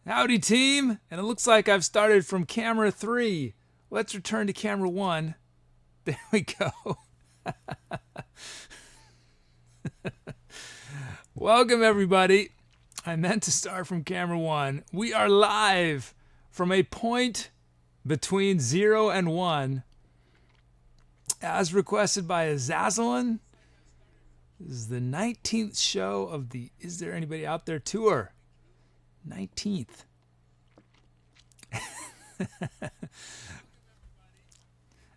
Howdy team, and it looks like I've started from camera 3. Let's return to camera 1. There we go. Welcome everybody. I meant to start from camera 1. We are live from a point between 0 and 1 as requested by Azzazelynn. This is the 19th show of the Is There Anybody Out There tour. 19th.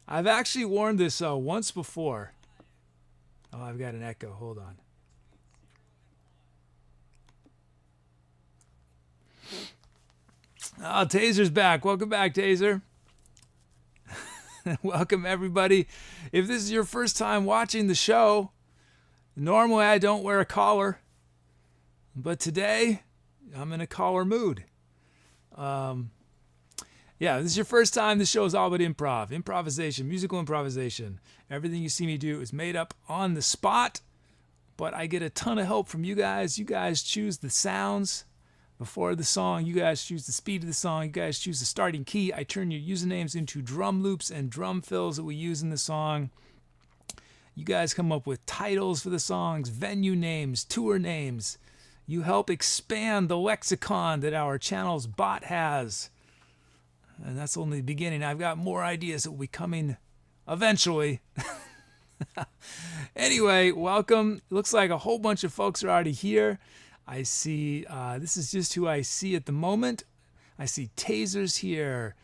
I've actually worn this once before. Oh, I've got an echo. Hold on. Oh, Taser's back. Welcome back, Taser. Welcome, everybody. If this is your first time watching the show, normally I don't wear a collar, but today I'm in a collar mood. Yeah, this is your first time. This show is all about improv, improvisation, musical improvisation. Everything you see me do is made up on the spot, but I get a ton of help from you guys. You guys choose the sounds before the song. You guys choose the speed of the song. You guys choose the starting key. I turn your usernames into drum loops and drum fills that we use in the song. You guys come up with titles for the songs, venue names, tour names. You help expand the lexicon that our channel's bot has. And that's only the beginning. I've got more ideas that will be coming eventually. Anyway, welcome. It looks like a whole bunch of folks are already here. I see, this is just who I see at the moment. I see Taser's here.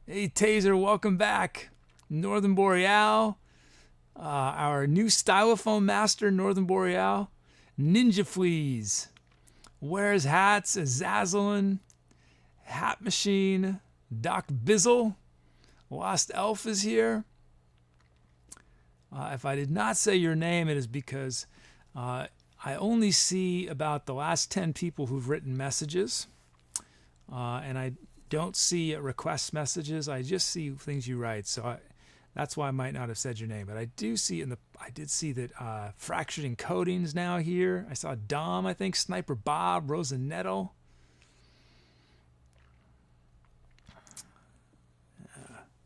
Hey, Taser, welcome back. Northern Boreal. Our new stylophone master, Northern Boreal. Ninja Fleas. Wears hats, Azzazelynn. Hat Machine. Doc Bizzle, Lost Elf is here. If I did not say your name, it is because I only see about the last 10 people who've written messages, and I don't see request messages. I just see things you write, so that's why I might not have said your name. But I do see I did see that Fractured Encoding's now here. I saw Dom, I think, Sniper Bob, Rosanetto.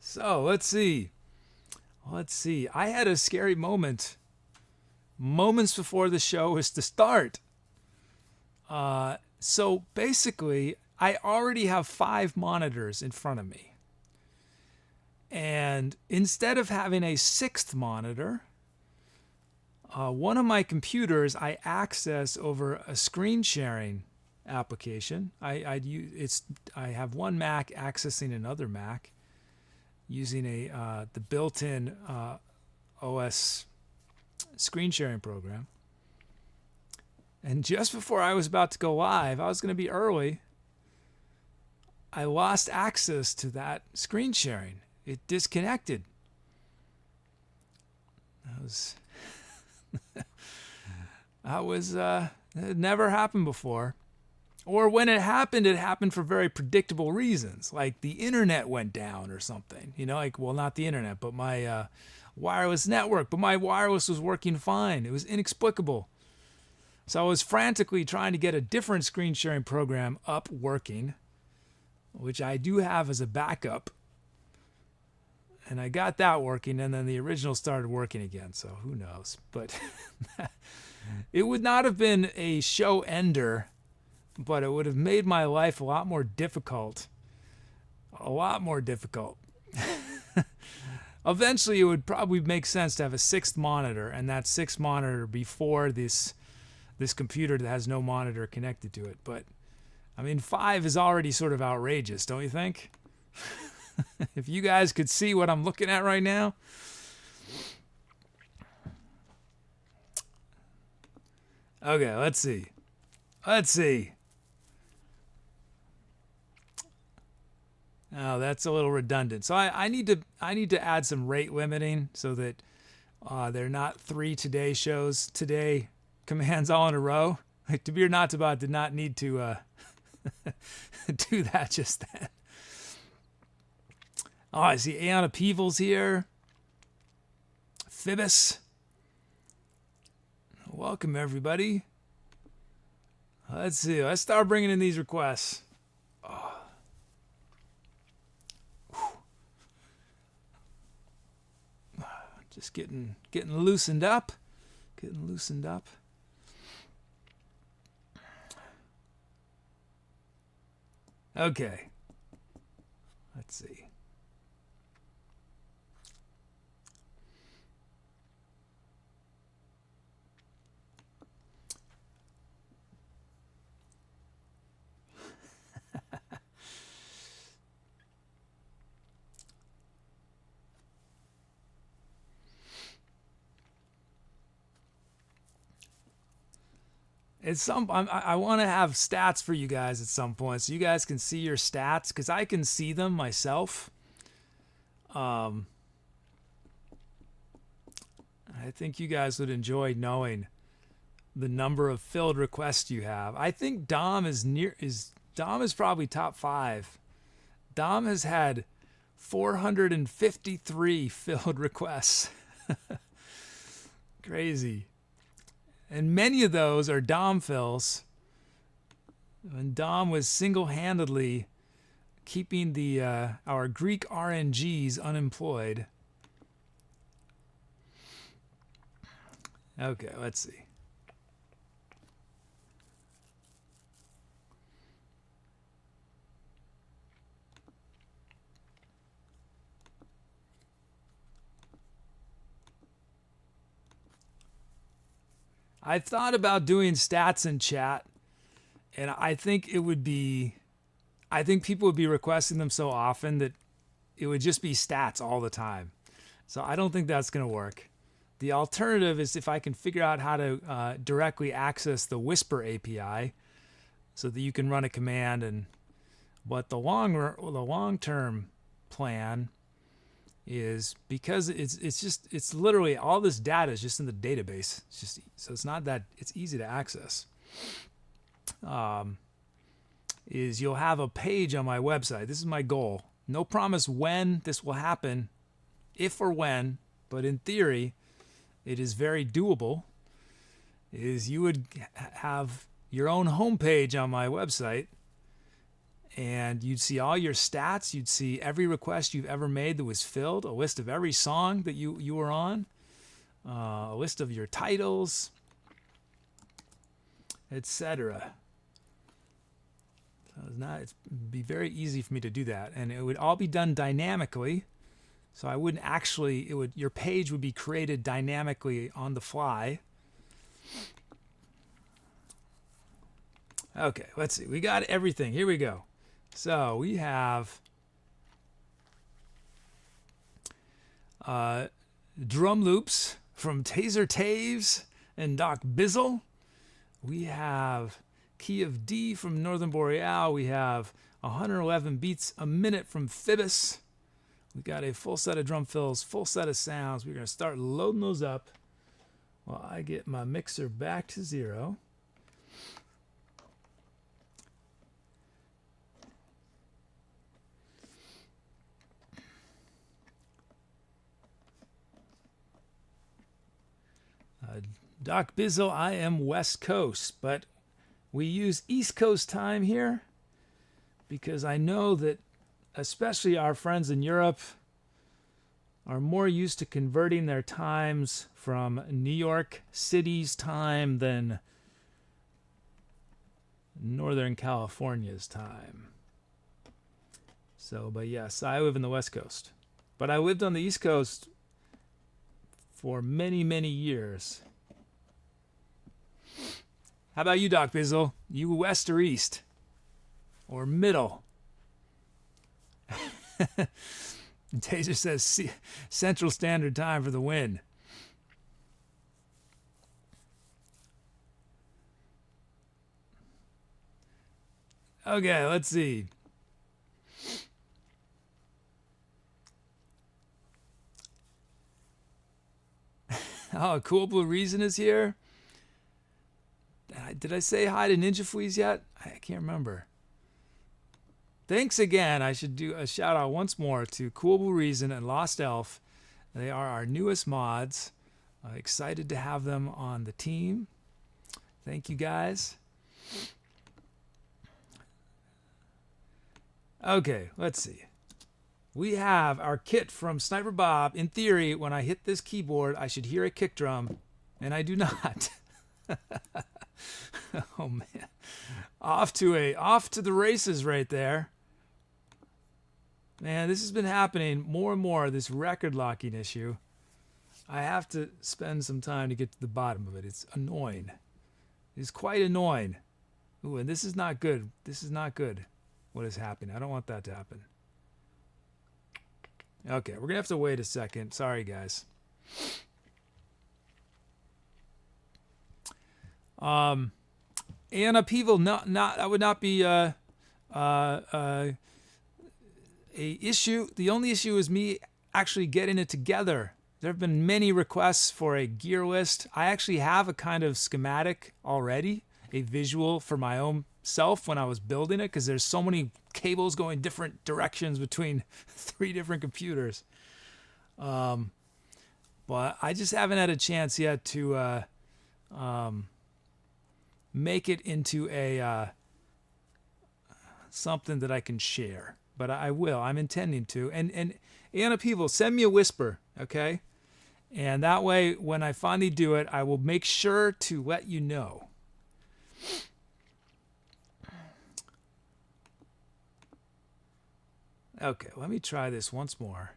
So let's see. I had a scary moment moments before the show was to start. So basically, I already have 5 monitors in front of me. And instead of having a 6th monitor, one of my computers I access over a screen sharing application. I have one Mac accessing another Mac, using the built-in OS screen sharing program. And just before I was about to go live, I was going to be early, I lost access to that screen sharing. It disconnected. It never happened before. Or when it happened for very predictable reasons, like the internet went down or something. You know, like, well, not the internet, but my wireless network. But my wireless was working fine. It was inexplicable. So I was frantically trying to get a different screen sharing program up working, which I do have as a backup. And I got that working, and then the original started working again. So who knows? But it would not have been a show ender, but it would have made my life a lot more difficult. A lot more difficult. Eventually, it would probably make sense to have a 6th monitor, and that 6th monitor before this computer that has no monitor connected to it. But, I mean, 5 is already sort of outrageous, don't you think? If you guys could see what I'm looking at right now. Okay, let's see. Oh, that's a little redundant. So I need to add some rate limiting so that they're not 3 today shows, today commands all in a row. Like, to be or not to bot did not need to do that just then. Oh, I see Aeona Peebles here. Phoebus. Welcome, everybody. Let's see. Let's start bringing in these requests. Oh, Just getting loosened up. Getting loosened up. Okay. Let's see. I want to have stats for you guys at some point, so you guys can see your stats, because I can see them myself. I think you guys would enjoy knowing the number of filled requests you have. I think Dom is probably top 5. Dom has had 453 filled requests. Crazy. And many of those are Dom fills. And Dom was single-handedly keeping our Greek RNGs unemployed. Okay, let's see. I thought about doing stats in chat, and I think people would be requesting them so often that it would just be stats all the time. So I don't think that's going to work. The alternative is if I can figure out how to directly access the Whisper API so that you can run a command. But the long-term plan is, because it's literally all this data is just in the database. It's not that it's easy to access. Is you'll have a page on my website. This is my goal. No promise when this will happen, if or when, but in theory, it is very doable. Is you would have your own homepage on my website, and you'd see all your stats. You'd see every request you've ever made that was filled, a list of every song that you were on, a list of your titles, etc. So it'd be very easy for me to do that, and it would all be done dynamically. So I wouldn't actually, your page would be created dynamically on the fly. Okay, let's see. We got everything. Here we go. So we have drum loops from Taser Taves and Doc Bizzle. We have Key of D from Northern Boreal. We have 111 beats a minute from Phoebus. We got a full set of drum fills, full set of sounds. We're going to start loading those up while I get my mixer back to 0. Doc Bizzle, I am West Coast, but we use East Coast time here because I know that especially our friends in Europe are more used to converting their times from New York City's time than Northern California's time. So, but yes, I live in the West Coast. But I lived on the East Coast for many, many years. How about you, Doc Bizzle? You west or east? Or middle? Taser says Central Standard Time for the win. Okay, let's see. Oh, Cool Blue Reason is here. Did I say hi to Ninja Fleas yet? I can't remember. Thanks again. I should do a shout out once more to Cool Blue Reason and LostElf. They are our newest mods. Excited to have them on the team. Thank you guys. Okay, let's see. we have our kit from Sniper Bob. In theory, when I hit this keyboard, I should hear a kick drum, and I do not. Oh man, off to the races right there. Man, this has been happening more and more. This record locking issue. I have to spend some time to get to the bottom of it. It's annoying. It's quite annoying. Ooh, and this is not good. This is not good. What is happening? I don't want that to happen. Okay, we're gonna have to wait a second. Sorry, guys. And upheaval, that would not be a issue. The only issue is me actually getting it together. There have been many requests for a gear list. I actually have a kind of schematic already, a visual for my own self when I was building it, because there's so many cables going different directions between 3 different computers. But I just haven't had a chance yet to make it into a something that I can share. But I will. I'm intending to. And Anna People, send me a whisper, okay? And that way, when I finally do it, I will make sure to let you know. Okay, let me try this once more.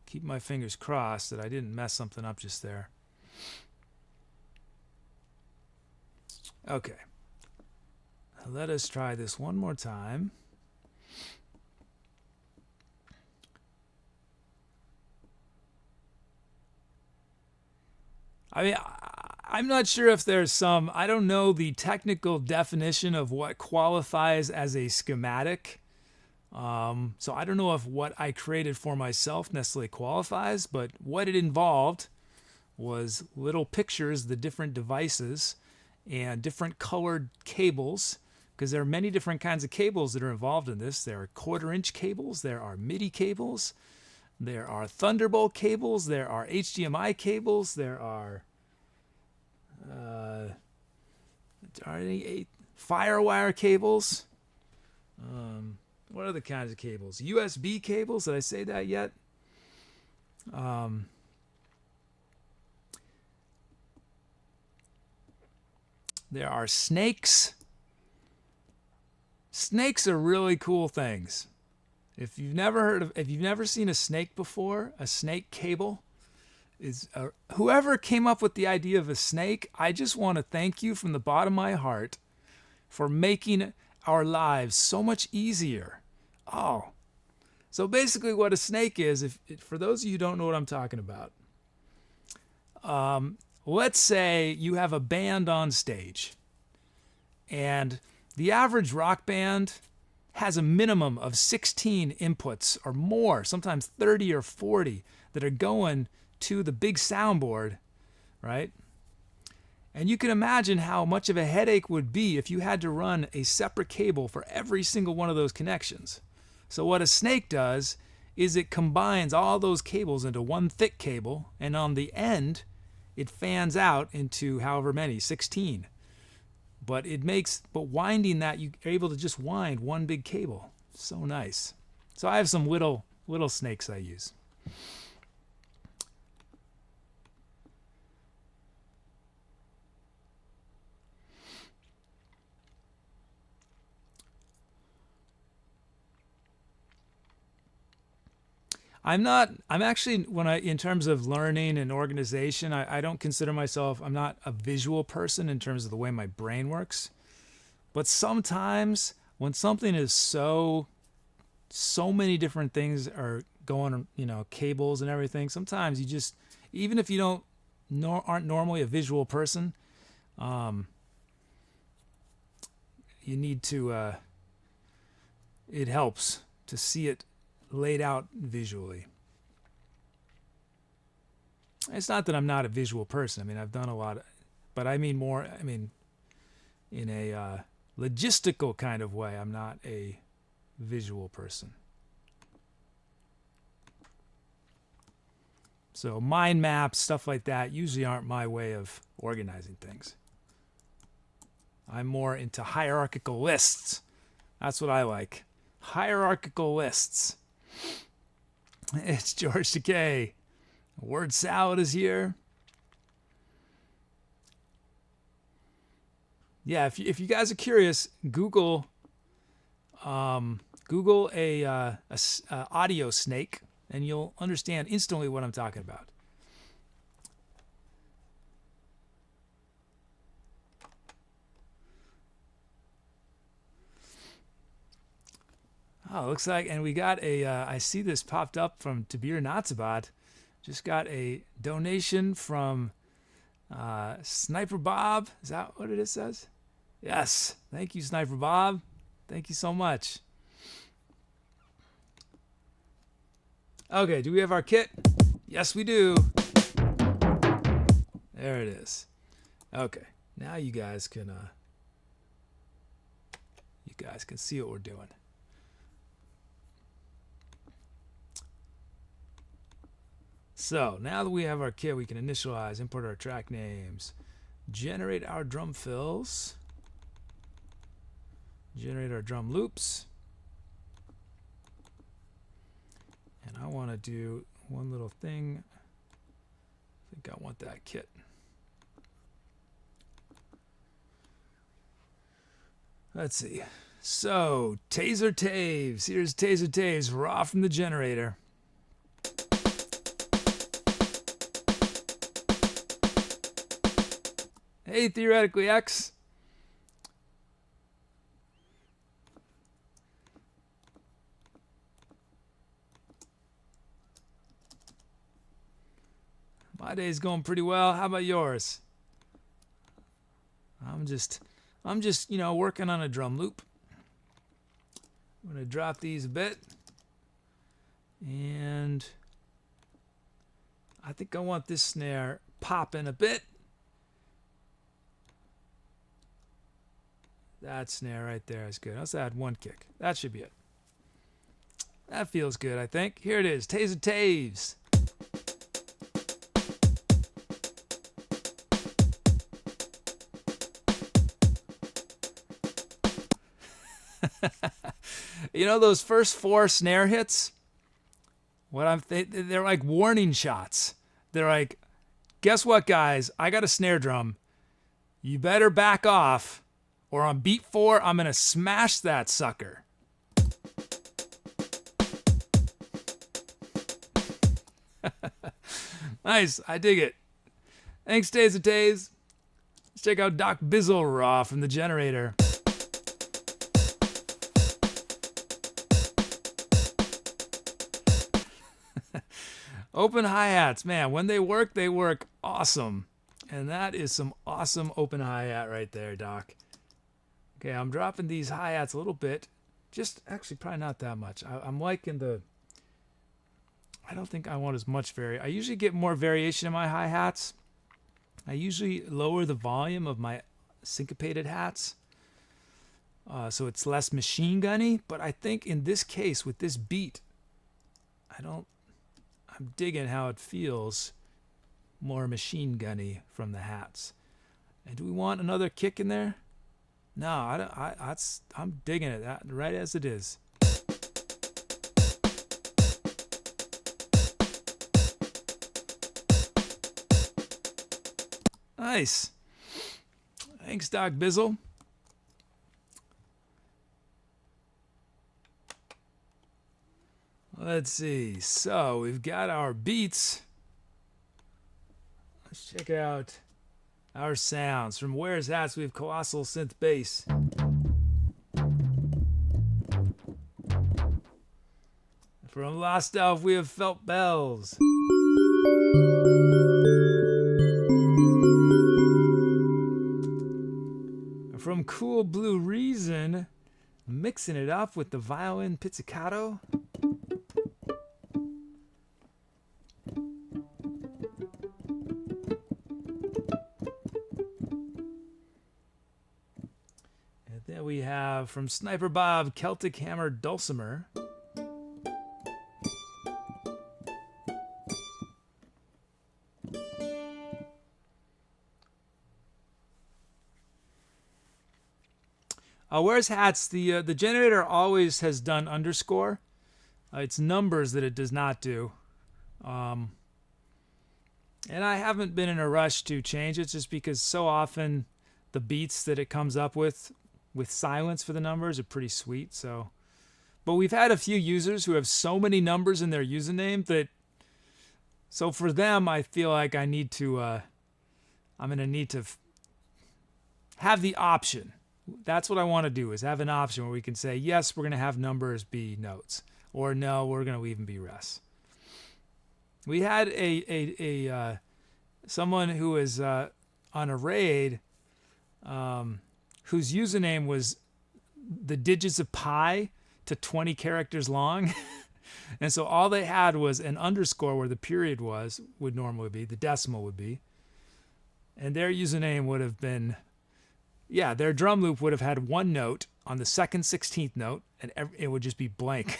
Keep my fingers crossed that I didn't mess something up just there. Okay. Let us try this one more time. I mean, I'm not sure if there's some, I don't know the technical definition of what qualifies as a schematic. So I don't know if what I created for myself necessarily qualifies, but what it involved was little pictures, the different devices, and different colored cables, because there are many different kinds of cables that are involved in this. There are 1/4-inch cables, there are MIDI cables, there are Thunderbolt cables, there are HDMI cables, there are any Firewire cables. What other kinds of cables? USB cables. Did I say that yet? There are snakes. Snakes are really cool things. If you've never seen a snake before, a snake cable is whoever came up with the idea of a snake. I just want to thank you from the bottom of my heart for making our lives so much easier. Oh, so basically, what a snake is, for those of you who don't know what I'm talking about, let's say you have a band on stage, and the average rock band has a minimum of 16 inputs or more, sometimes 30 or 40, that are going to the big soundboard, right? And you can imagine how much of a headache would be if you had to run a separate cable for every single one of those connections. So what a snake does is it combines all those cables into one thick cable, and on the end, it fans out into however many, 16. But winding that, you're able to just wind one big cable. So nice. So I have some little snakes I use. I'm actually, in terms of learning and organization, I don't consider myself, I'm not a visual person in terms of the way my brain works. But sometimes when something is so many different things are going, cables and everything, sometimes you just, even if you aren't normally a visual person, you need to, it helps to see it laid out visually. It's not that I'm not a visual person. I mean, I've done a lot, but I mean in a logistical kind of way, I'm not a visual person. So mind maps, stuff like that, usually aren't my way of organizing things. I'm more into hierarchical lists. That's what I like. Hierarchical lists. It's George Takei. Word salad is here. Yeah, if you guys are curious, Google a audio snake, and you'll understand instantly what I'm talking about. Oh, looks like, and we got a, I see this popped up from Tabir Natsabat. Just got a donation from Sniper Bob. Is that what it says? Yes. Thank you, Sniper Bob. Thank you so much. Okay, do we have our kit? Yes, we do. There it is. Okay, now you guys can see what we're doing. So now that we have our kit, we can initialize, import our track names, generate our drum fills, generate our drum loops, and I want to do one little thing. I think I want that kit. Let's see. So Taser Taves. Here's Taser Taves raw from the generator. Hey, Theoretically X. My day's going pretty well. How about yours? I'm just, working on a drum loop. I'm going to drop these a bit. And I think I want this snare popping a bit. That snare right there is good. Let's add one kick. That should be it. That feels good, I think. Here it is. Taser Taves. You know those first 4 snare hits? They're like warning shots. They're like, guess what, guys? I got a snare drum. You better back off, or on beat 4, I'm gonna smash that sucker. Nice, I dig it. Thanks, Taser Taves. Let's check out Doc Bizzle raw from the generator. Open hi-hats, man, when they work awesome. And that is some awesome open hi-hat right there, Doc. Okay, I'm dropping these hi-hats a little bit. Just, actually, probably not that much. I'm liking the... I don't think I want as much I usually get more variation in my hi-hats. I usually lower the volume of my syncopated hats. So it's less machine gunny. But I think in this case, with this beat, I'm digging how it feels more machine gunny from the hats. And do we want another kick in there? No, I'm digging it right as it is. Nice. Thanks, Doc Bizzle. Let's see. So we've got our beats. Let's check out our sounds. From Where's Hats, we have Colossal Synth Bass. From LostElf, we have Felt Bells. From Cool Blue Reason, mixing it up with the violin pizzicato. And then we have from Sniper Bob, Celtic Hammer Dulcimer. Where's hats? The generator always has done underscore. It's numbers that it does not do. And I haven't been in a rush to change it just because so often the beats that it comes up with silence for the numbers are pretty sweet. So, but we've had a few users who have so many numbers in their username that, so for them, I feel like I need to, I'm going to need to have the option. That's what I want to do, is have an option where we can say, yes, we're going to have numbers be notes, or no, we're going to leave them be res. We had a someone who was on a raid whose username was the digits of pi to 20 characters long. And so all they had was an underscore where the period would normally be, the decimal would be. And their username would have been, their drum loop would have had one note on the second 16th note, and it would just be blank.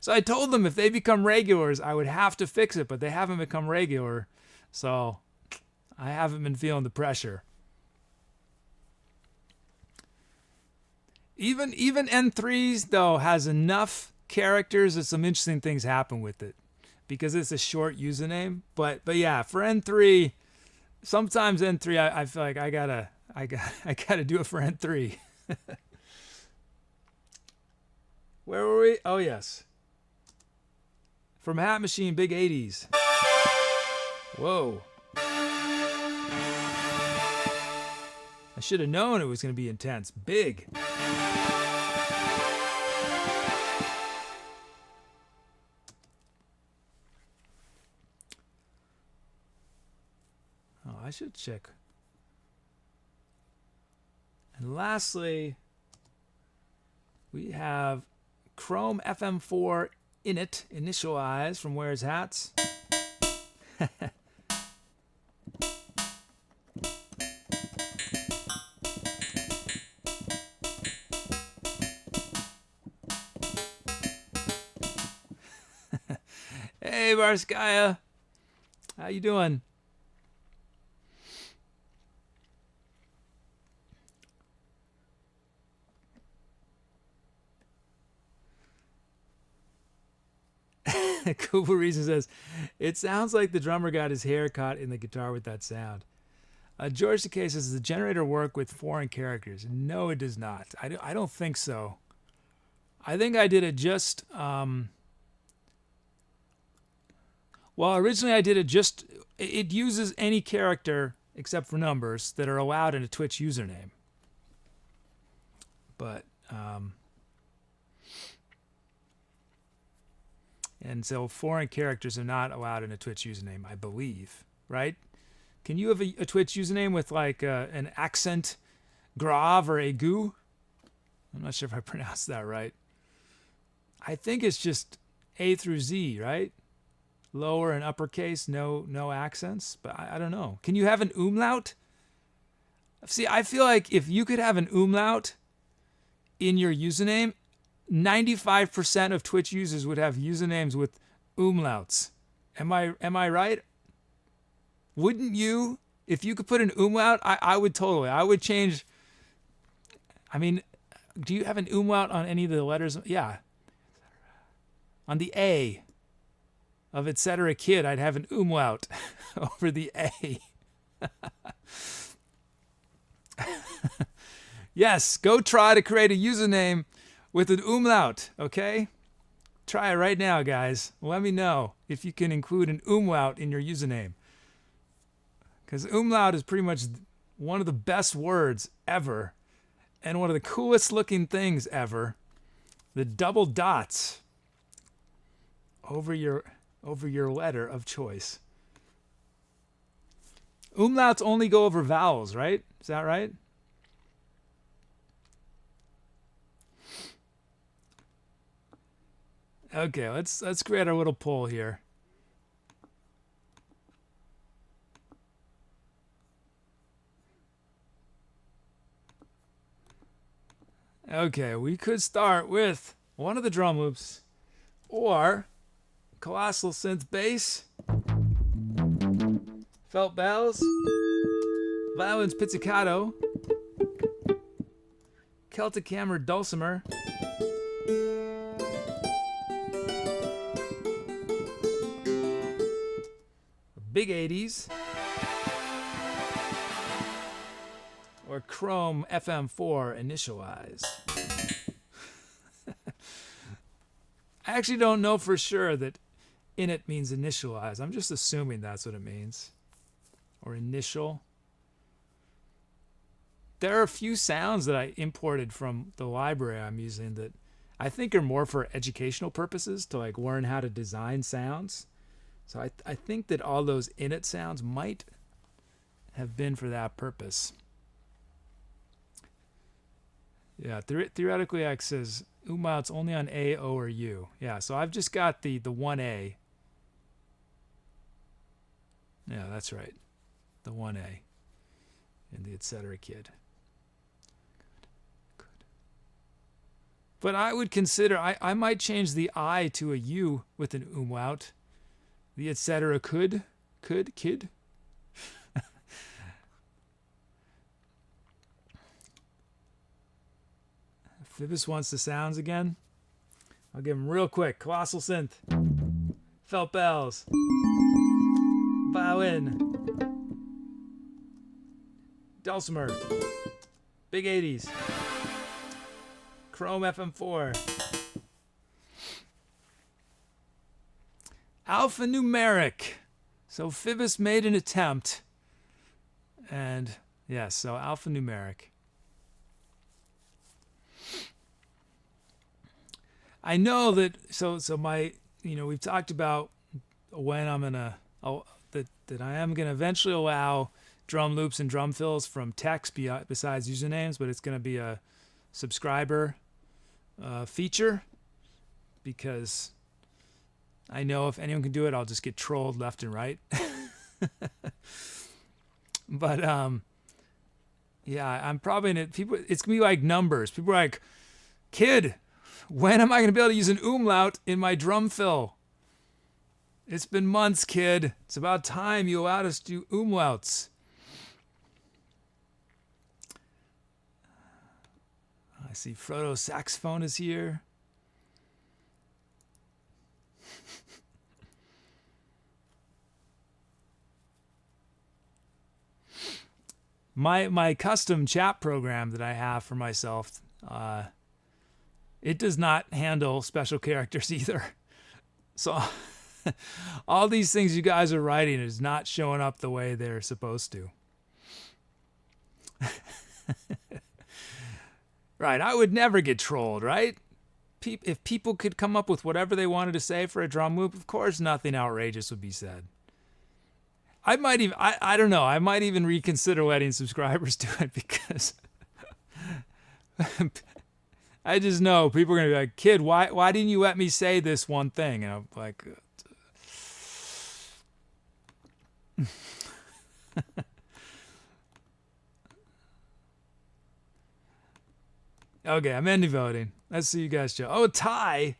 So I told them if they become regulars, I would have to fix it, but they haven't become regular, so I haven't been feeling the pressure. Even N3s, though, has enough characters that some interesting things happen with it because it's a short username. But yeah, for N3, sometimes N3, I feel like I gotta do it for N3. Where were we? Oh yes, from Hat Machine, big 80s. Whoa! I should have known it was going to be intense. Big. I should check. And lastly, we have Chrome FM4 init, initialize from Where's Hats. Hey, Varskaya. How you doing? Cooper Reason says, it sounds like the drummer got his hair caught in the guitar with that sound. George Takei says, does the generator work with foreign characters? No, it does not. I don't think so. I think I did it just... originally I did it just... It uses any character except for numbers that are allowed in a Twitch username. But... and so foreign characters are not allowed in a Twitch username, I believe, right? Can you have a Twitch username with like an accent grave or aigu? I'm not sure if I pronounced that right. I think it's just A through Z, right? Lower and uppercase, no accents, but I don't know. Can you have an umlaut? See, I feel like if you could have an umlaut in your username, 95% of Twitch users would have usernames with umlauts. Am I right? Wouldn't you? If you could put an umlaut, I would totally. I would change. I mean, do you have an umlaut on any of the letters? Yeah. On the A of Etcetera Kid, I'd have an umlaut over the A. Yes, go try to create a username with an umlaut, okay? Try it right now, guys. Let me know if you can include an umlaut in your username. Because umlaut is pretty much one of the best words ever and one of the coolest looking things ever. The double dots over your letter of choice. Umlauts only go over vowels, right? Is that right? Okay, let's create our little poll here. Okay, we could start with one of the drum loops or colossal synth bass, felt bells, violins pizzicato, Celtic hammer dulcimer. Big 80s. Or Chrome FM4 initialized. I actually don't know for sure that init means initialize. I'm just assuming that's what it means. Or initial. There are a few sounds that I imported from the library I'm using that I think are more for educational purposes, to like learn how to design sounds. So I think that all those init sounds might have been for that purpose. Yeah, theoretically X says umlauts only on A, O, or U. Yeah, so I've just got the 1A. Yeah, that's right. The 1A in the Etcetera kid. Good. But I would consider, I might change the I to a U with an umlaut. The Etcetera kid. Phoebus wants the sounds again. I'll give him real quick. Colossal synth. Felt bells. Violin. Dulcimer. Big 80s. Chrome FM4. Alphanumeric. So Phoebus made an attempt. And yes, so alphanumeric. I know that so my, we've talked about when I'm gonna that I am gonna eventually allow drum loops and drum fills from text besides usernames, but it's gonna be a subscriber feature, because I know if anyone can do it, I'll just get trolled left and right. But yeah, I'm probably in it. People, it's gonna be like numbers. People are like, kid, when am I going to be able to use an umlaut in my drum fill? It's been months, kid. It's about time you allowed us to do umlauts. I see Frodo saxophone is here. My custom chat program that I have for myself, it does not handle special characters either. So all these things you guys are writing is not showing up the way they're supposed to. Right, I would never get trolled, right? If people could come up with whatever they wanted to say for a drum loop, of course nothing outrageous would be said. I might even, I don't know, I might even reconsider letting subscribers do it, because I just know people are going to be like, kid, why didn't you let me say this one thing? And I'm like, okay, I'm ending voting. Let's see you guys, Joe. Oh, tie,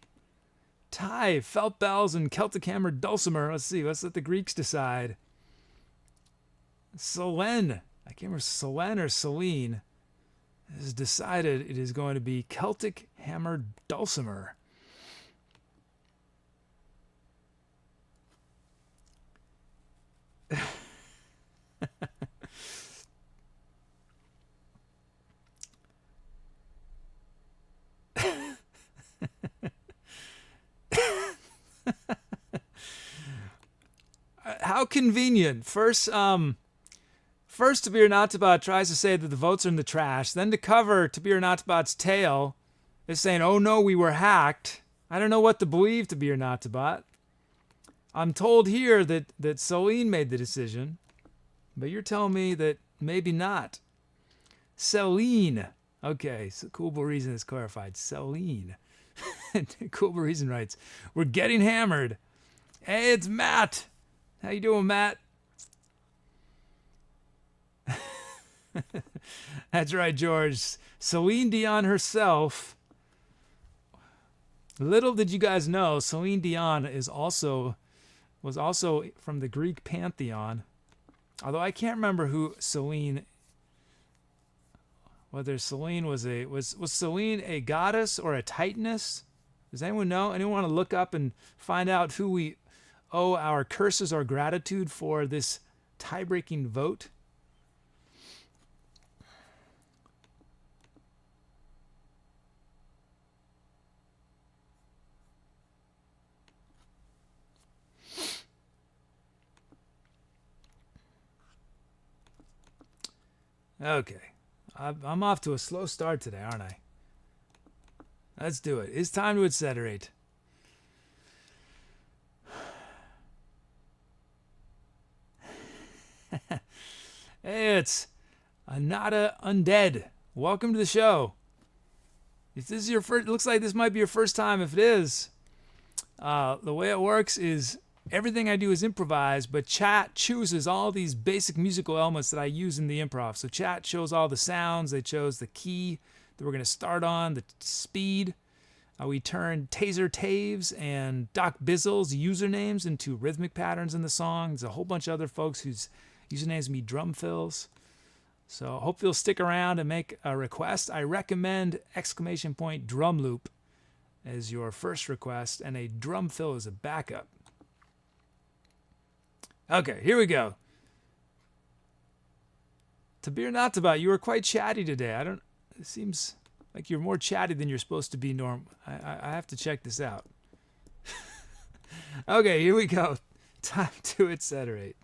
felt bells and Celtic hammer dulcimer. Let's see, let's let the Greeks decide. Selene, I can't remember, Selene or Celine, has decided it is going to be Celtic hammer dulcimer. How convenient. First, To Be or Not to Bot tries to say that the votes are in the trash. Then to cover To Be or Not to Bot's tail is saying, oh no, we were hacked. I don't know what to believe, To Be or Not to Bot. I'm told here that Celine made the decision, but you're telling me that maybe not. Celine. Okay, so Cool Reason is clarified. Celine. Cool Reason writes, we're getting hammered. Hey, it's Matt. How you doing, Matt? That's right, George. Celine Dion herself. Little did you guys know, Celine Dion was also from the Greek pantheon. Although I can't remember who Celine whether Selene was Selene a goddess or a titaness. Does anyone know? Anyone want to look up and find out who we owe our curses or gratitude for this tie-breaking vote? Okay. I'm off to a slow start today, aren't I? Let's do it. It's time to etceterate. Hey, it's Anada Undead. Welcome to the show. If this is your first, looks like this might be your first time. If it is, the way it works is everything I do is improvised, but chat chooses all these basic musical elements that I use in the improv. So chat chose all the sounds. They chose the key that we're going to start on, the speed. We turned Taser Taves and Doc Bizzle's usernames into rhythmic patterns in the song. There's a whole bunch of other folks whose usernames be drum fills. So hope you'll stick around and make a request. I recommend ! drum loop as your first request, and a drum fill as a backup. Okay, here we go. Tabir Nataba, you were quite chatty today. It seems like you're more chatty than you're supposed to be, Norm. I have to check this out. Okay, here we go. Time to etceterate.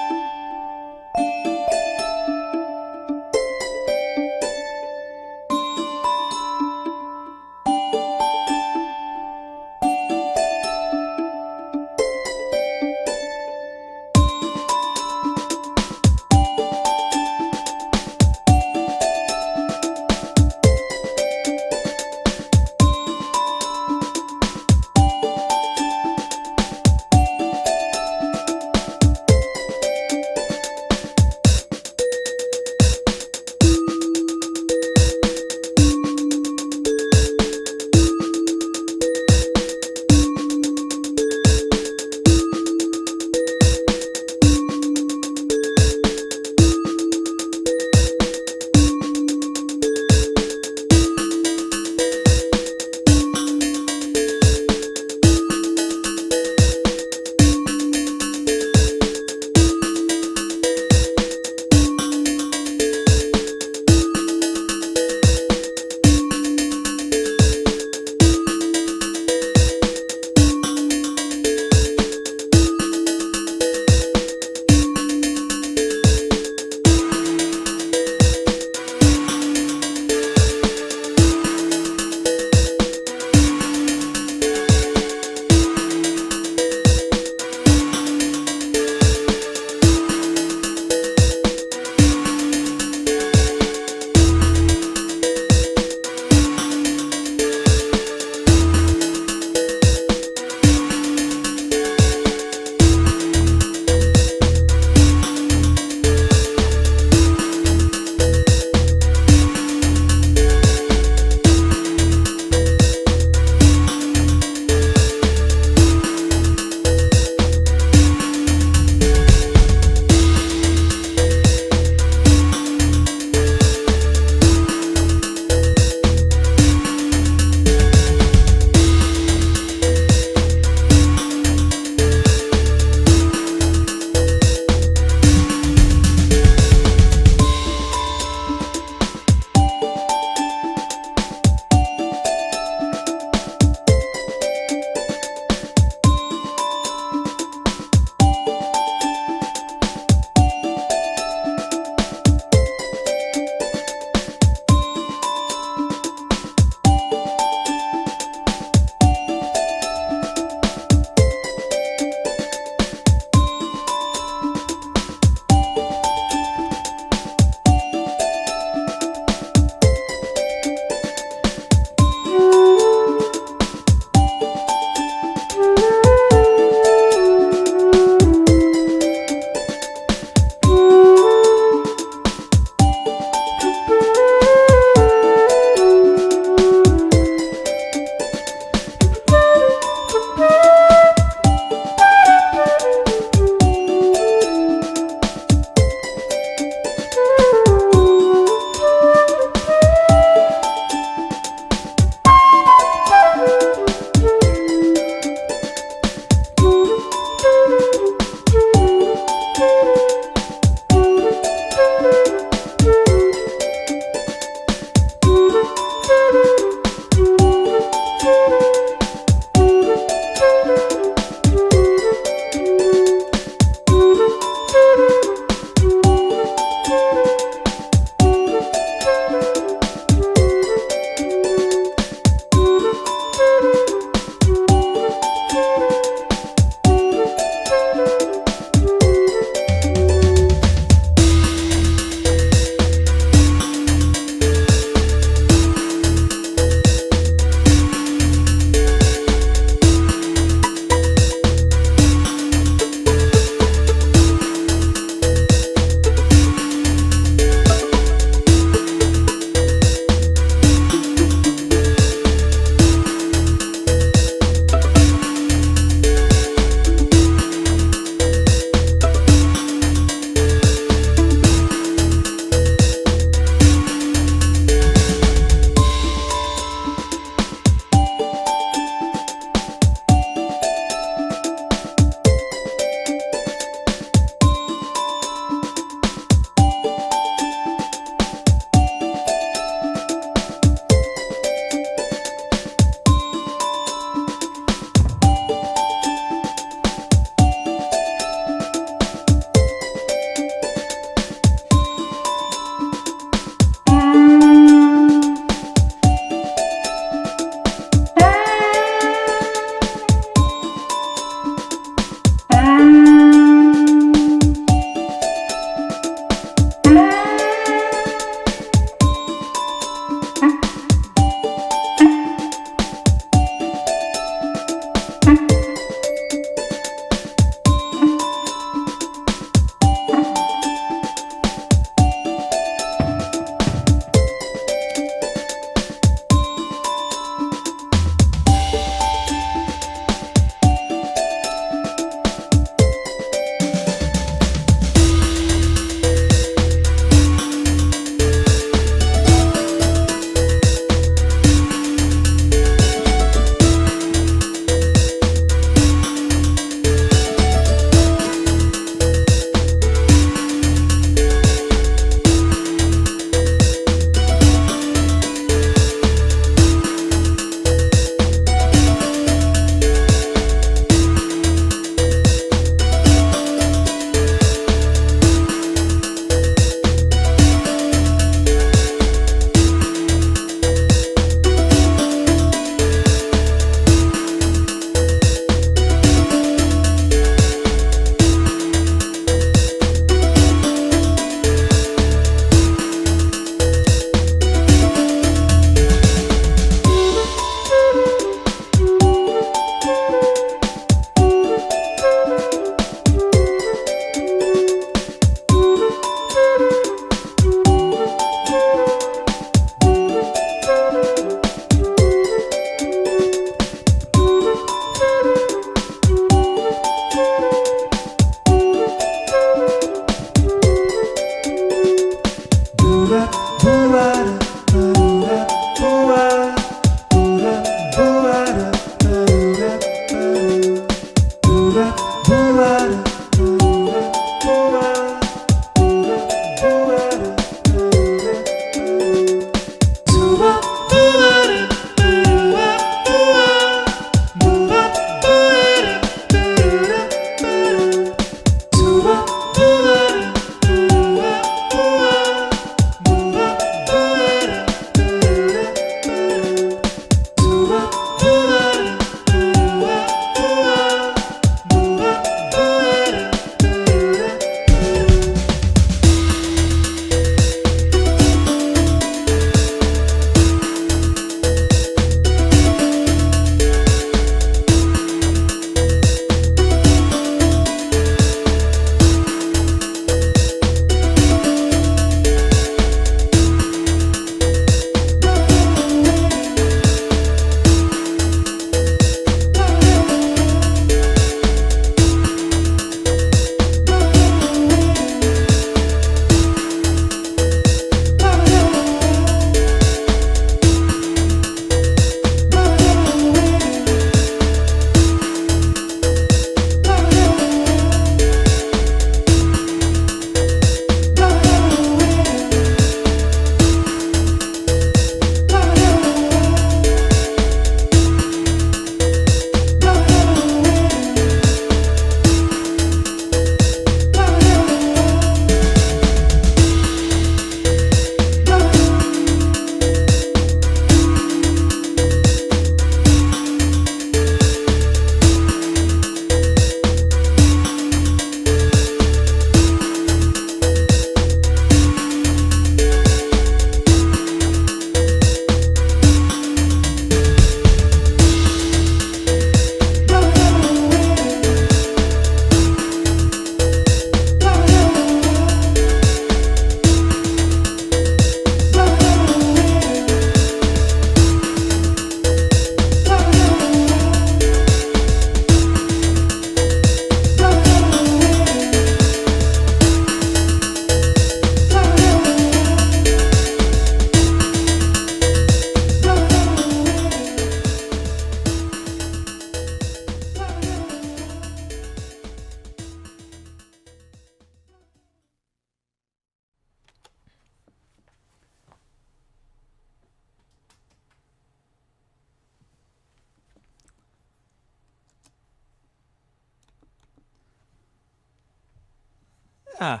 Yeah,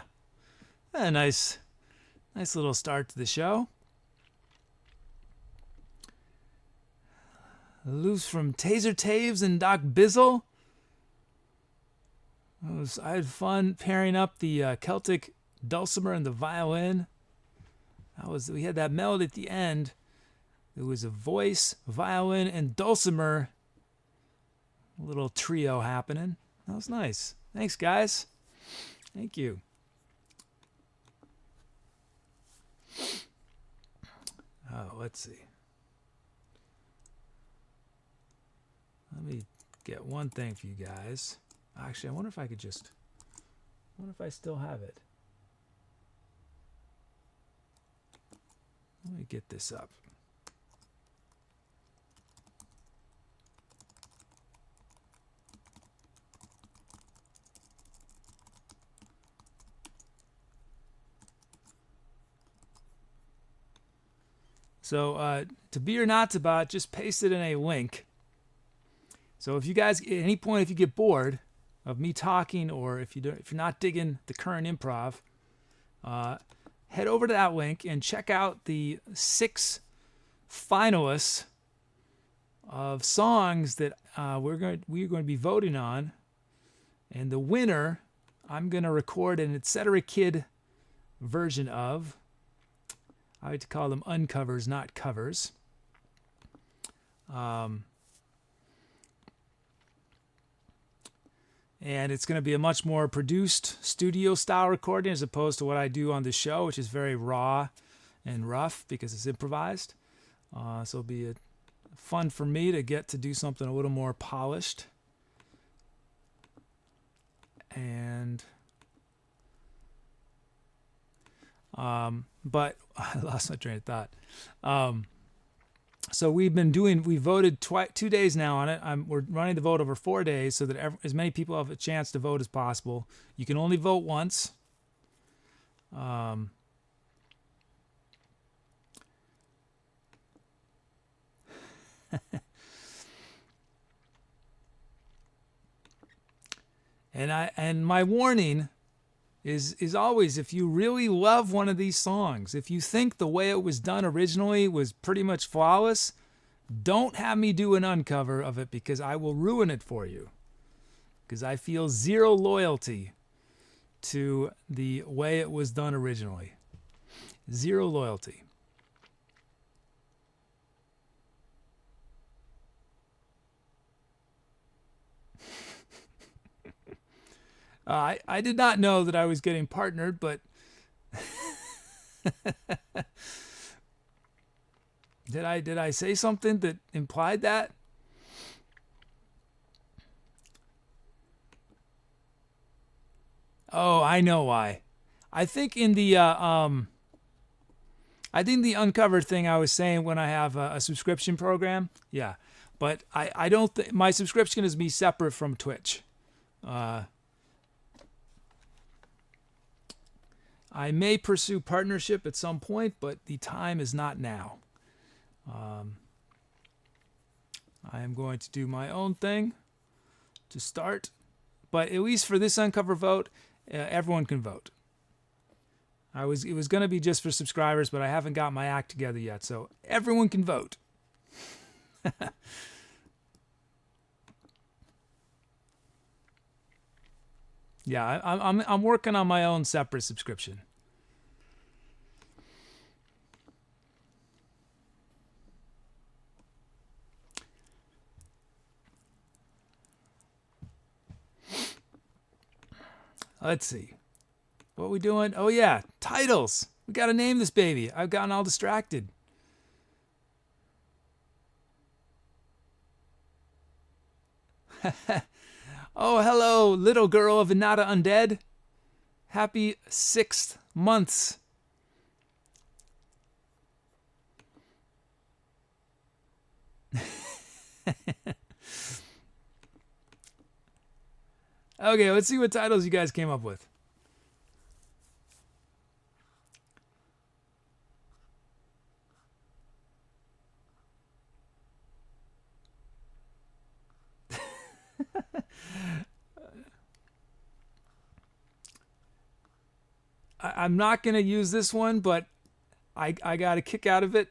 a nice little start to the show. Loose from Taser Taves and Doc Bizzle. I had fun pairing up the Celtic dulcimer and the violin. We had that melody at the end. It was a voice, violin, and dulcimer. A little trio happening. That was nice. Thanks, guys. Thank you. Oh, let's see. Let me get one thing for you guys. Actually, I wonder if I could just... I wonder if I still have it. Let me get this up. So to be or not to bot, just paste it in a link. So if you guys, at any point, if you get bored of me talking, or if you're not digging the current improv, head over to that link and check out the 6 finalists of songs that we're going to be voting on, and the winner I'm going to record an Etcetera Kid version of. I like to call them uncovers, not covers. And it's going to be a much more produced studio style recording as opposed to what I do on the show, which is very raw and rough because it's improvised. So it'll be fun for me to get to do something a little more polished. And but I lost my train of thought. So we voted 2 days now on it. We're running the vote over 4 days so that as many people have a chance to vote as possible. You can only vote once. And my warning is always, if you really love one of these songs, if you think the way it was done originally was pretty much flawless, don't have me do an uncover of it, because I will ruin it for you. Because I feel zero loyalty to the way it was done originally. Zero loyalty. I did not know that I was getting partnered, but did I say something that implied that? Oh, I know why. I think in the the uncovered thing I was saying when I have a subscription program. Yeah, but I don't think my subscription is me separate from Twitch. I may pursue partnership at some point, but the time is not now. I am going to do my own thing to start, but at least for this uncover vote, everyone can vote. It was going to be just for subscribers, but I haven't got my act together yet, so everyone can vote. Yeah, I'm working on my own separate subscription. Let's see. What are we doing? Oh yeah, titles. We got to name this baby. I've gotten all distracted. Oh, hello, little girl of Inada Undead. Happy 6th months. Okay, let's see what titles you guys came up with. I'm not going to use this one, but I got a kick out of it.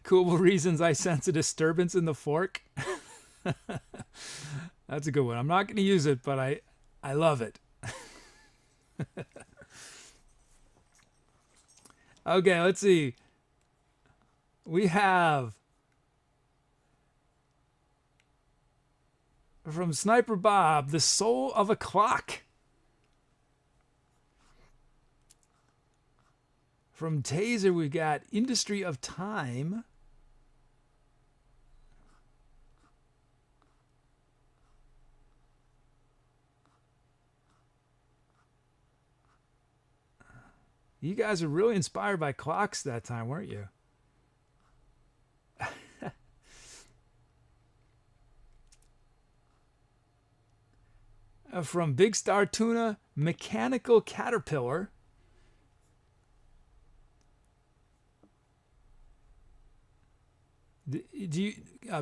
Cool reasons I sense a disturbance in the fork. That's a good one. I'm not going to use it, but I love it. Okay, let's see. We have from Sniper Bob, The Soul of a Clock. From Taser, we got Industry of Time. You guys are really inspired by clocks that time, weren't you? From Big Star Tuna, Mechanical Caterpillar. Do you,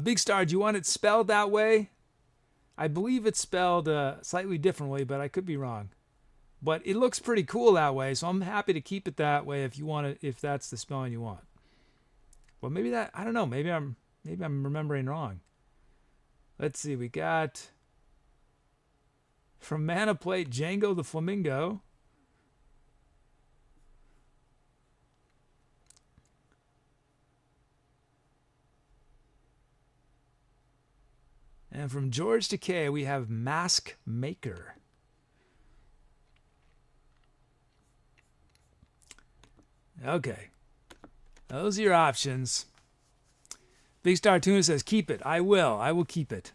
Big Star, do you want it spelled that way? I believe it's spelled slightly differently, but I could be wrong. But it looks pretty cool that way, so I'm happy to keep it that way if you want it, if that's the spelling you want. Well, maybe that, I don't know, maybe I'm remembering wrong. Let's see, we got from Manofplate, Django the Flamingo. And from George Takei, we have Mask Maker. Okay. Those are your options. Big Star Tuna says, keep it. I will. I will keep it.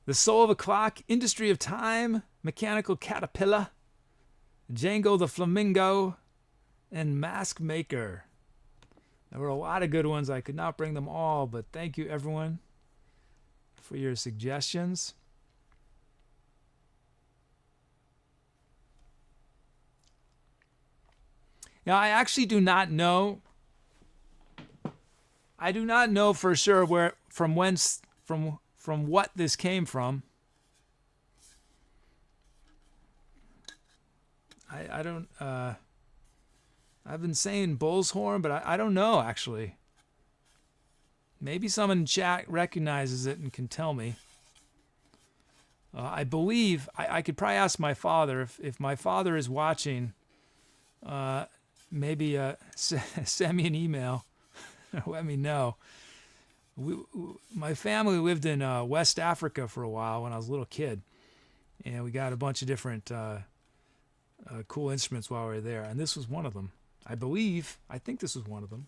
The Soul of a Clock, Industry of Time, Mechanical Caterpillar, Django the Flamingo, and Mask Maker. There were a lot of good ones. I could not bring them all, but thank you everyone for your suggestions. Now, I actually do not know. I do not know for sure from what this came from. I don't. I've been saying bull's horn, but I don't know actually. Maybe someone in chat recognizes it and can tell me. I believe I could probably ask my father if my father is watching. Maybe send me an email or let me know. My family lived in West Africa for a while when I was a little kid, and we got a bunch of different cool instruments while we were there, and this was one of them. I think this was one of them.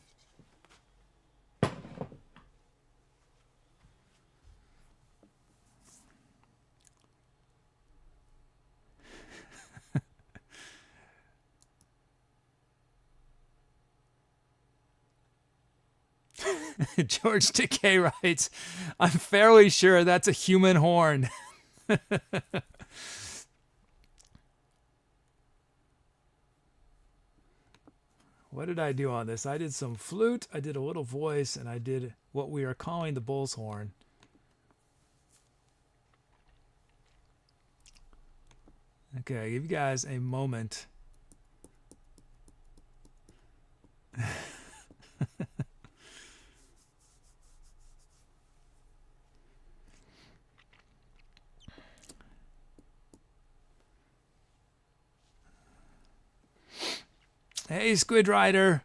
George Takei writes, I'm fairly sure that's a human horn. What did I do on this? I did some flute, I did a little voice, and I did what we are calling the bull's horn. Okay, I'll give you guys a moment. Hey, Squid Rider.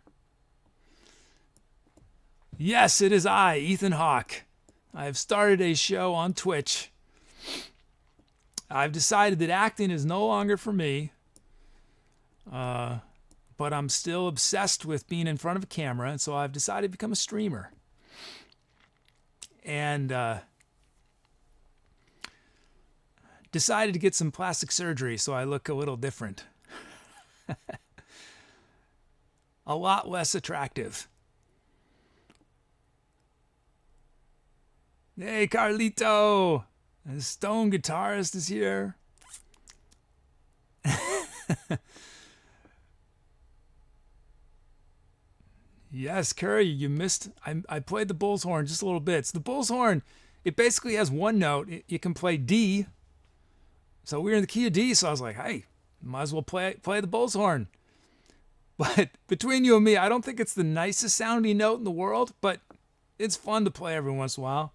Yes, it is I, Ethan Hawke. I have started a show on Twitch. I've decided that acting is no longer for me, but I'm still obsessed with being in front of a camera, and so I've decided to become a streamer. And decided to get some plastic surgery so I look a little different. A lot less attractive. Hey, Carlito! The Stone guitarist is here. Yes, Curry, you missed. I played the bull's horn just a little bit. So the bull's horn, it basically has one note. You can play D. So we were in the key of D, so I was like, hey, might as well play the bull's horn. But between you and me, I don't think it's the nicest sounding note in the world, but it's fun to play every once in a while.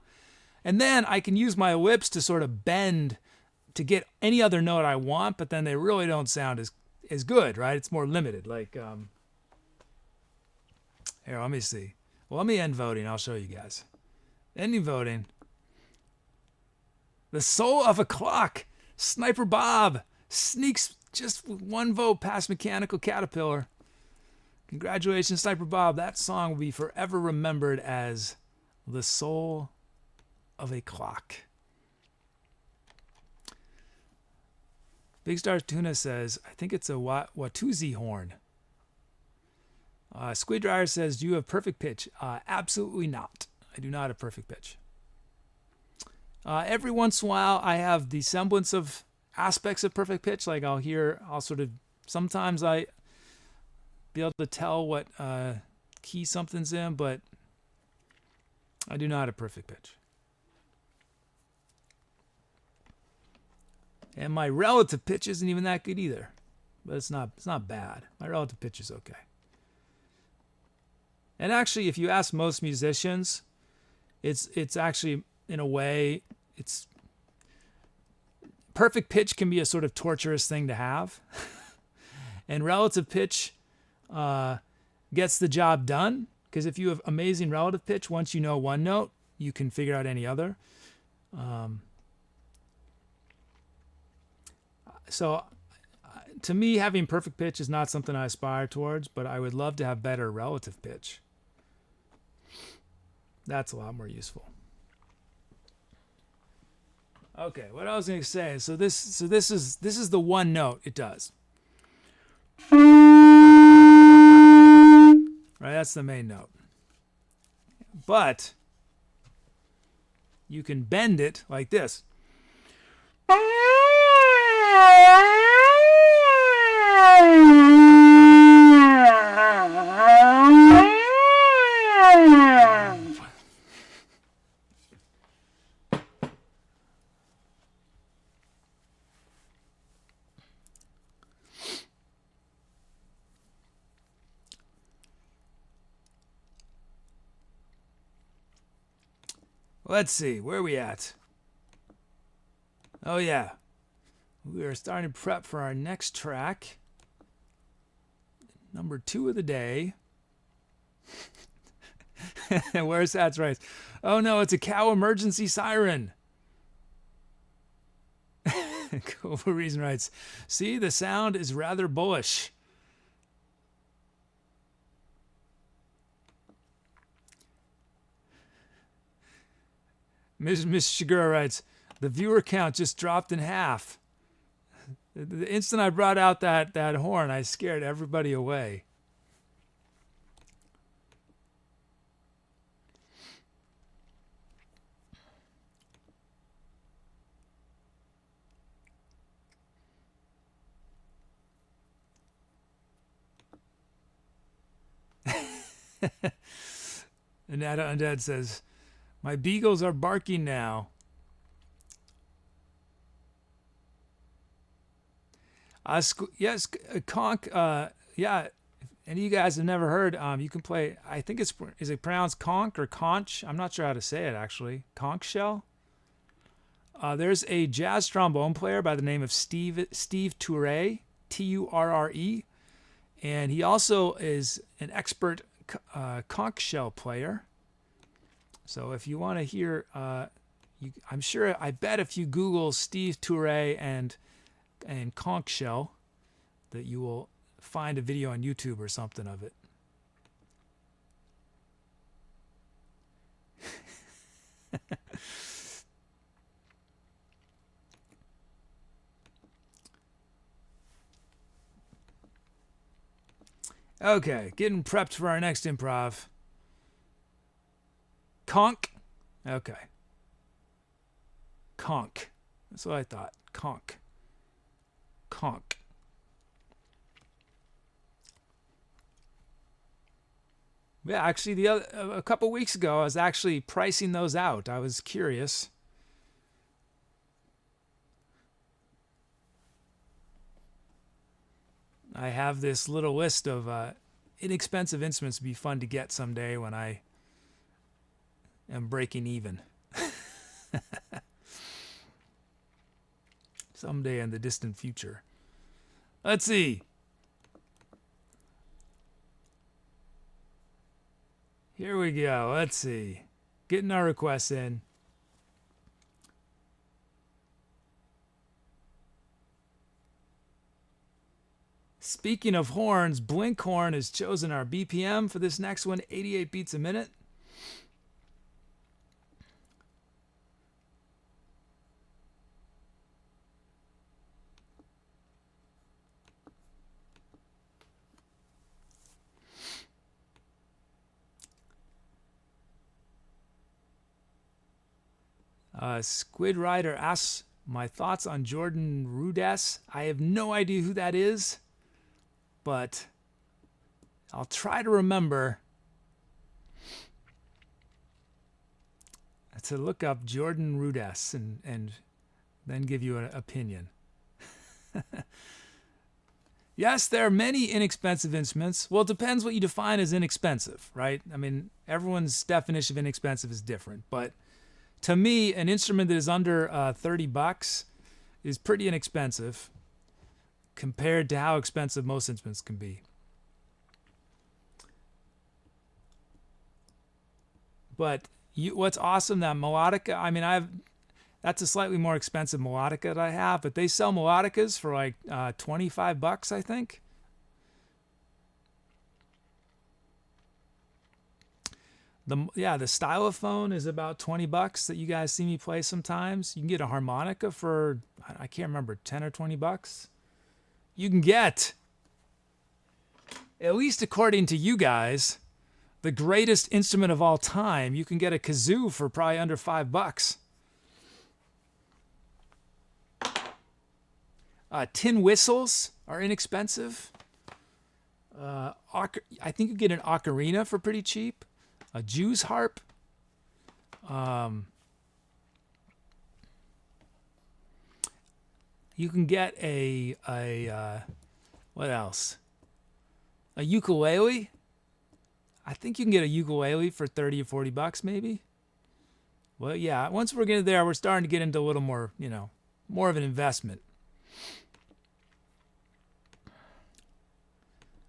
And then I can use my lips to sort of bend to get any other note I want, but then they really don't sound as good, right? It's more limited. Like, here, let me see. Well, let me end voting. I'll show you guys. Ending voting. The Soul of a Clock. Sniper Bob sneaks just with one vote past Mechanical Caterpillar. Congratulations, Sniper Bob. That song will be forever remembered as The Soul of a Clock. Big Star Tuna says, I think it's a Watusi horn. Squid Dryer says, do you have perfect pitch? Absolutely not. I do not have perfect pitch. Every once in a while, I have the semblance of aspects of perfect pitch. Like sometimes I be able to tell what key something's in, but I do not have perfect pitch. And my relative pitch isn't even that good either, but it's not bad. My relative pitch is okay. And actually, if you ask most musicians, it's actually, in a way, it's perfect pitch can be a sort of torturous thing to have. And relative pitch gets the job done, because if you have amazing relative pitch, once you know one note, you can figure out any other. So to me, having perfect pitch is not something I aspire towards, but I would love to have better relative pitch. That's a lot more useful. Okay, what I was going to say, so this is the one note it does. Right, that's the main note. but you can bend it like this. Let's see, where are we at? Oh yeah, we are starting to prep for our next track. Number 2 of the day. Where's that's right? Oh no, it's a cow emergency siren. Cool Reason writes, see, the sound is rather bullish. Miss Shigura writes, the viewer count just dropped in half. The instant I brought out that horn, I scared everybody away. And Undead says, my beagles are barking now. Yes, conch. Yeah, any of you guys have never heard, you can play. I think is it pronounced conch or conch? I'm not sure how to say it actually. Conch shell. There's a jazz trombone player by the name of Steve Turre, Turre, and he also is an expert conch shell player. So if you want to hear, I bet if you Google Steve Turre and conch shell, that you will find a video on YouTube or something of it. Okay, getting prepped for our next improv. Conch. Okay. Conch. That's what I thought. Conch. Conch. Yeah, actually, a couple weeks ago, I was actually pricing those out. I was curious. I have this little list of inexpensive instruments to be fun to get someday when I am breaking even. Someday in the distant future. Let's see. Here we go. Let's see. Getting our requests in. Speaking of horns, Blinkhorn has chosen our BPM for this next one, 88 beats a minute. Squid Rider asks my thoughts on Jordan Rudess. I have no idea who that is, but I'll try to remember to look up Jordan Rudess and then give you an opinion. Yes, there are many inexpensive instruments. Well, it depends what you define as inexpensive, right? I mean, everyone's definition of inexpensive is different, but to me, an instrument that is under $30 is pretty inexpensive compared to how expensive most instruments can be. But what's awesome, that Melodica, I mean, that's a slightly more expensive Melodica that I have, but they sell Melodicas for like $25, I think. The stylophone is about $20 that you guys see me play sometimes. You can get a harmonica for, I can't remember, 10 or $20. You can get, at least according to you guys, the greatest instrument of all time, you can get a kazoo for probably under $5. Tin whistles are inexpensive. I think you get an ocarina for pretty cheap. A Jew's harp. You can get a what else? A ukulele. I think you can get a ukulele for $30 or $40 maybe. Well, yeah, once we're getting there, we're starting to get into a little more, more of an investment.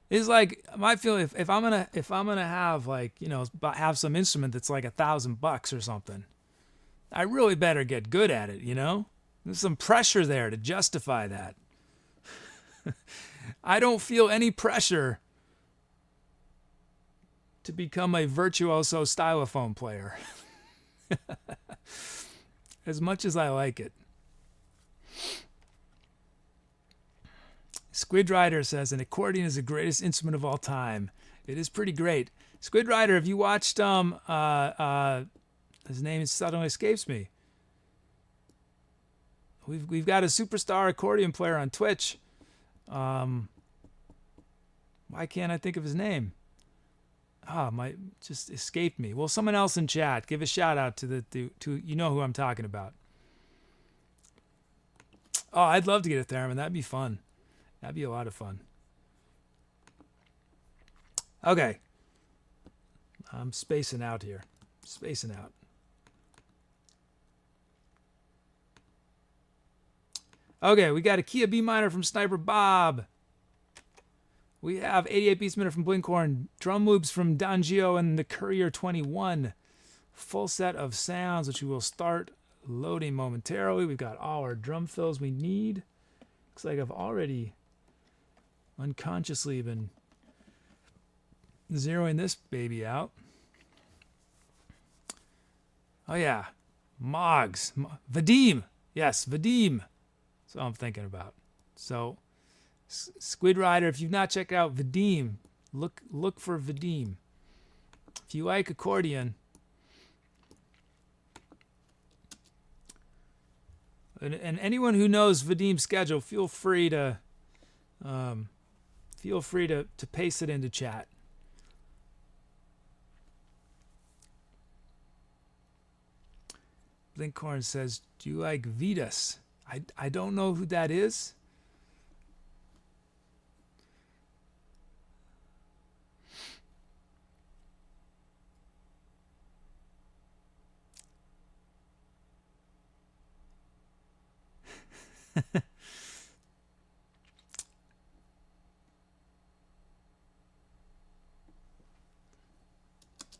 It's like my feeling if I'm gonna have have some instrument that's like $1,000 or something, I really better get good at it. There's some pressure there to justify that. I don't feel any pressure to become a virtuoso stylophone player, as much as I like it. Squid Rider says, an accordion is the greatest instrument of all time. It is pretty great. Squid Rider, have you watched, his name suddenly escapes me. We've got a superstar accordion player on Twitch. Why can't I think of his name? Just escaped me. Well, someone else in chat, give a shout out to you know who I'm talking about. Oh, I'd love to get a theremin. That'd be fun. That'd be a lot of fun. Okay. I'm spacing out here. Spacing out. Okay, we got a key of B minor from Sniper Bob. We have 88 beats minute from Blinkhorn, drum loops from Don Gio and the Courier 21. Full set of sounds, which we will start loading momentarily. We've got all our drum fills we need. Looks like I've already unconsciously been zeroing this baby out. Oh yeah, Moggs, Vadim. Yes, Vadim. That's what I'm thinking about. So, Squid Rider, if you've not checked out Vadim, look for Vadim. If you like accordion, and anyone who knows Vadim's schedule, feel free to paste it into chat. Blinkhorn says, "Do you like Vitas?" I don't know who that is.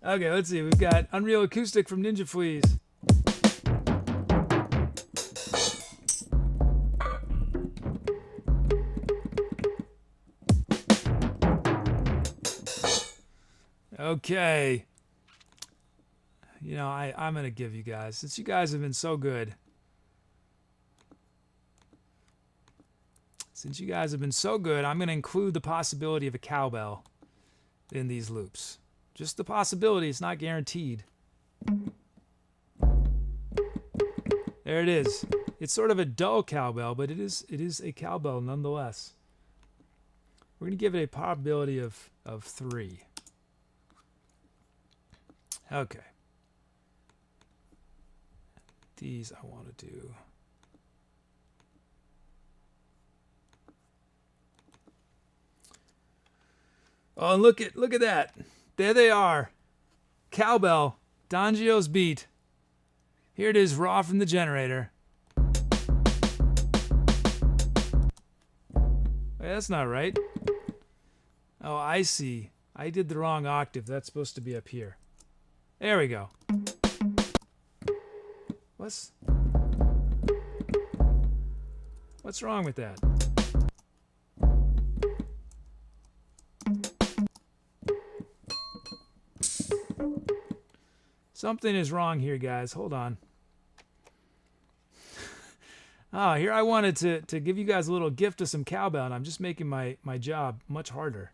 Okay, let's see. We've got Unreal Acoustic from Ninja Fleas. Okay. I'm going to give you guys, since you guys have been so good. I'm going to include the possibility of a cowbell in these loops. Just the possibility, it's not guaranteed. There it is. It's sort of a dull cowbell, but it is a cowbell nonetheless. We're going to give it a probability of 3. Okay. These I want to do. Oh, and look at that. There they are. Cowbell, Don Gio's beat. Here it is, raw from the generator. Hey, that's not right. Oh, I see. I did the wrong octave. That's supposed to be up here. There we go. What's wrong with that? Something is wrong here, guys. Hold on. Here I wanted to give you guys a little gift of some cowbell, and I'm just making my job much harder.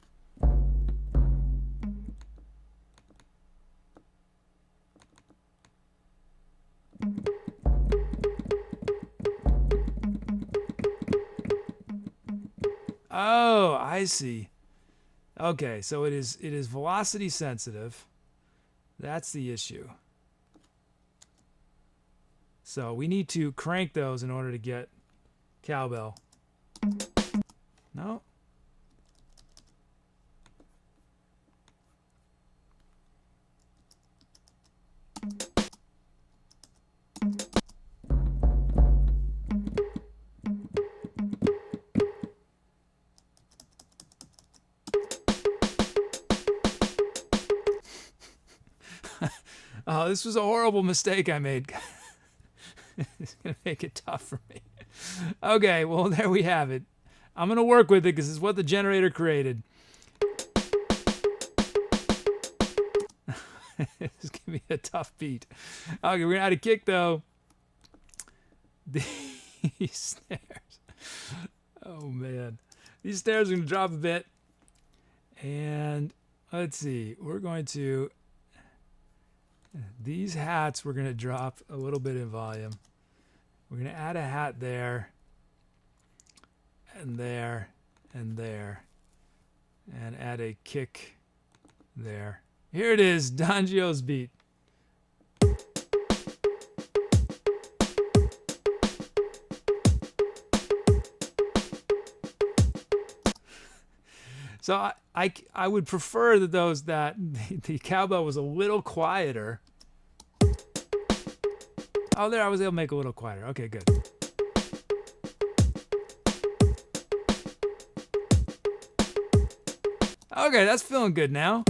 Oh, I see. Okay, so it is velocity sensitive. That's the issue. So we need to crank those in order to get cowbell. No? Oh, this was a horrible mistake I made. It's going to make it tough for me. Okay, well, there we have it. I'm going to work with it because it's what the generator created. It's going to be a tough beat. Okay, we're going to add a kick, though. These snares. Oh, man. These snares are going to drop a bit. And let's see. We're going to... These hats we're going to drop a little bit in volume. We're going to add a hat there, and there, and there, and add a kick there. Here it is, Dangio's beat. So I would prefer that the cowbell was a little quieter. Oh, there I was able to make it a little quieter. Okay, good. Okay, that's feeling good now.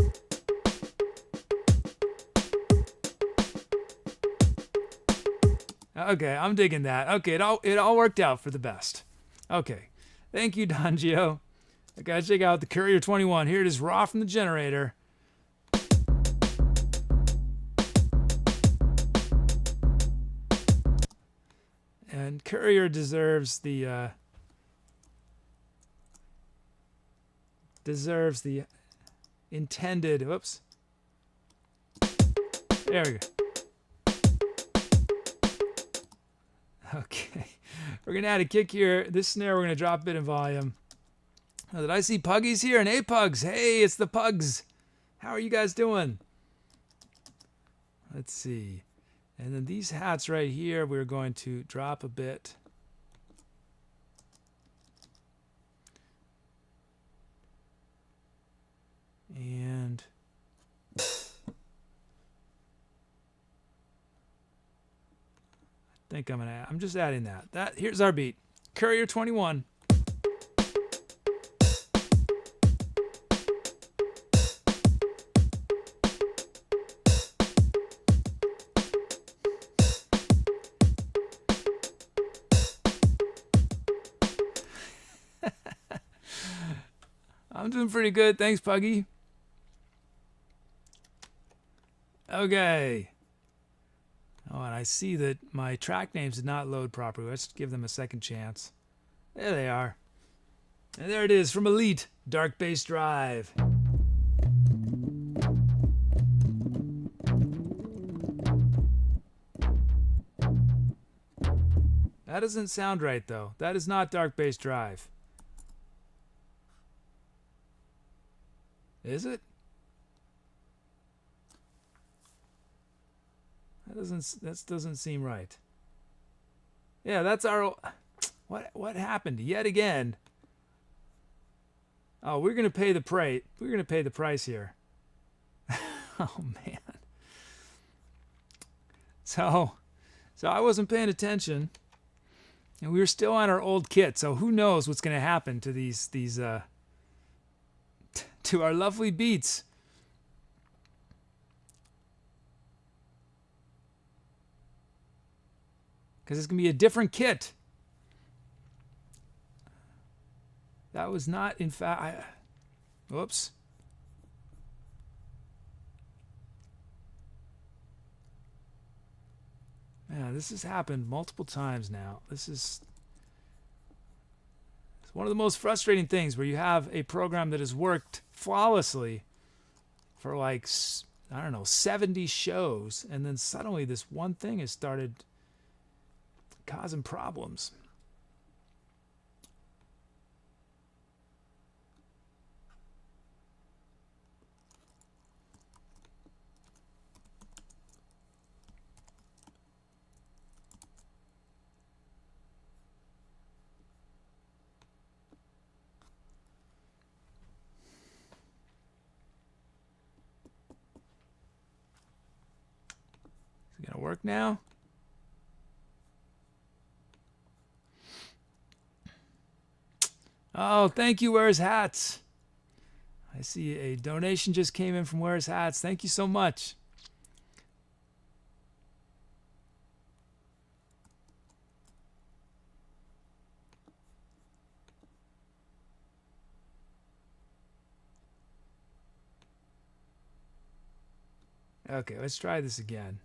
Okay, I'm digging that. Okay, it all worked out for the best. Okay, thank you, Dangio. I gotta check out the Courier 21. Here it is, raw from the generator. And Courier deserves the intended. Whoops. There we go. Okay, we're gonna add a kick here. This snare we're gonna drop a bit in volume. Oh, did I see Puggies here? And hey, Pugs. Hey, it's the Pugs. How are you guys doing? Let's see. And then these hats right here, we're going to drop a bit. And I think I'm just adding that. Here's our beat. Courier 21. I'm doing pretty good. Thanks, Puggy. Okay. Oh, and I see that my track names did not load properly. Let's give them a second chance. There they are. And there it is from Elite, Dark Bass Drive. That doesn't sound right, though. That is not Dark Bass Drive. Is it? That doesn't seem right. Yeah, that's our... What happened yet again? Oh, we're gonna pay the price. We're gonna pay the price here. Oh man. So I wasn't paying attention, and we were still on our old kit. So who knows what's gonna happen to these to our lovely beats. Because it's gonna be a different kit. That was not, in fact, whoops. Yeah, this has happened multiple times now. It's one of the most frustrating things where you have a program that has worked flawlessly for like, I don't know, 70 shows, and then suddenly this one thing has started causing problems. work now? Oh, thank you, Wears Hats. I see a donation just came in from Wears Hats. Thank you so much. Okay, let's try this again.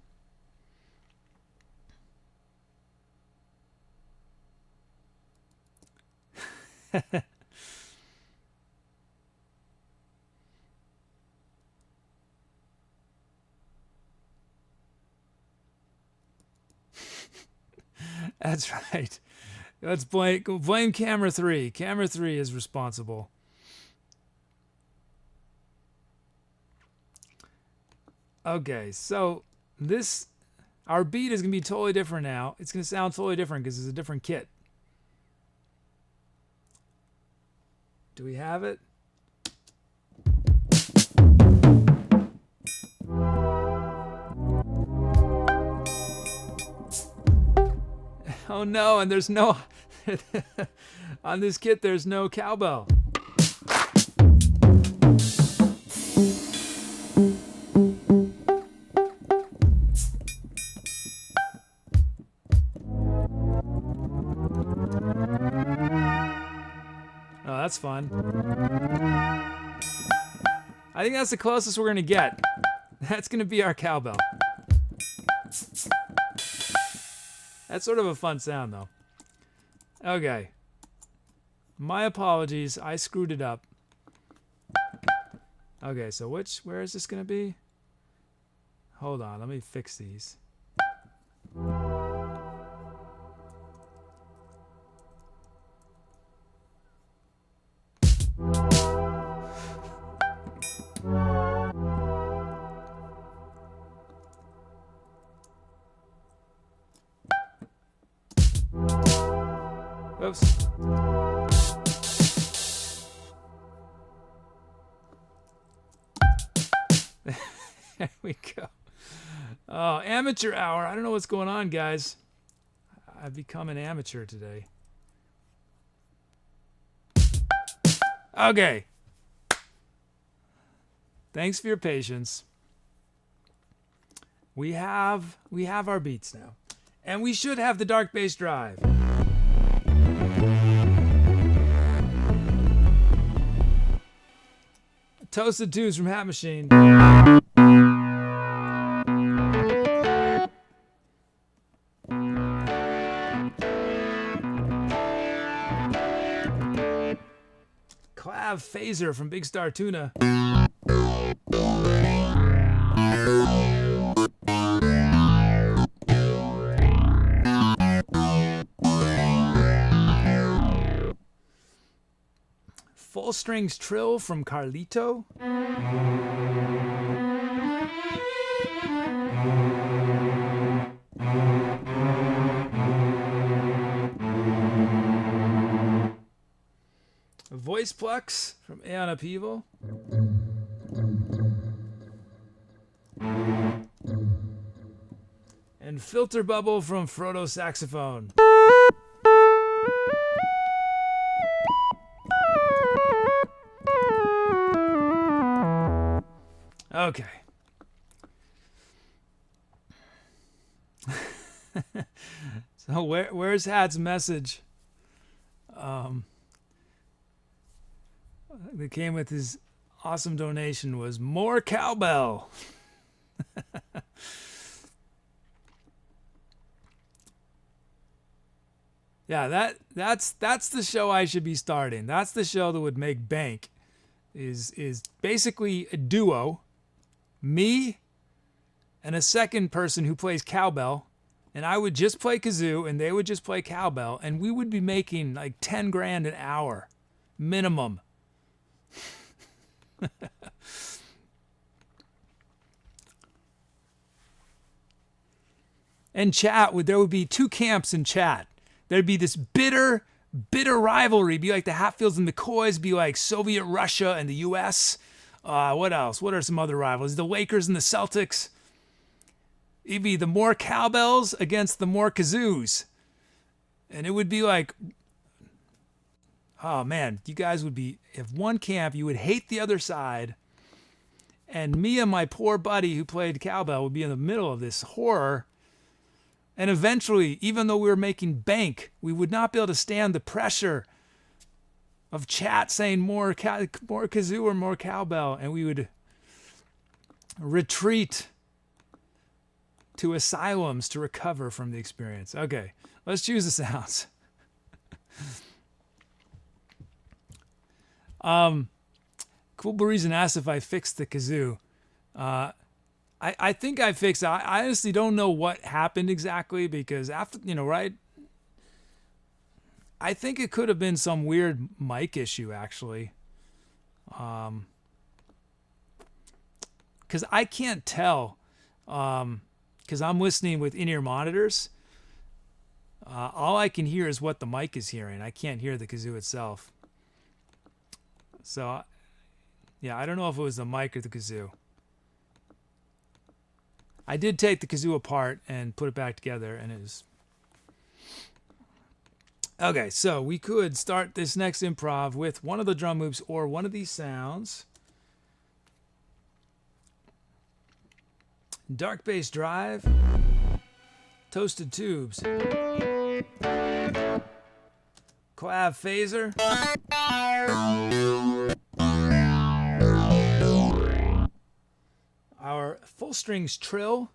That's right. Let's blame camera 3. Camera 3 is responsible. Okay, so our beat is going to be totally different now. It's going to sound totally different because it's a different kit. Do we have it? Oh no, and there's no, on this kit there's no cowbell. Oh, that's fun. I think that's the closest we're gonna get. That's gonna be our cowbell. That's sort of a fun sound, though. Okay. My apologies. I screwed it up. Okay, so where is this going to be? Hold on. Let me fix these. Oops. There we go. Oh, amateur hour. I don't know what's going on, guys. I've become an amateur today. Okay. Thanks for your patience. We have our beats now. And we should have the dark bass drive. Toasted Twos from Hat Machine. Clav Phaser from Big Star Tuna. Full Strings Trill from Carlito. Voice Plex from Aeon Upheaval. And Filter Bubble from Frodo Saxophone. Okay. So where's Hat's message? That came with his awesome donation was more cowbell. Yeah, that's the show I should be starting. That's the show that would make bank. Is basically a duo, me and a second person who plays cowbell, and I would just play kazoo and they would just play cowbell, and we would be making like 10 grand an hour minimum. And there would be two camps in chat. There'd be this bitter rivalry. Be like the Hatfields and McCoys. Be like Soviet Russia and the U.S. What else? What are some other rivals? The Lakers and the Celtics. It'd be the more cowbells against the more kazoos. And it would be like, oh man, you guys would be, if one camp, you would hate the other side. And me and my poor buddy who played cowbell would be in the middle of this horror. And eventually, even though we were making bank, we would not be able to stand the pressure of chat saying more kazoo or more cowbell. And we would retreat to asylums to recover from the experience. Okay, let's choose the sounds. Cool Reason asked if I fixed the kazoo. I think I fixed it. I honestly don't know what happened exactly because after, right? I think it could have been some weird mic issue actually. Because I can't tell. Because I'm listening with in-ear monitors. All I can hear is what the mic is hearing. I can't hear the kazoo itself. So, yeah, I don't know if it was the mic or the kazoo. I did take the kazoo apart and put it back together, and it was... Okay, so we could start this next improv with one of the drum loops or one of these sounds. Dark bass drive, toasted tubes, clav phaser, our full strings trill,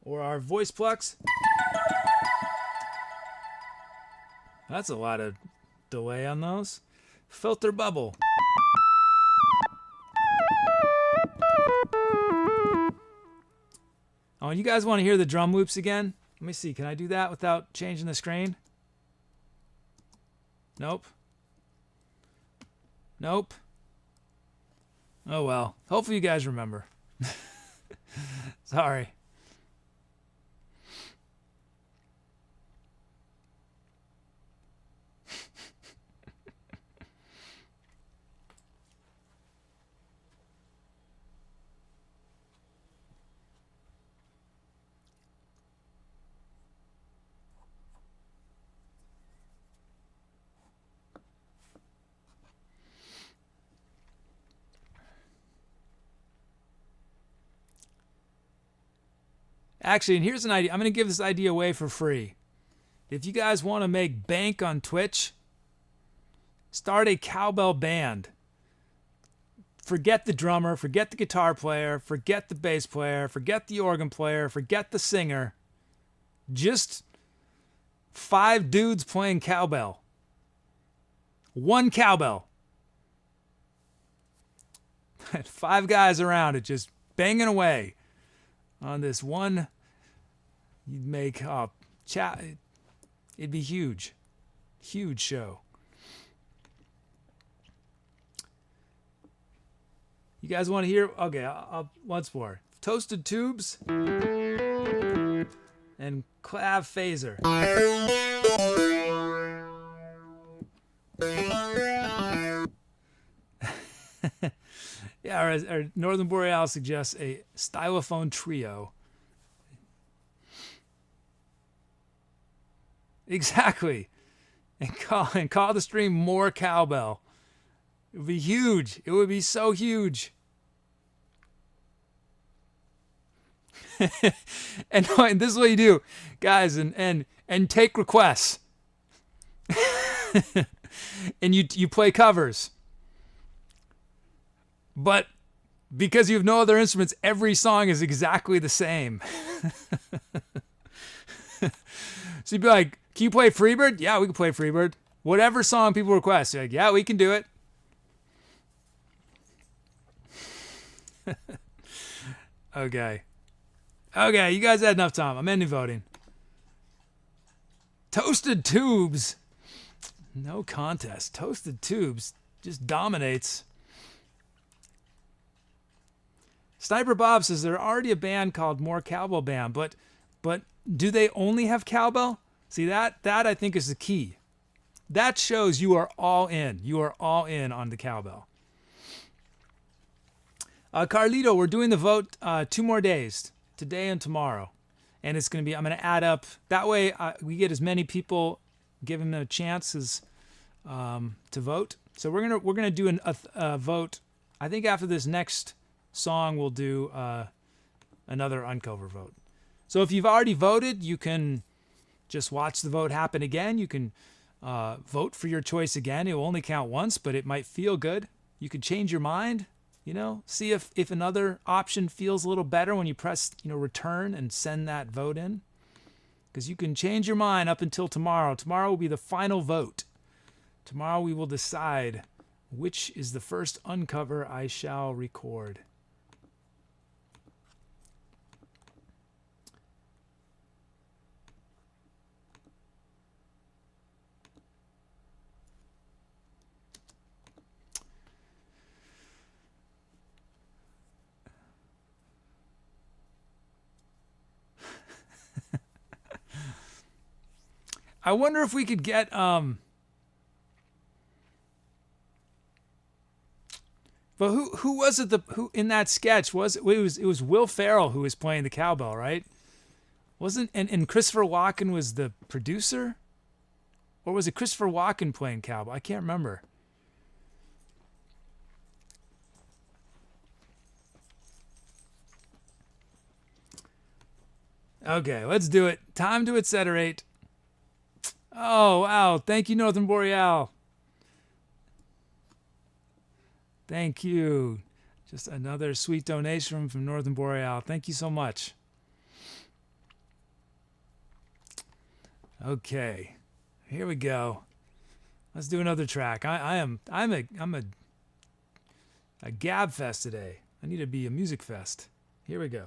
or our voice plucks. That's a lot of delay on those. Filter bubble. Oh, and you guys want to hear the drum loops again? Let me see. Can I do that without changing the screen? Nope. Nope. Oh well. Hopefully you guys remember. Sorry. Actually, and here's an idea. I'm going to give this idea away for free. If you guys want to make bank on Twitch, start a cowbell band. Forget the drummer, forget the guitar player, forget the bass player, forget the organ player, forget the singer. Just 5 dudes playing cowbell. 1 cowbell. 5 guys around it just banging away on this one. You'd make chat. It'd be huge. Huge show. You guys want to hear? Okay, I'll once more. Toasted tubes and clav phaser. Yeah, our Northern Boreal suggests a stylophone trio. Exactly. And call the stream more cowbell. It would be huge. It would be so huge. and this is what you do, guys, and take requests. And you play covers. But because you have no other instruments, every song is exactly the same. So you'd be like, can you play Freebird? Yeah, we can play Freebird. Whatever song people request, you're like, yeah, we can do it. Okay, you guys had enough time. I'm ending voting. Toasted Tubes. No contest. Toasted Tubes just dominates. Sniper Bob says there's already a band called More Cowbell Band, but do they only have cowbell? See, that I think is the key. that shows you are all in. You are all in on the cowbell. Carlito, we're doing the vote 2 more days, today and tomorrow. And it's going to be, I'm going to add up. That way we get as many people, give them a chance as, to vote. So we're gonna do a vote. I think after this next song, we'll do another uncover vote. So if you've already voted, you can just watch the vote happen again. You can vote for your choice again. It will only count once, but it might feel good. You can change your mind. See if another option feels a little better when you press, return and send that vote in. Because you can change your mind up until tomorrow. Tomorrow will be the final vote. Tomorrow we will decide which is the first uncover I shall record. I wonder if we could get but who was it who in that sketch it was Will Ferrell who was playing the cowbell, right? Wasn't and Christopher Walken was the producer? Or was it Christopher Walken playing cowbell? I can't remember. Okay, let's do it. Time to etceterate. Oh, wow. Thank you, Northern Boreal. Thank you. Just another sweet donation from Northern Boreal. Thank you so much. Okay, here we go. Let's do another track. I'm a gab fest today. I need to be a music fest. Here we go.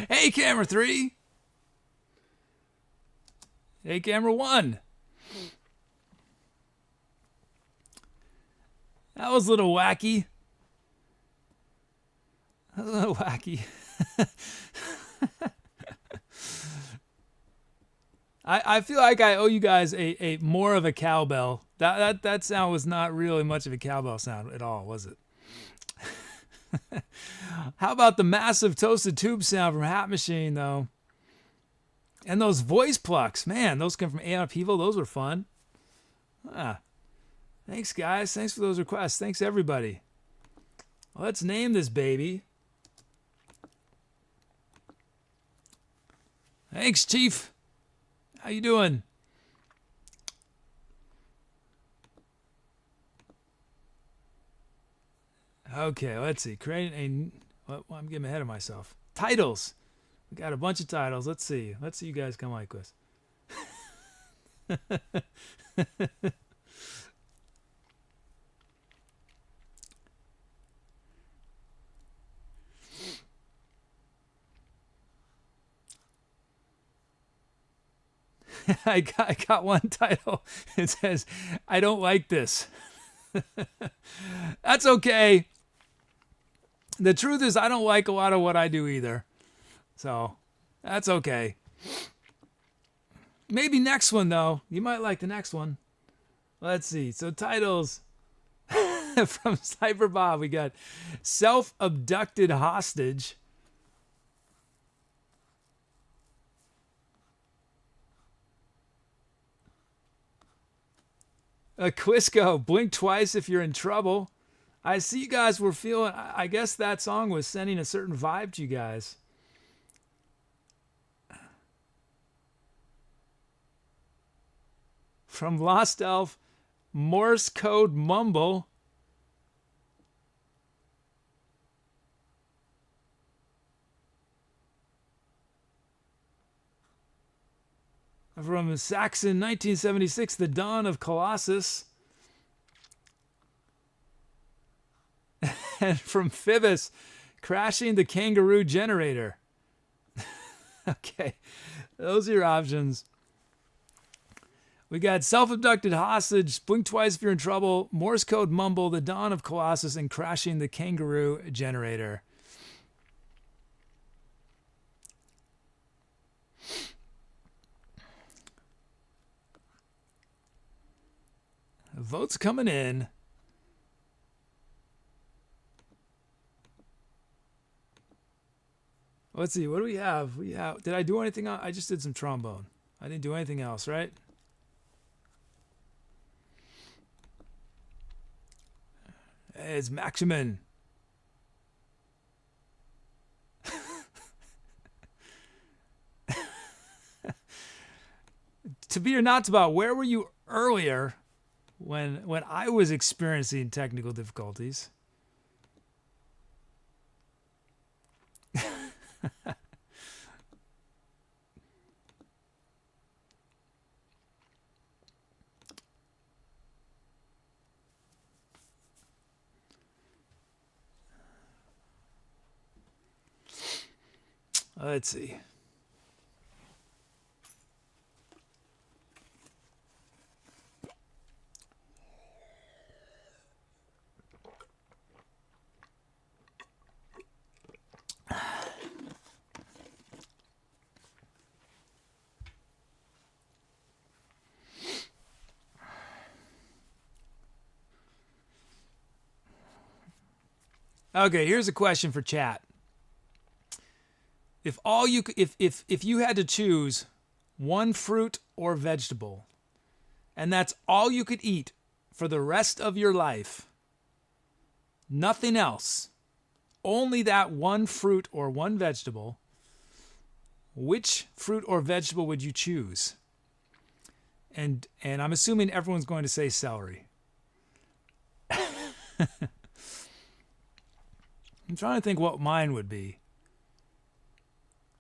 Hey, camera 3. Hey, camera 1. That was a little wacky. That was a little wacky. I feel like I owe you guys a more of a cowbell. That sound was not really much of a cowbell sound at all, was it? How about the massive toasted tube sound from Hat Machine, though? And those voice plucks, man, those come from Aeon Upheaval. Those were fun. Thanks, guys. Thanks for those requests. Thanks, everybody. Let's name this baby. Thanks, Chief. How you doing? Okay, let's see. Creating a... Well, I'm getting ahead of myself. Titles. We got a bunch of titles. Let's see. Let's see you guys come like this. I got one title. It says, I don't like this. That's okay. The truth is, I don't like a lot of what I do either. So, that's okay. Maybe next one, though. You might like the next one. Let's see. So, titles from Cyber Bob. We got Self-Abducted Hostage. Quisco, Blink Twice If You're in Trouble. I see you guys were feeling, I guess that song was sending a certain vibe to you guys. From Lost Elf, Morse Code Mumble. From Saxon 1976, The Dawn of Colossus. And from Phoebus, Crashing the Kangaroo Generator. Okay, those are your options. We got Self-Abducted Hostage, Blink Twice If You're in Trouble, Morse Code Mumble, The Dawn of Colossus, and Crashing the Kangaroo Generator. Votes coming in. Let's see. What do we have? Did I do anything else? I just did some trombone. I didn't do anything else, right? It's Maximin. To be or not to about, where were you earlier when I was experiencing technical difficulties? Let's see. Okay, here's a question for chat. If you had to choose one fruit or vegetable, and that's all you could eat for the rest of your life, nothing else, only that one fruit or one vegetable, which fruit or vegetable would you choose? And I'm assuming everyone's going to say celery. I'm trying to think what mine would be.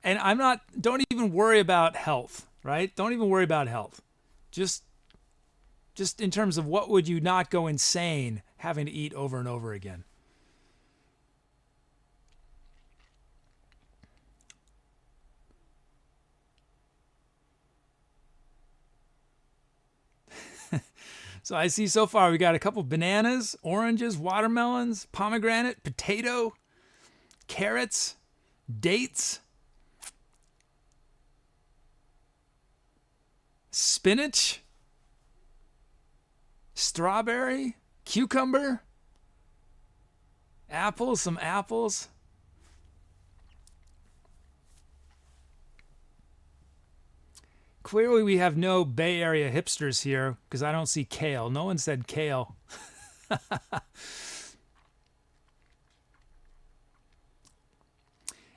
And don't even worry about health, right? Don't even worry about health. Just in terms of what would you not go insane having to eat over and over again. So I see so far we got a couple bananas, oranges, watermelons, pomegranate, potato, carrots, dates, spinach, strawberry, cucumber, apples, some apples. Clearly, we have no Bay Area hipsters here because I don't see kale. No one said kale.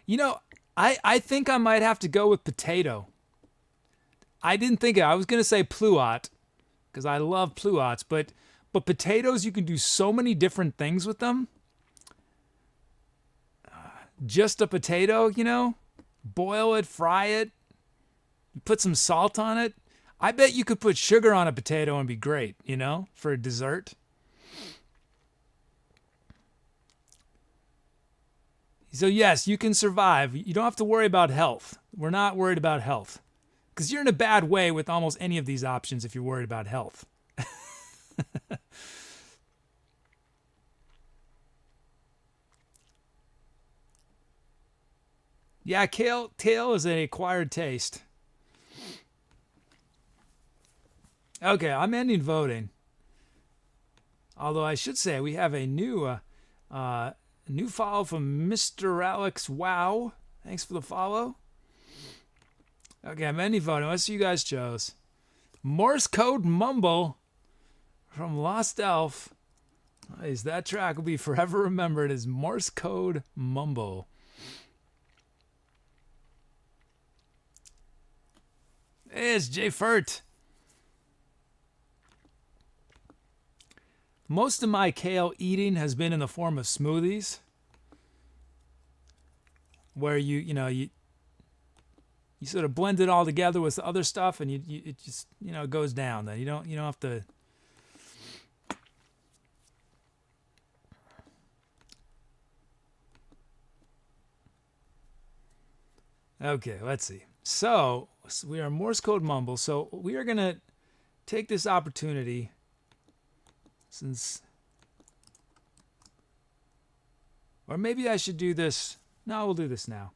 You know, I think I might have to go with potato. I didn't think it. I was going to say pluot because I love pluots, but potatoes, you can do so many different things with them. Just a potato, you know, boil it, fry it, put some salt on it. I bet you could put sugar on a potato and be great, you know, for a dessert. So yes, you can survive. You don't have to worry about health. We're not worried about health. Because you're in a bad way with almost any of these options if you're worried about health. Yeah, kale is an acquired taste. Okay, I'm ending voting. Although I should say we have a new follow from Mr. Alex Wow. Thanks for the follow. Okay, I'm ending voting. Let's see you guys chose. Morse Code Mumble from LostElf. Nice. That track will be forever remembered as Morse Code Mumble. Hey, it's Jay Furt. Most of my kale eating has been in the form of smoothies, where you sort of blend it all together with the other stuff, and it just goes down. Then you don't have to. Okay, let's see. So we are Morse Code Mumble. So we are gonna take this opportunity. Or maybe I should do this. No, we'll do this now.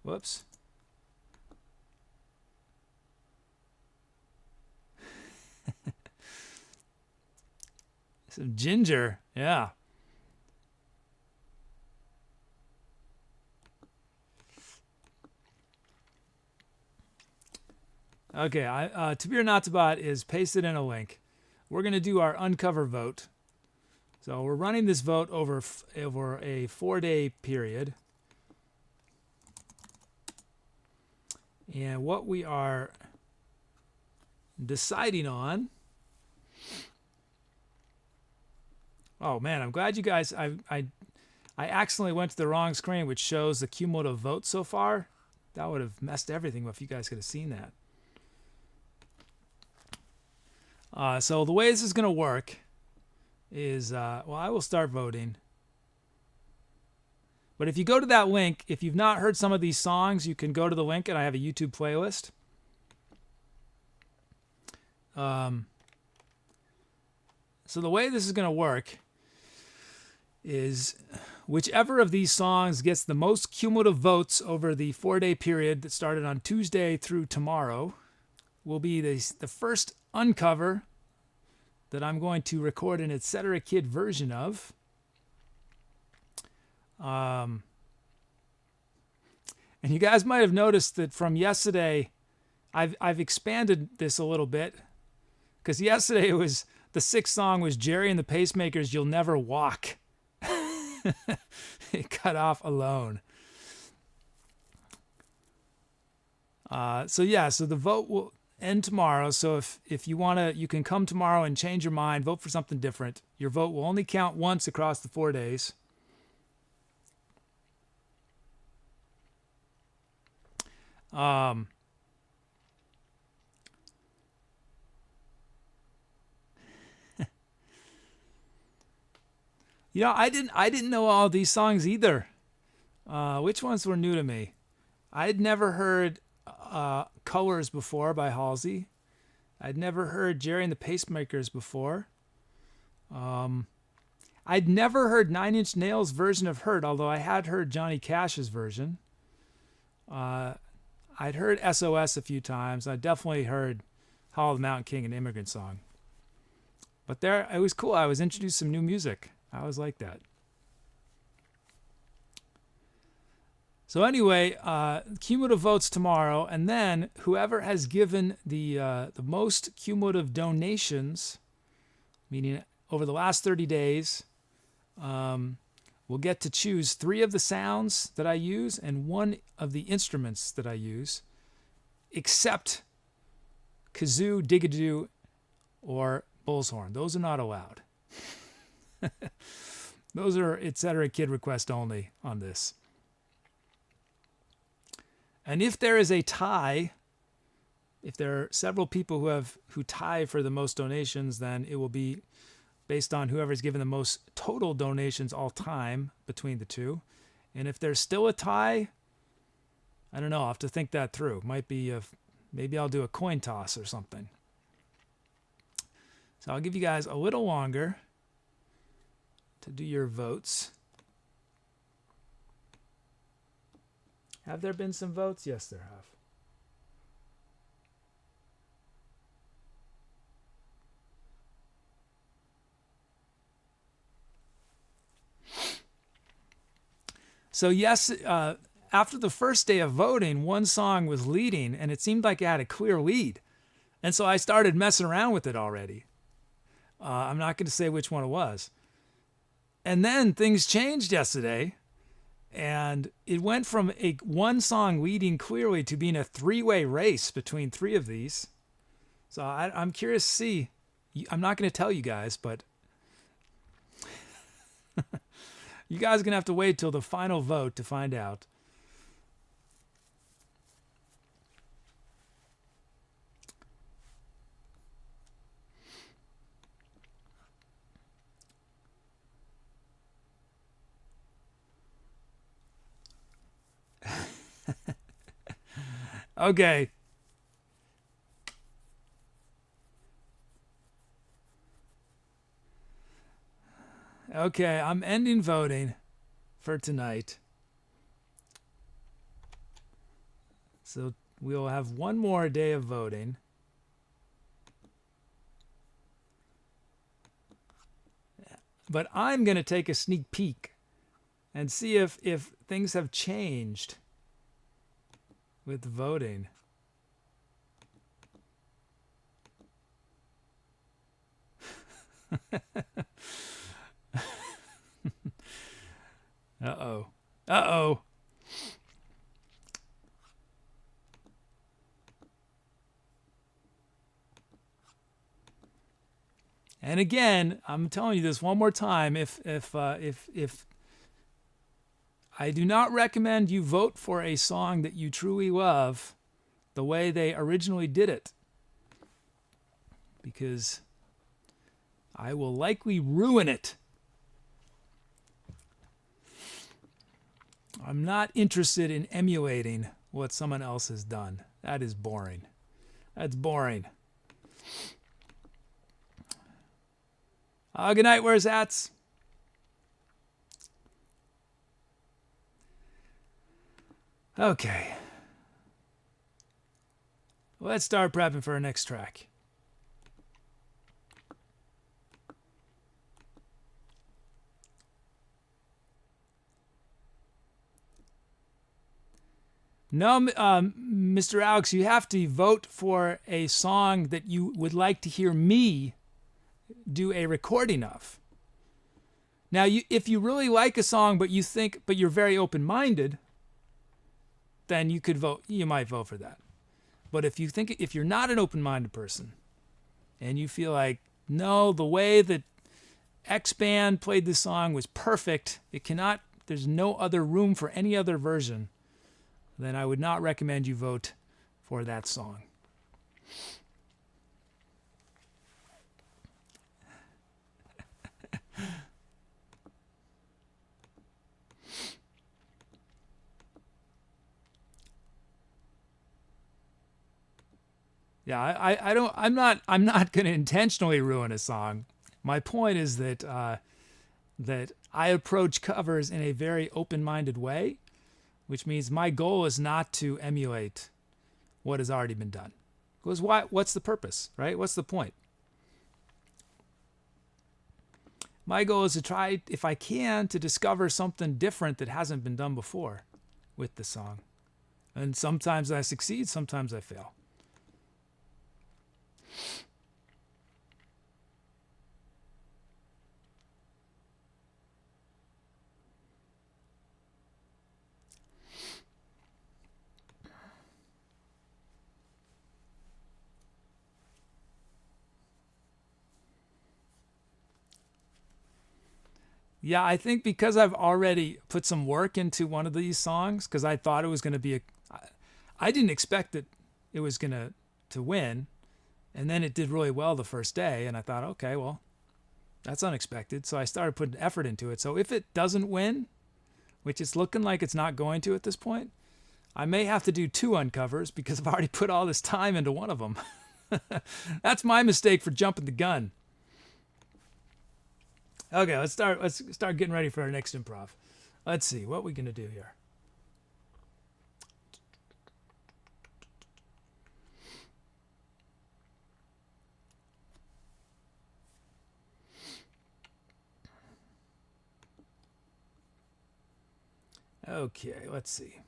Whoops. Some ginger. Yeah. Okay, To Be or Not to Bot is pasted in a link. We're going to do our uncover vote. So we're running this vote over a 4-day period. And what we are deciding on... Oh man, I'm glad you guys... I accidentally went to the wrong screen, which shows the cumulative vote so far. That would have messed everything up if you guys could have seen that. So the way this is going to work is, I will start voting. But if you go to that link, if you've not heard some of these songs, you can go to the link and I have a YouTube playlist. So the way this is going to work is whichever of these songs gets the most cumulative votes over the 4-day period that started on Tuesday through tomorrow will be the first uncover that I'm going to record an Etcetera Kid version of. And you guys might have noticed that from yesterday, I've expanded this a little bit, because yesterday the sixth song was Jerry and the Pacemakers' "You'll Never Walk." It cut off alone. So the vote will end tomorrow. So if you want to, you can come tomorrow and change your mind, vote for something different. Your vote will only count once across the 4 days. I didn't know all these songs either. Which ones were new to me? I had never heard Colors before by Halsey. I'd never heard Jerry and the Pacemakers before. I'd never heard Nine Inch Nails' version of Hurt, although I had heard Johnny Cash's version. I'd heard SOS a few times. I definitely heard Hall of the Mountain King, an Immigrant Song. But there, it was cool. I was introduced to some new music. I always like that. So anyway, cumulative votes tomorrow, and then whoever has given the most cumulative donations, meaning over the last 30 days, will get to choose 3 of the sounds that I use and 1 of the instruments that I use, except kazoo, digadoo, or bull's horn. Those are not allowed. Those are Etcetera kid request only on this. And if there is a tie, if there are several people who tie for the most donations, then it will be based on whoever's given the most total donations all time between the two. And if there's still a tie, I don't know. I'll have to think that through. Might be maybe I'll do a coin toss or something. So I'll give you guys a little longer to do your votes. Have there been some votes? Yes, there have. So yes, after the first day of voting, one song was leading, and it seemed like it had a clear lead. And so I started messing around with it already. I'm not going to say which one it was. And then things changed yesterday, and it went from a one song leading clearly to being a 3-way race between 3 of these. So I'm curious to see. I'm not going to tell you guys, but you guys are going to have to wait till the final vote to find out. Okay. Okay, I'm ending voting for tonight. So we'll have one more day of voting. But I'm going to take a sneak peek and see if things have changed with voting. Uh-oh. Uh-oh. And again, I'm telling you this one more time, if I do not recommend you vote for a song that you truly love the way they originally did it, because I will likely ruin it. I'm not interested in emulating what someone else has done. That is boring. That's boring. Good night, where's Ats? Okay. Let's start prepping for our next track. No, Mr. Alex, you have to vote for a song that you would like to hear me do a recording of. Now, if you really like a song, but you're very open-minded, then you could vote. You might vote for that. But if you're not an open-minded person, and you feel like, no, the way that X band played this song was perfect, there's no other room for any other version, then I would not recommend you vote for that song. Yeah, I don't, I'm not going to intentionally ruin a song. My point is that, that I approach covers in a very open-minded way, which means my goal is not to emulate what has already been done. Because what's the purpose, right? What's the point? My goal is to try, if I can, to discover something different that hasn't been done before with the song. And sometimes I succeed, sometimes I fail. Yeah, I think because I've already put some work into one of these songs, because I thought it was going to be I didn't expect that it was going to win, and then it did really well the first day, and I thought, okay, well, that's unexpected. So I started putting effort into it. So if it doesn't win, which it's looking like it's not going to at this point, I may have to do 2 uncovers because I've already put all this time into one of them. That's my mistake for jumping the gun. Okay, let's start getting ready for our next improv. Let's see what we're gonna do here. Okay, let's see.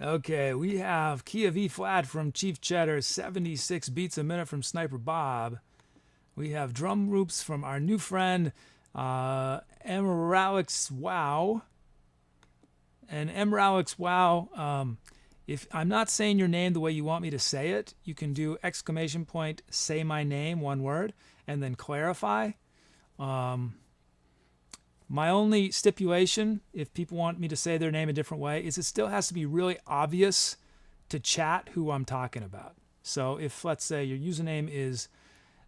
Okay, we have key of E flat from Chief Cheddar, 76 beats a minute from Sniper Bob. We have drum loops from our new friend Emeralix Wow. And Emeralix Wow, if I'm not saying your name the way you want me to say it, you can do exclamation point, say my name, one word, and then clarify. My only stipulation, if people want me to say their name a different way, is it still has to be really obvious to chat who I'm talking about. So if, let's say, your username is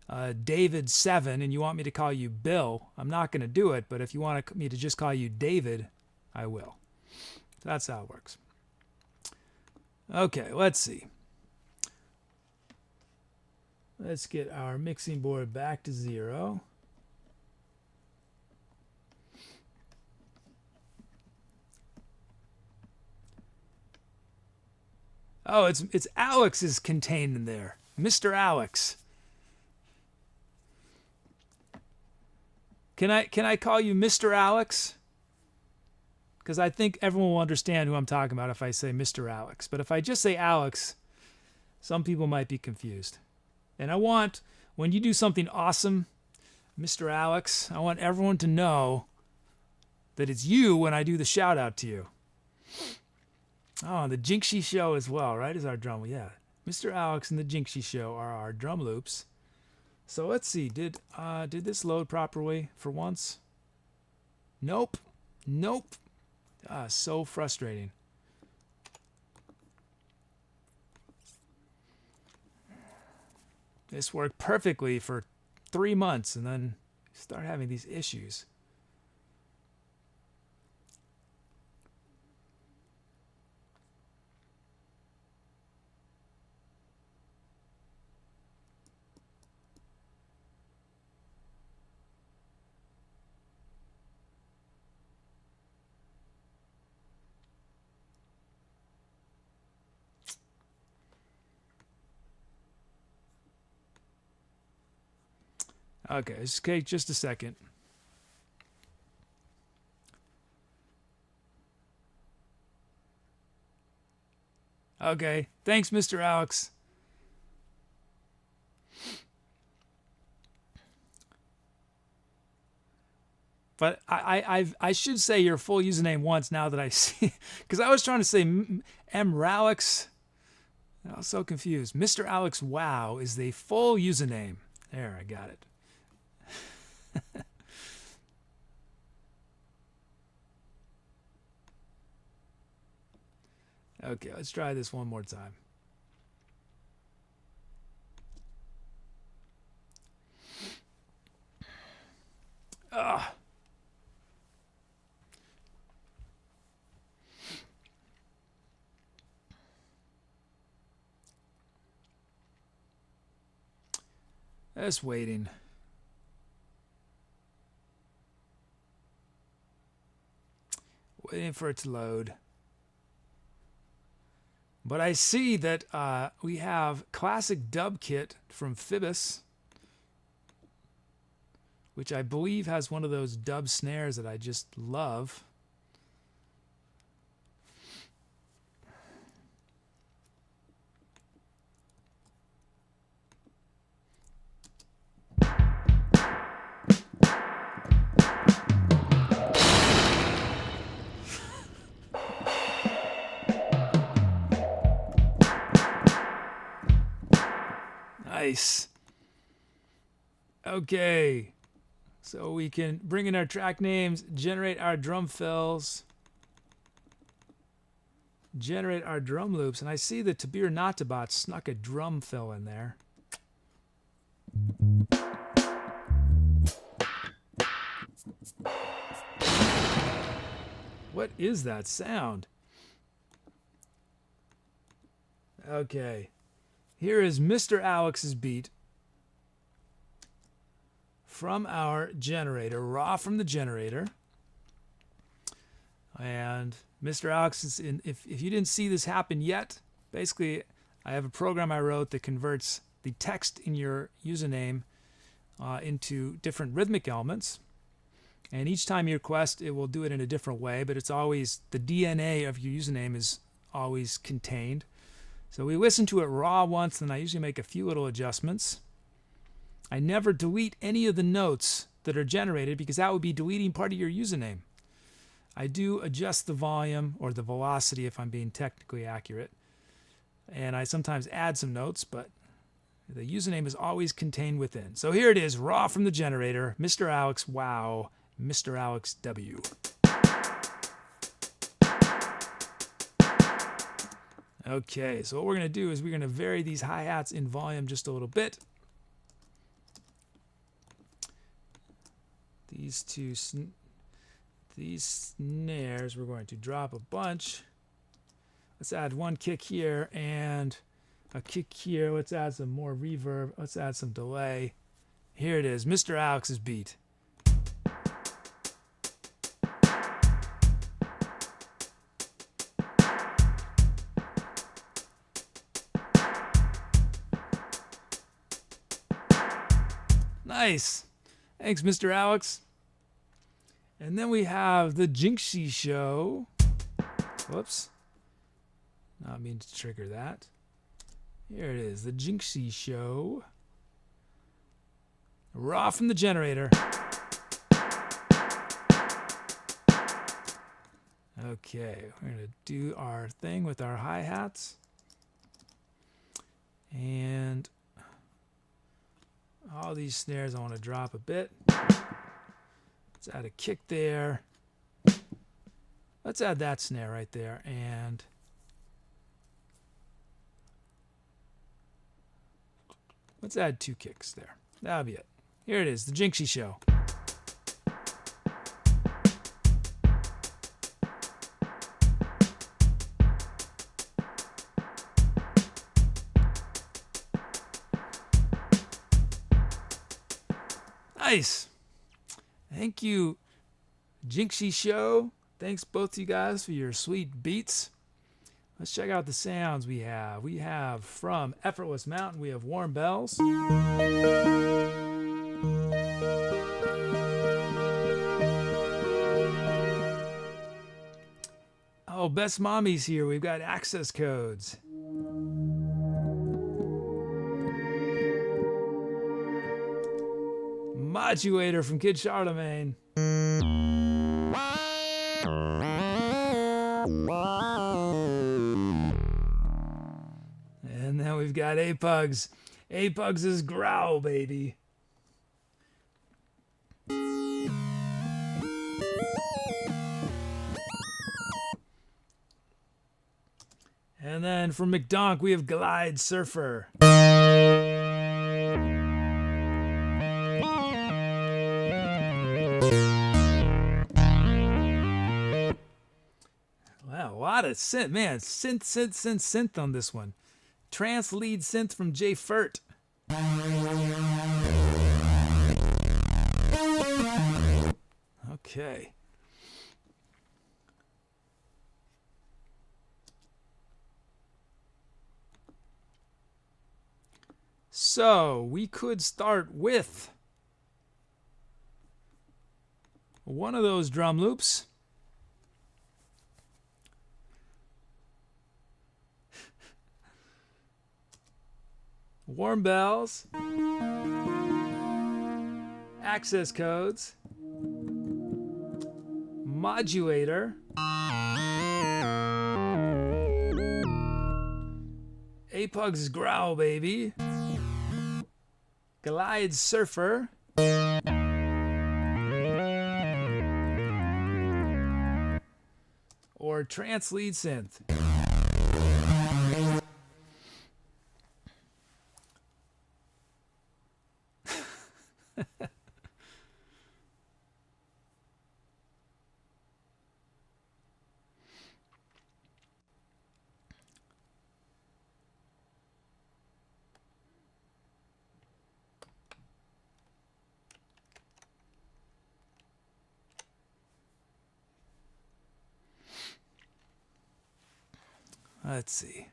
David7 and you want me to call you Bill, I'm not going to do it, but if you want me to just call you David, I will. So that's how it works. Okay, let's see. Let's get our mixing board back to 0. Oh, it's Alex is contained in there. Mr. Alex. Can I call you Mr. Alex? Because I think everyone will understand who I'm talking about if I say Mr. Alex. But if I just say Alex, some people might be confused. And I want, when you do something awesome, Mr. Alex, I want everyone to know that it's you when I do the shout out to you. Oh, the Jinxie Show as well, right? Is our drum. Yeah. Mr. Alex and the Jinxie Show are our drum loops. So let's see. Did this load properly for once? Nope. Nope. So frustrating. This worked perfectly for 3 months and then start having these issues. Okay, just a second. Okay, thanks, Mr. Alex. But I should say your full username once now that I see, because I was trying to say Alex. I was so confused. Mr. Alex Wow is the full username. There, I got it. Okay, let's try this one more time. Just waiting. Waiting for it to load. But I see that we have classic dub kit from Phoebus, which I believe has one of those dub snares that I just love. Nice. Okay. So we can bring in our track names, generate our drum fills, generate our drum loops. And I see that Tabir Natabot snuck a drum fill in there. What is that sound? Okay. Here is Mr. Alex's beat from our generator, raw from the generator. And Mr. Alex is in, if you didn't see this happen yet, basically I have a program I wrote that converts the text in your username into different rhythmic elements. And each time you request, it will do it in a different way, but it's always, the DNA of your username is always contained. So we listen to it raw once, and I usually make a few little adjustments. I never delete any of the notes that are generated because that would be deleting part of your username. I do adjust the volume or the velocity if I'm being technically accurate. And I sometimes add some notes, but the username is always contained within. So here it is, raw from the generator, Mr. Alex, wow, Mr. Alex W. Okay, so what we're going to do is we're going to vary these hi-hats in volume just a little bit. These snares, we're going to drop a bunch. Let's add one kick here and a kick here. Let's add some more reverb. Let's add some delay. Here it is, Mr. Alex's beat. Nice. Thanks, Mr. Alex. And then we have the Jinxie Show. Whoops. Not mean to trigger that. Here it is, the Jinxie Show. Raw from the generator. Okay, we're going to do our thing with our hi-hats. And all these snares I want to drop a bit. Let's add a kick there. Let's add that snare right there. And let's add two kicks there. That'll be it. Here it is, the Jinxie Show. Nice. Thank you, Jinxie Show. Thanks both of you guys for your sweet beats. Let's check out the sounds we have. We have from Effortless Mountain, we have Warm Bells. Oh, Best Mommy's here. We've got access codes. Modulator from Kid Charlemagne. And then we've got A-Pugs. A-Pugs is Growl, baby. And then from McDonk, we have Glide Surfer. Wow, a lot of synth. Man, synth on this one. Trance lead synth from Jay Furt. Okay. So we could start with one of those drum loops. Warm bells. Access codes. Modulator. Apug's growl, baby. Glide surfer. Or trance lead synth. Let's see.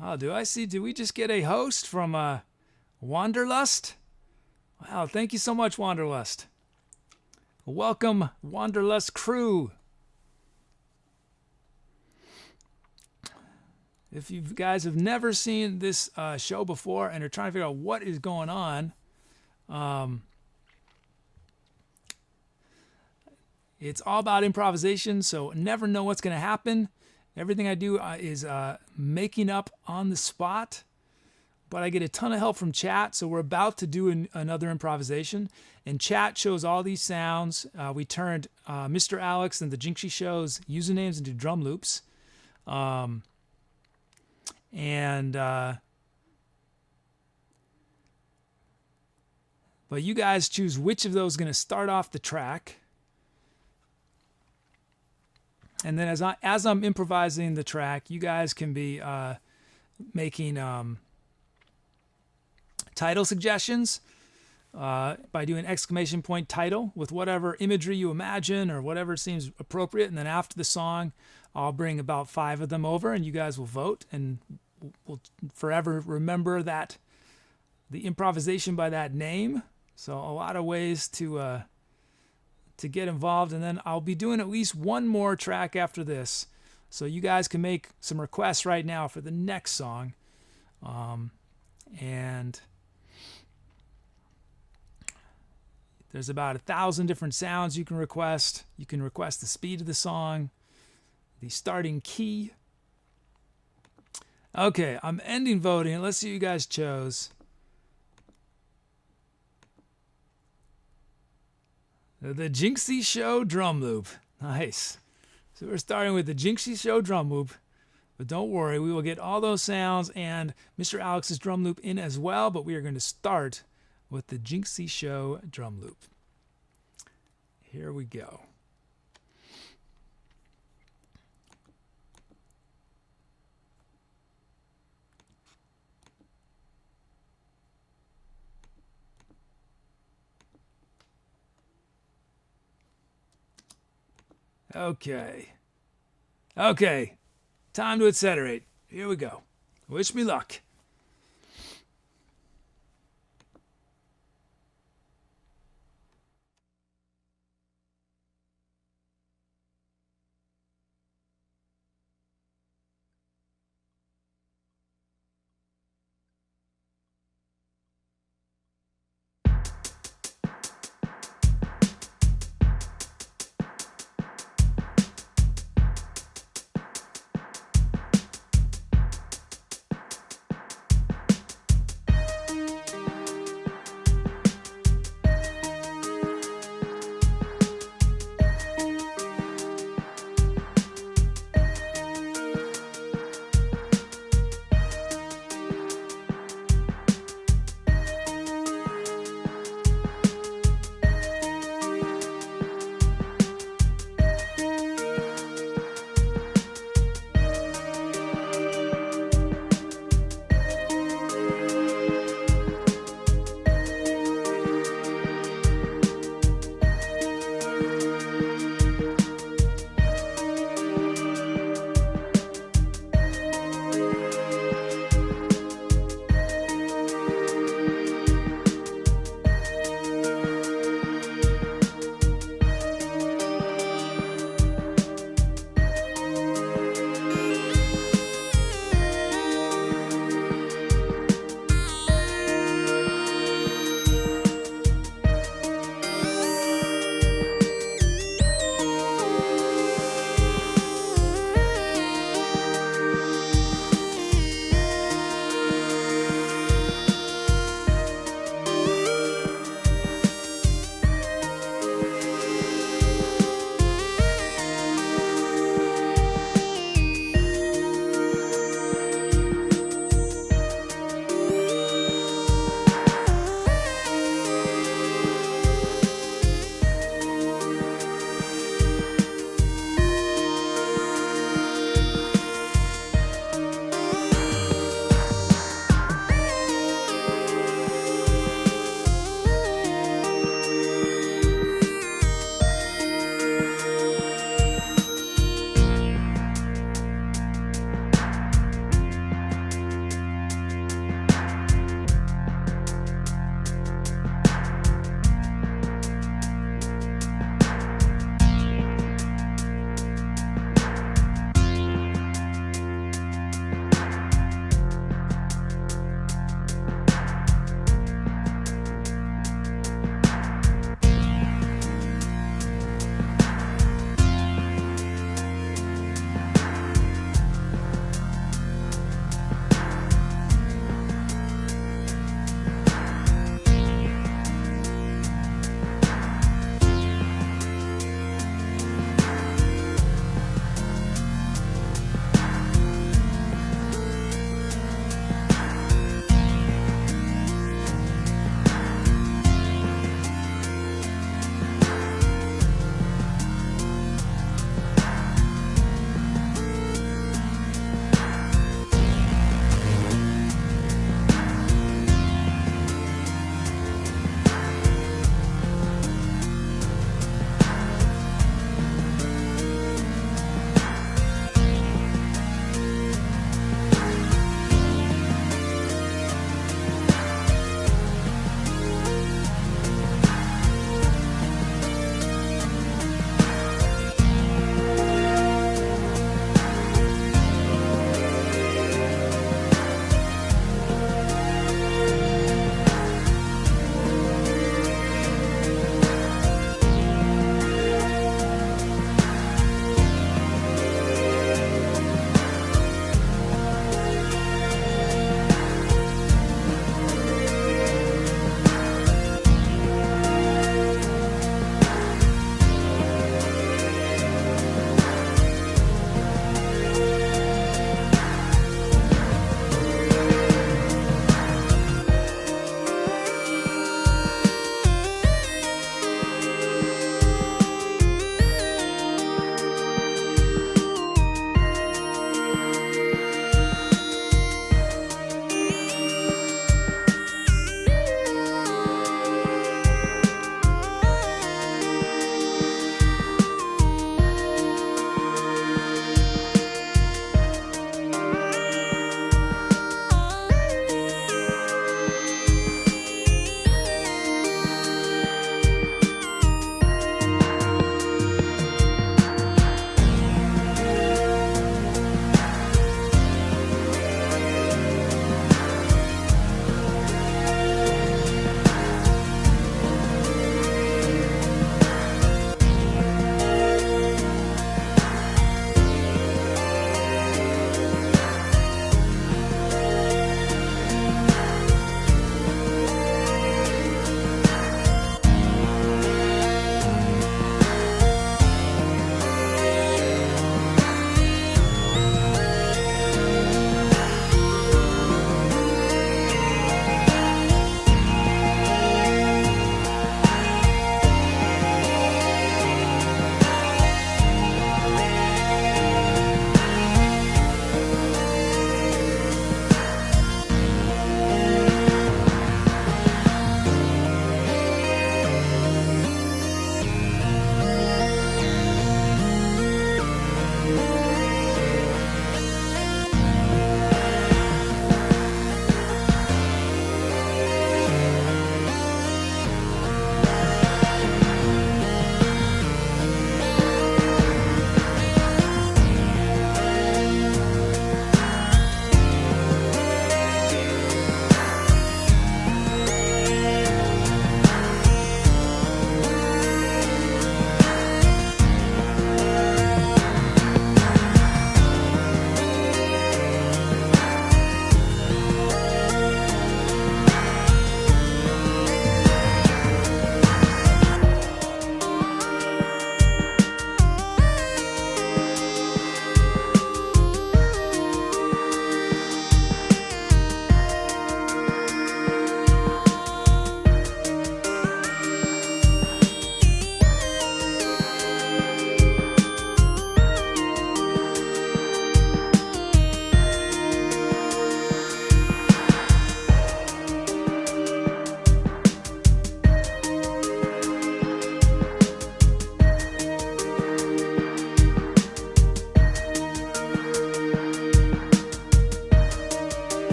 Oh, do I see? Do we just get a host from Wanderlust? Wow, thank you so much, Wanderlust. Welcome, Wanderlust crew. If you guys have never seen this show before and are trying to figure out what is going on, it's all about improvisation, so never know what's going to happen. Everything I do is making up on the spot, but I get a ton of help from chat, so we're about to do another improvisation, and chat shows all these sounds. We turned Mr. Alex and the Jinxie Show's usernames into drum loops. But you guys choose which of those is going to start off the track. And then as I'm improvising the track, you guys can be making title suggestions by doing exclamation point title with whatever imagery you imagine or whatever seems appropriate. And then after the song, I'll bring about 5 of them over and you guys will vote. And we'll forever remember that the improvisation by that name. So a lot of ways to get involved, and then I'll be doing at least one more track after this, so you guys can make some requests right now for the next song. And there's about 1,000 different sounds you can request. You can request the speed of the song, the starting key. Okay, I'm ending voting. Let's see what you guys chose. The Jinxie Show drum loop. Nice. So we're starting with the Jinxie Show drum loop. But don't worry, we will get all those sounds and Mr. Alex's drum loop in as well. But we are going to start with the Jinxie Show drum loop. Here we go. Okay. Time to etcetera. Here we go. Wish me luck.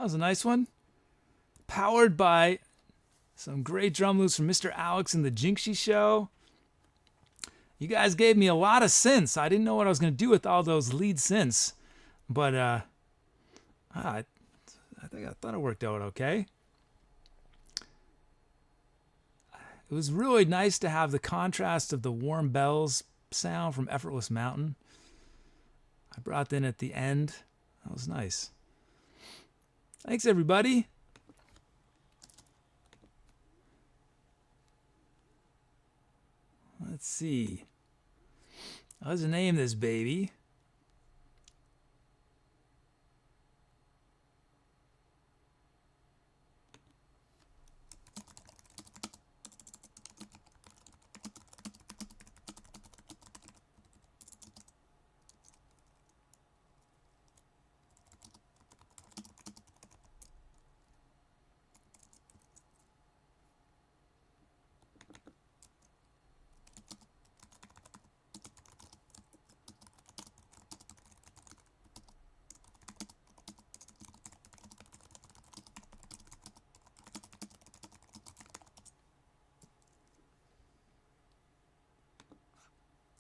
That was a nice one. Powered by some great drum loops from Mr. Alex and the Jinxie Show. You guys gave me a lot of synths. I didn't know what I was going to do with all those lead synths. But I thought it worked out okay. It was really nice to have the contrast of the warm bells sound from Effortless Mountain. I brought that in at the end. That was nice. Thanks, everybody. Let's see. Let's name this baby.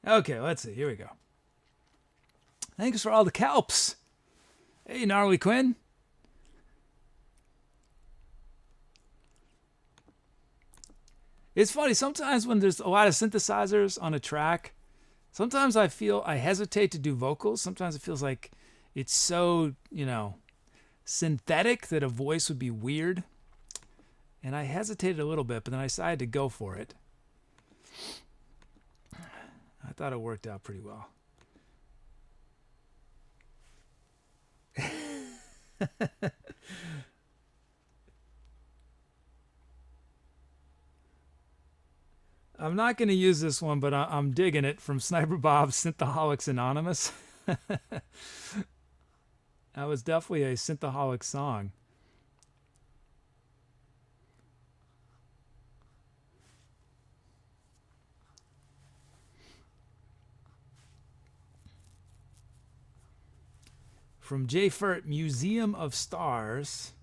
Okay, let's see. Here we go. Thanks for all the kelps. Hey, Gnarly Quinn. It's funny, sometimes when there's a lot of synthesizers on a track, sometimes I hesitate to do vocals. Sometimes it feels like it's so, synthetic that a voice would be weird. And I hesitated a little bit, but then I decided to go for it. I thought it worked out pretty well. I'm not going to use this one, but I'm digging it from Sniper Bob's Synthaholics Anonymous. That was definitely a Synthaholic song. From J. Furt, Museum of Stars.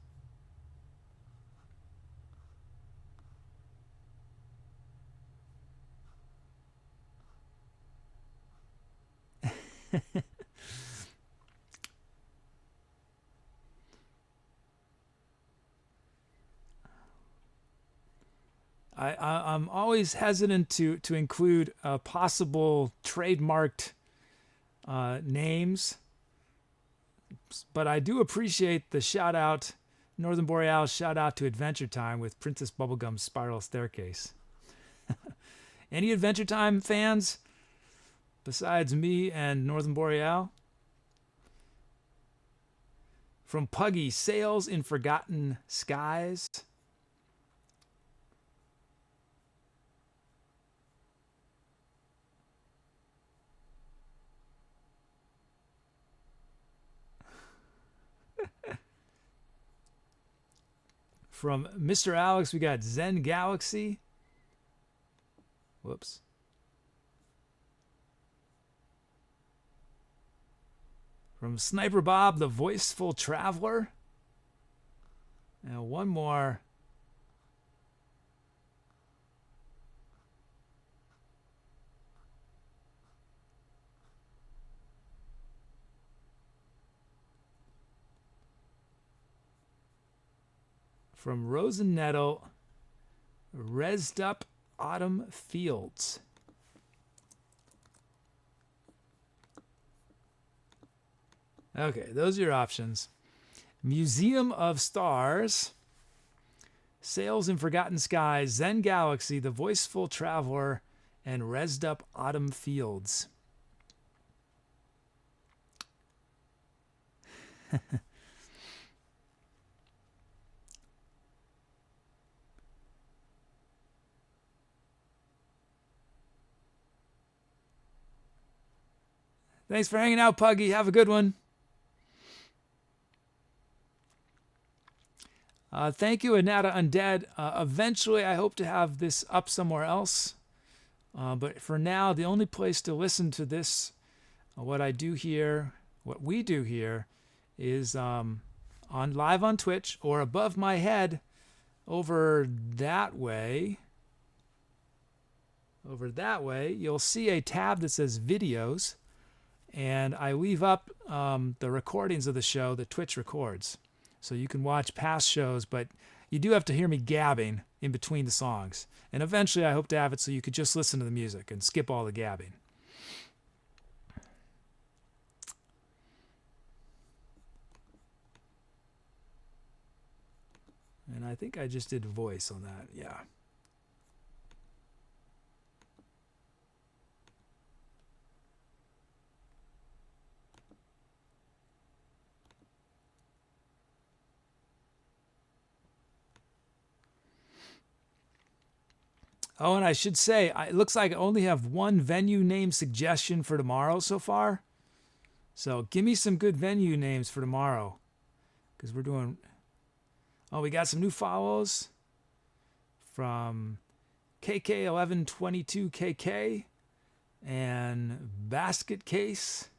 I'm always hesitant to include possible trademarked names, but I do appreciate the shout out, Northern Borealis shout out to Adventure Time with Princess Bubblegum's Spiral Staircase. Any Adventure Time fans besides me and Northern Boreal? From Puggy, Sails in Forgotten Skies. From Mr. Alex, we got Zen Galaxy. Whoops. From Sniper Bob, The Voiceful Traveler. And one more. From Rose and Nettle, Resed Up Autumn Fields. Okay, those are your options. Museum of Stars, Sails in Forgotten Skies, Zen Galaxy, The Voiceful Traveler, and Resed Up Autumn Fields. Thanks for hanging out, Puggy. Have a good one. Thank you, Anata Undead. Eventually, I hope to have this up somewhere else. But for now, the only place to listen to this, what we do here, is on on live on Twitch, or above my head over that way, you'll see a tab that says videos, and I leave up the recordings of the show that Twitch records. So you can watch past shows, but you do have to hear me gabbing in between the songs. And eventually I hope to have it so you could just listen to the music and skip all the gabbing. And I think I just did voice on that, yeah. Oh, and I should say, it looks like I only have one venue name suggestion for tomorrow so far. So give me some good venue names for tomorrow. Because we're doing... Oh, we got some new follows from KK1122KK and Basket Case.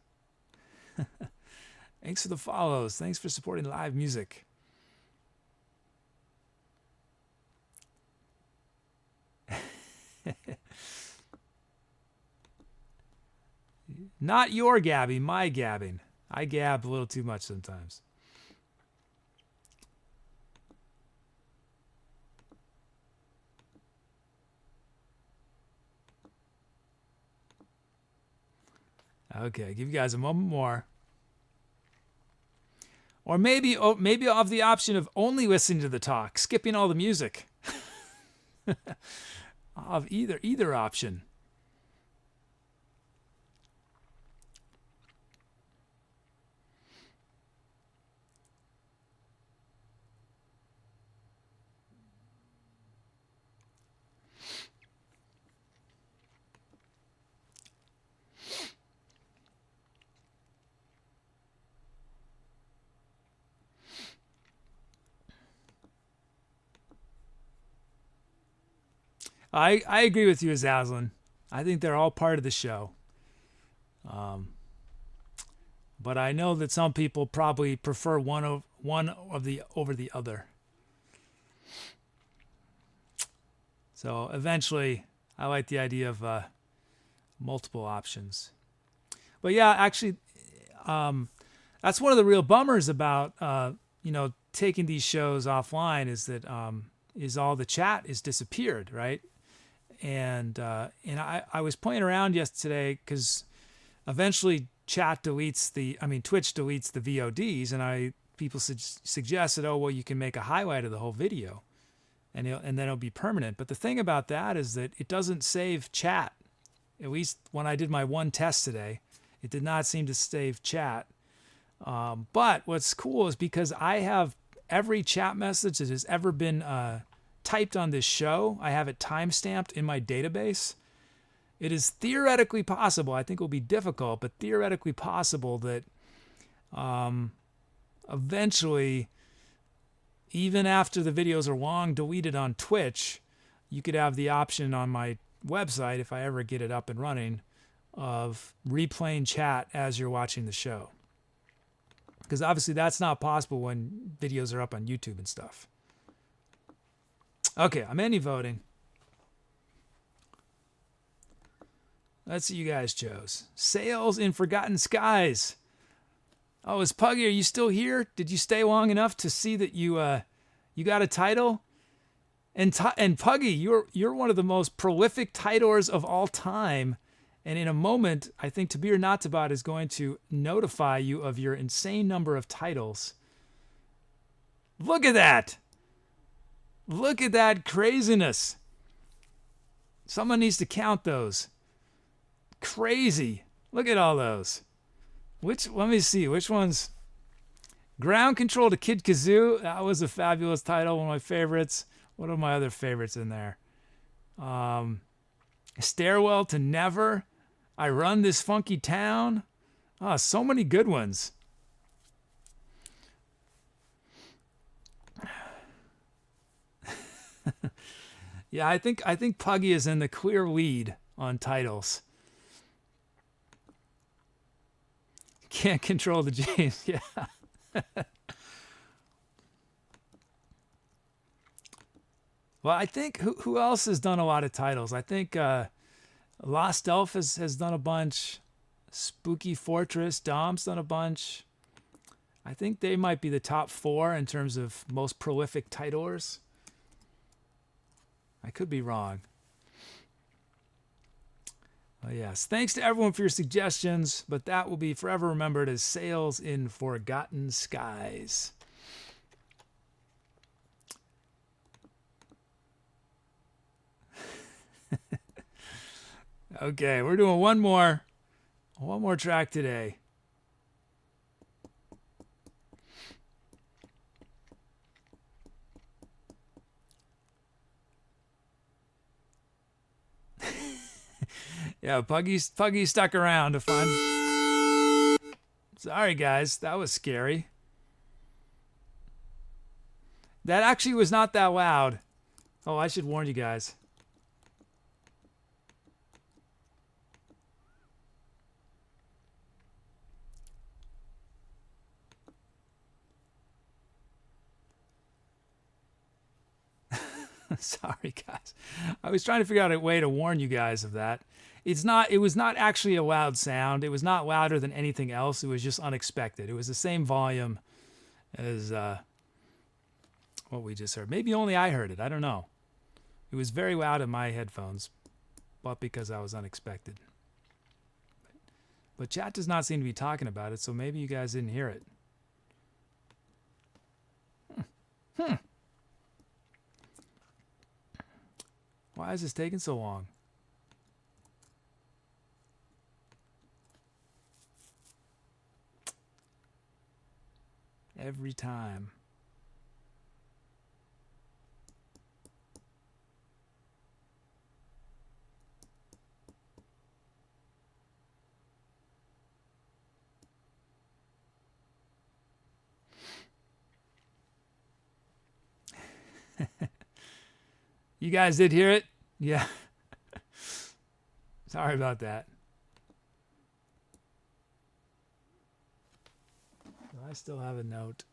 Thanks for the follows. Thanks for supporting live music. Not your gabbing, my gabbing. I gab a little too much sometimes. Okay, give you guys a moment more. Or maybe I'll have the option of only listening to the talk, skipping all the music. I'll have either option. I agree with you, Azzazelynn. I think they're all part of the show. But I know that some people probably prefer one of the over the other. So eventually, I like the idea of multiple options. But yeah, actually, that's one of the real bummers about taking these shows offline is that all the chat is disappeared, right? And I was playing around yesterday because eventually Twitch deletes the VODs, and people suggested, oh well, you can make a highlight of the whole video, and then it'll be permanent. But the thing about that is that it doesn't save chat. At least when I did my one test today, it did not seem to save chat. But what's cool is because I have every chat message that has ever been typed on this show, I have it timestamped in my database. It is theoretically possible, I think it will be difficult, but theoretically possible that eventually, even after the videos are long deleted on Twitch, you could have the option on my website, if I ever get it up and running, of replaying chat as you're watching the show. Because obviously that's not possible when videos are up on YouTube and stuff. Okay, I'm any voting. Let's see you guys chose. Sails in Forgotten Skies. Oh, is Puggy, are you still here? Did you stay long enough to see that you got a title? And Puggy, you're one of the most prolific titlers of all time. And in a moment, I think Tabir Natabat is going to notify you of your insane number of titles. Look at that! Look at that craziness. Someone needs to count those. Crazy. Look at all those. Let me see, which ones? Ground Control to Kid Kazoo. That was a fabulous title, one of my favorites. What are my other favorites in there? Stairwell to Never. I Run This Funky Town. Oh, so many good ones. Yeah, I think Puggy is in the clear lead on titles. Can't control the James, yeah. Well, I think who else has done a lot of titles? I think Lost Elf has done a bunch. Spooky Fortress, Dom's done a bunch. I think they might be the top 4 in terms of most prolific titlers. I could be wrong. Oh, yes. Thanks to everyone for your suggestions, but that will be forever remembered as Sails in Forgotten Skies. Okay, we're doing one more track today. Yeah, Puggy stuck around to fun. Sorry, guys, that was scary. That actually was not that loud. Oh, I should warn you guys. Sorry, guys. I was trying to figure out a way to warn you guys of that. It was not actually a loud sound. It was not louder than anything else. It was just unexpected. It was the same volume as what we just heard. Maybe only I heard it. I don't know. It was very loud in my headphones, but because I was unexpected. But chat does not seem to be talking about it, so maybe you guys didn't hear it. Why is this taking so long? Every time. You guys did hear it? Yeah. Sorry about that. I still have a note.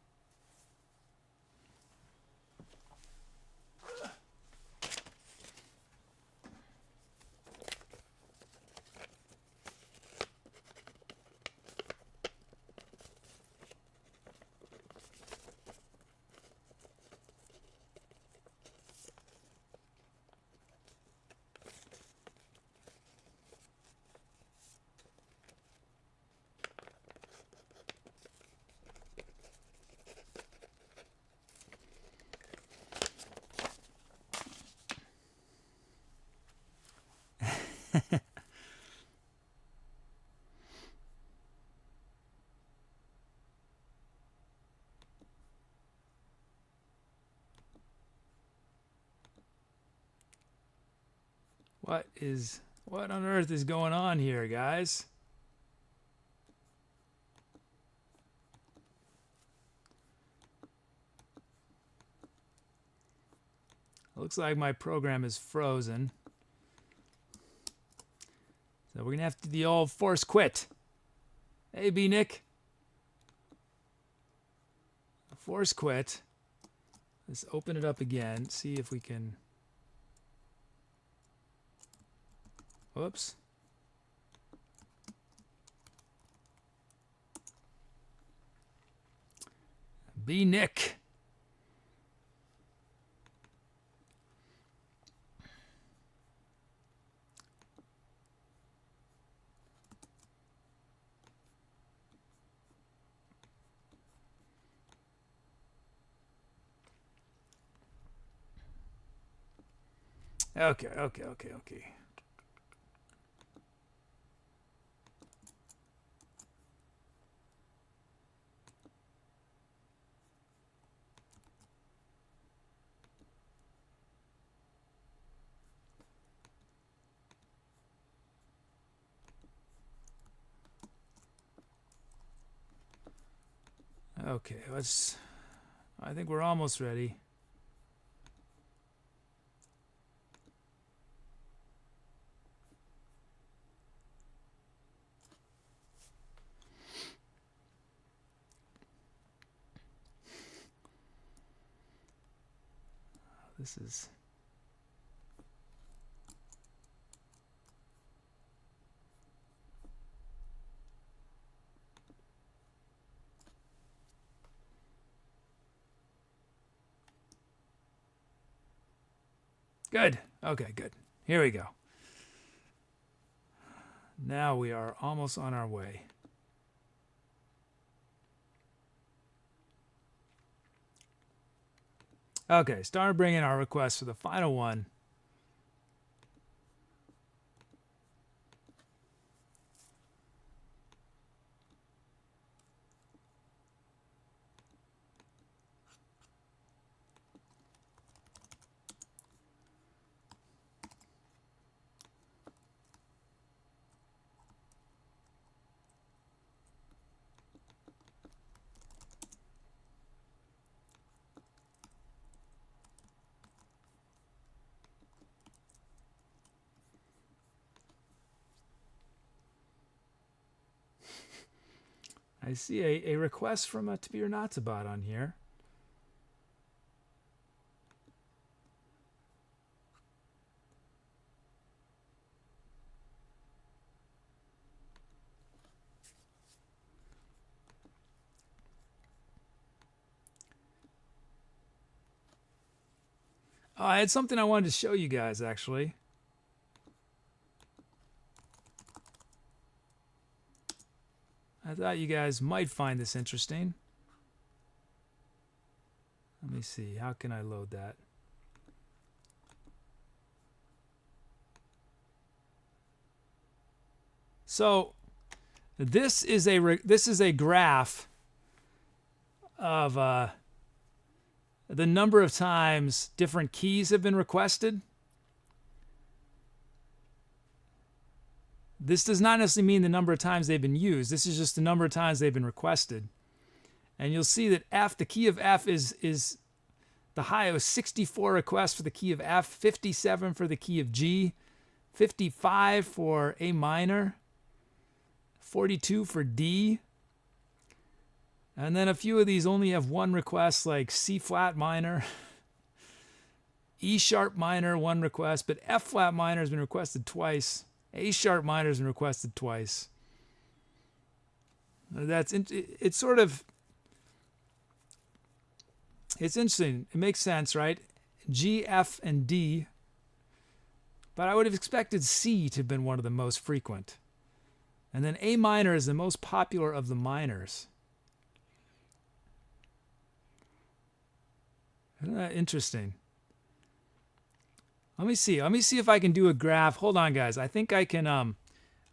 What on earth is going on here, guys? Looks like my program is frozen. So we're gonna have to do the old force quit. Hey, B Nick. Force quit. Let's open it up again. See if we can. Whoops. B Nick. Okay. Okay, I think we're almost ready. This is Good. Okay, good. Here we go. Now we are almost on our way. Okay, started bringing our requests for the final one. I see a request from a Tabir Natsabot on here. I had something I wanted to show you guys, actually. I thought you guys might find this interesting. Let me see. How can I load that? So this is a graph of the number of times different keys have been requested. This does not necessarily mean the number of times they've been used. This is just the number of times they've been requested. And you'll see that F, the key of F is the high of 64 requests for the key of F, 57 for the key of G, 55 for A minor, 42 for D. And then a few of these only have one request, like C flat minor, E sharp minor, one request, but F flat minor has been requested twice. A sharp minor has been requested twice. It's sort of, it's interesting. It makes sense, right? G, F, and D. But I would have expected C to have been one of the most frequent. And then A minor is the most popular of the minors. Isn't that interesting? Let me see if I can do a graph. Hold on, guys. I think I can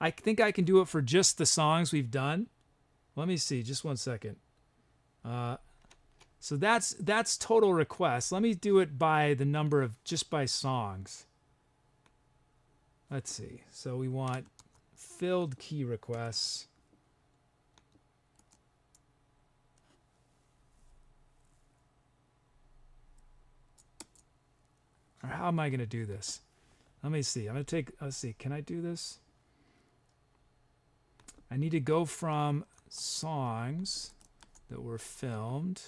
do it for just the songs we've done. Let me see, just one second. So that's total requests. Let me do it by the number of, just by songs. Let's see. So we want filled key requests. Or how am I going to do this? Let me see. I'm going to take, let's see, can I do this? I need to go from songs that were filmed.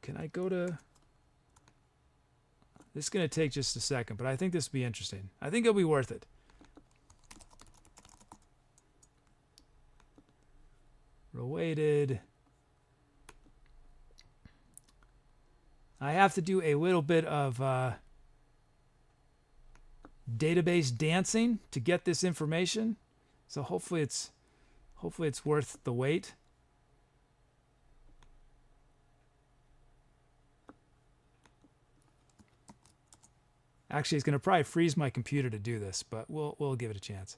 Can I go to, this is going to take just a second, but I think this will be interesting. I think it'll be worth it. Related. I have to do a little bit of database dancing to get this information, so hopefully it's worth the wait. Actually, it's going to probably freeze my computer to do this, but we'll give it a chance.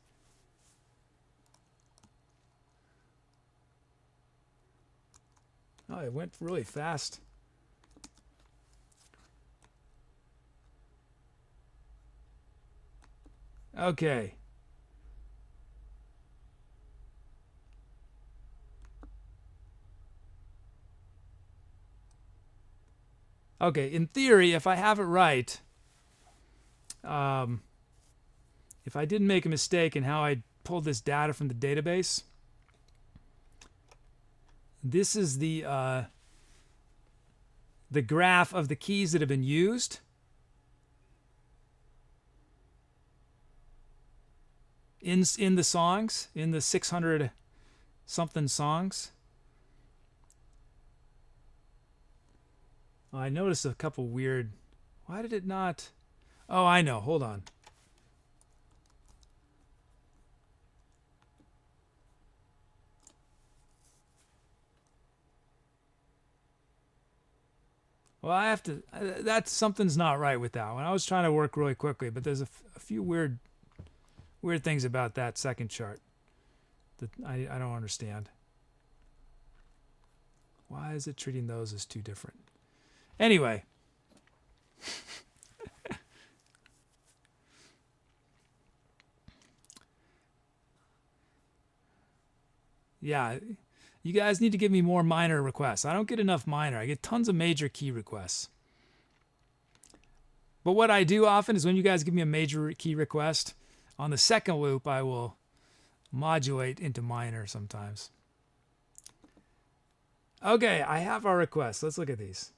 Oh, it went really fast. Okay. Okay, in theory, if I have it right, if I didn't make a mistake in how I pulled this data from the database, this is the graph of the keys that have been used. In the songs, in the 600 something songs. I noticed a couple weird, why did it not? Oh, I know. Hold on. Well, I have to. That's something's not right with that one. I was trying to work really quickly, but there's a few weird things about that second chart that I don't understand. Why is it treating those as two different? Anyway. Yeah, you guys need to give me more minor requests. I don't get enough minor. I get tons of major key requests. But what I do often is when you guys give me a major key request, on the second loop, I will modulate into minor sometimes. Okay, I have our requests. Let's look at these.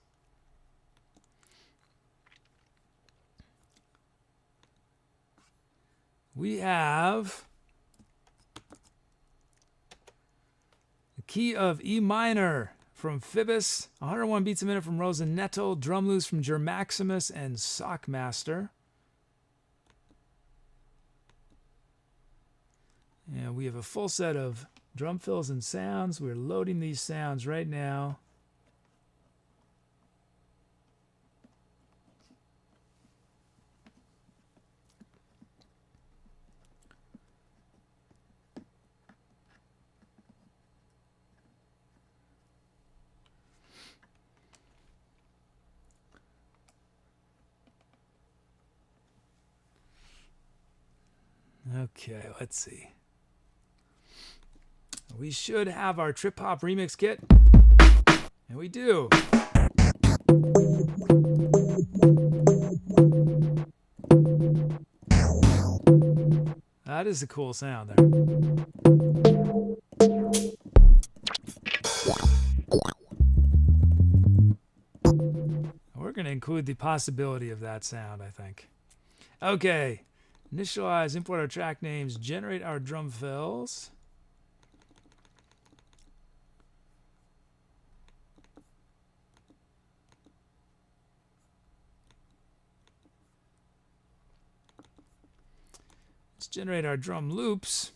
We have the key of E minor from Phoebus, 101 beats a minute from Rosinetto, drum loose from Germaximus and Sockmaster. And we have a full set of drum fills and sounds. We're loading these sounds right now. Okay, let's see. We should have our trip hop remix kit, and we do. That is a cool sound there. We're going to include the possibility of that sound, I think. Okay. Initialize, import our track names, generate our drum fills. Let's generate our drum loops,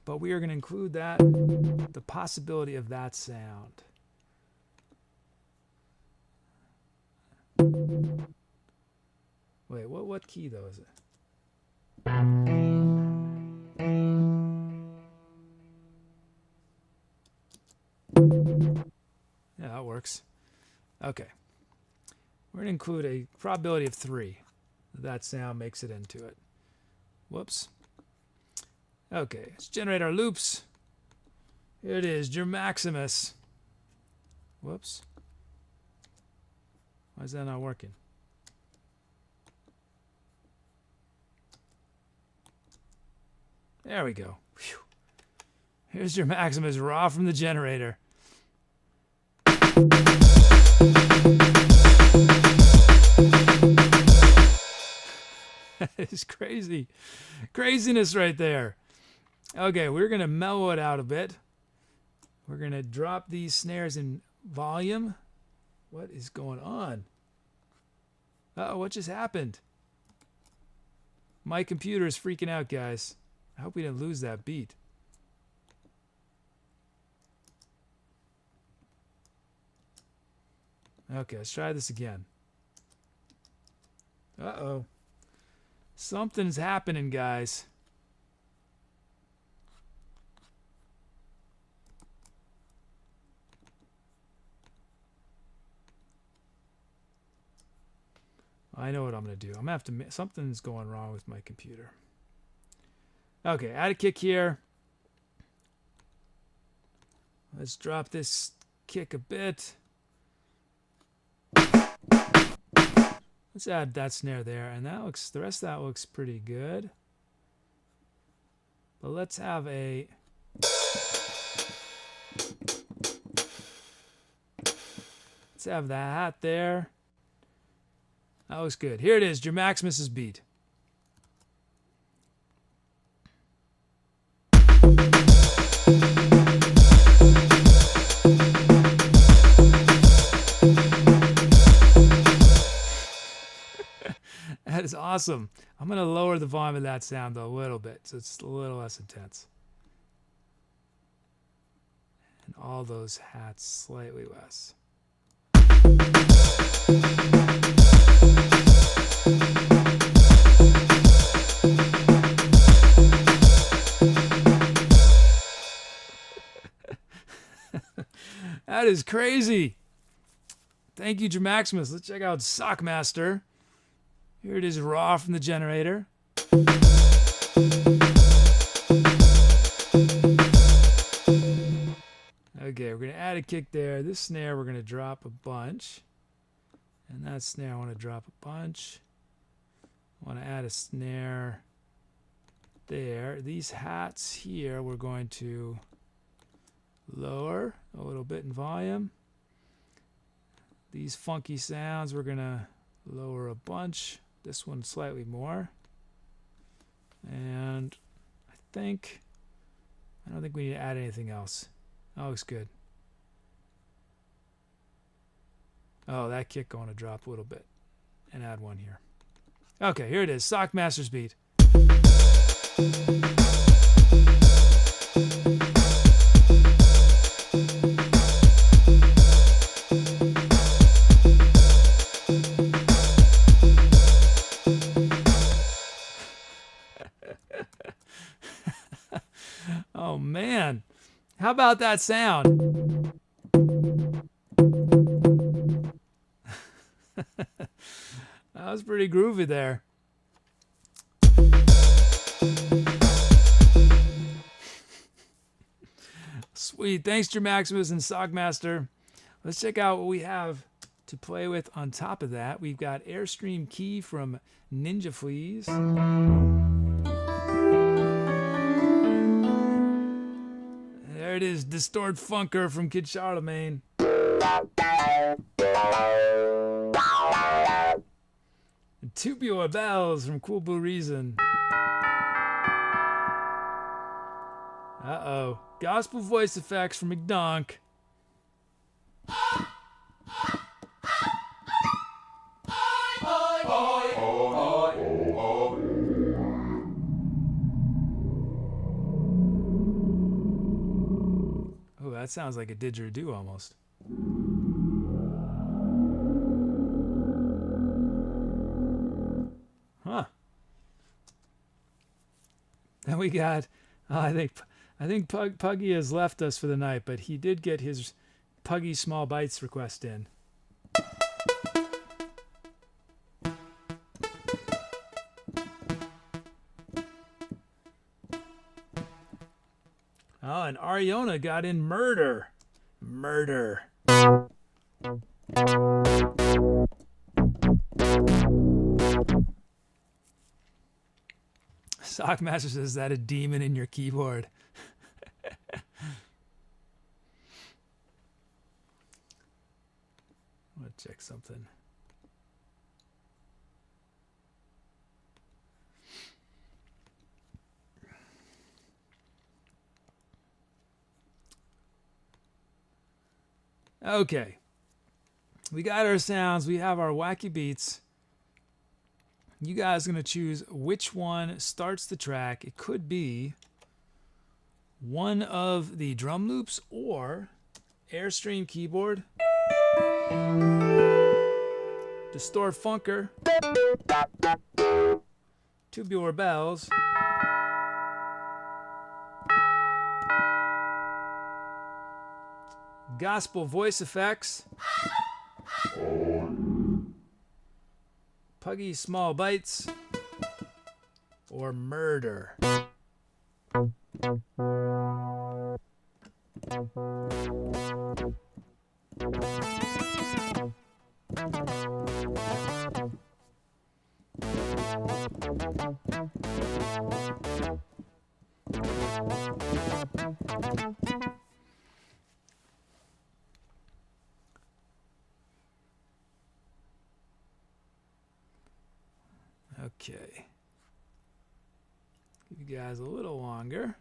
but we are going to include that, the possibility of that sound. Wait, what key though is it? Yeah, that works. Okay. We're going to include a probability of 3. That sound makes it into it. Whoops. Okay, let's generate our loops. Here it is, Germaximus. Whoops. Why is that not working? There we go. Whew. Here's your Maximus raw from the generator. That is crazy. Craziness right there. Okay, we're going to mellow it out a bit. We're going to drop these snares in volume. What is going on? Uh-oh, what just happened? My computer is freaking out, guys. I hope we didn't lose that beat. Okay, let's try this again. Uh-oh. Something's happening, guys. I know what I'm going to do. I'm going to have to... Something's going wrong with my computer. Okay, add a kick here. Let's drop this kick a bit. Let's add that snare there, and that looks, the rest of that looks pretty good. But let's have a... Let's have that there. That looks good. Here it is, Germaximus's beat. That is awesome. I'm going to lower the volume of that sound a little bit so it's a little less intense. And all those hats slightly less. That is crazy. Thank you, Dramaximus. Let's check out Sockmaster. Here it is raw from the generator. Okay, we're going to add a kick there. This snare we're going to drop a bunch. And that snare I want to drop a bunch. I want to add a snare there. These hats here we're going to lower a little bit in volume. These funky sounds we're going to lower a bunch. This one slightly more. And I don't think we need to add anything else. That looks good. Oh, that kick I want to drop a little bit and add one here. Okay, here it is. Sockmaster's beat. Oh man, how about that sound? That was pretty groovy there. Sweet, thanks Dramaximus and Sockmaster. Let's check out what we have to play with on top of that. We've got Airstream Key from Ninja Fleas. There it is, Distort Funker from Kid Charlemagne. And Tubular Bells from Cool Blue Reason. Uh-oh. Gospel voice effects from McDonk. Oh, that sounds like a didgeridoo almost. Huh. Then we got, I think Puggy has left us for the night, but he did get his Puggy Small Bites request in. Oh, and Ariona got in Murder. Murder. Sockmaster says, is that a demon in your keyboard? Let's check something. Okay. We got our sounds. We have our wacky beats. You guys are going to choose which one starts the track. It could be one of the drum loops or Airstream keyboard, Distort Funker, Tubular Bells, Gospel voice effects, Puggy Small Bites, or Murder. Okay. Give you guys a little longer.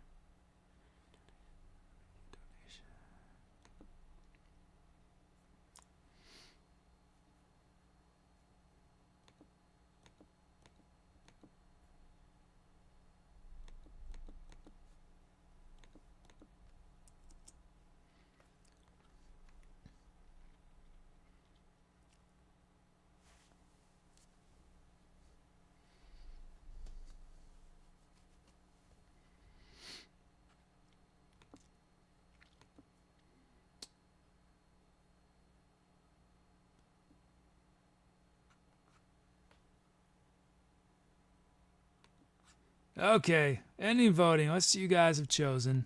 Okay, ending voting. Let's see, you guys have chosen.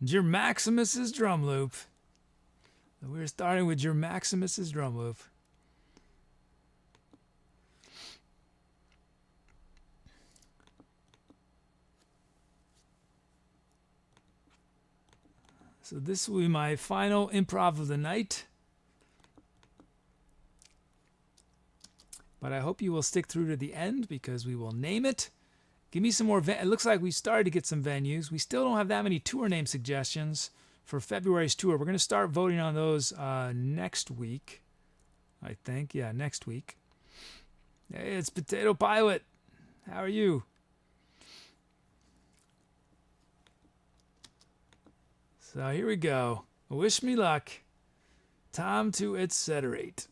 Your Maximus's drum loop. We're starting with your Maximus's drum loop. So this will be my final improv of the night. But I hope you will stick through to the end because we will name it. Give me some more. It looks like we started to get some venues. We still don't have that many tour name suggestions for February's tour. We're going to start voting on those next week, I think. Yeah, next week. Hey, it's Potato Pilot. How are you? So here we go. Wish me luck. Time to etceterate.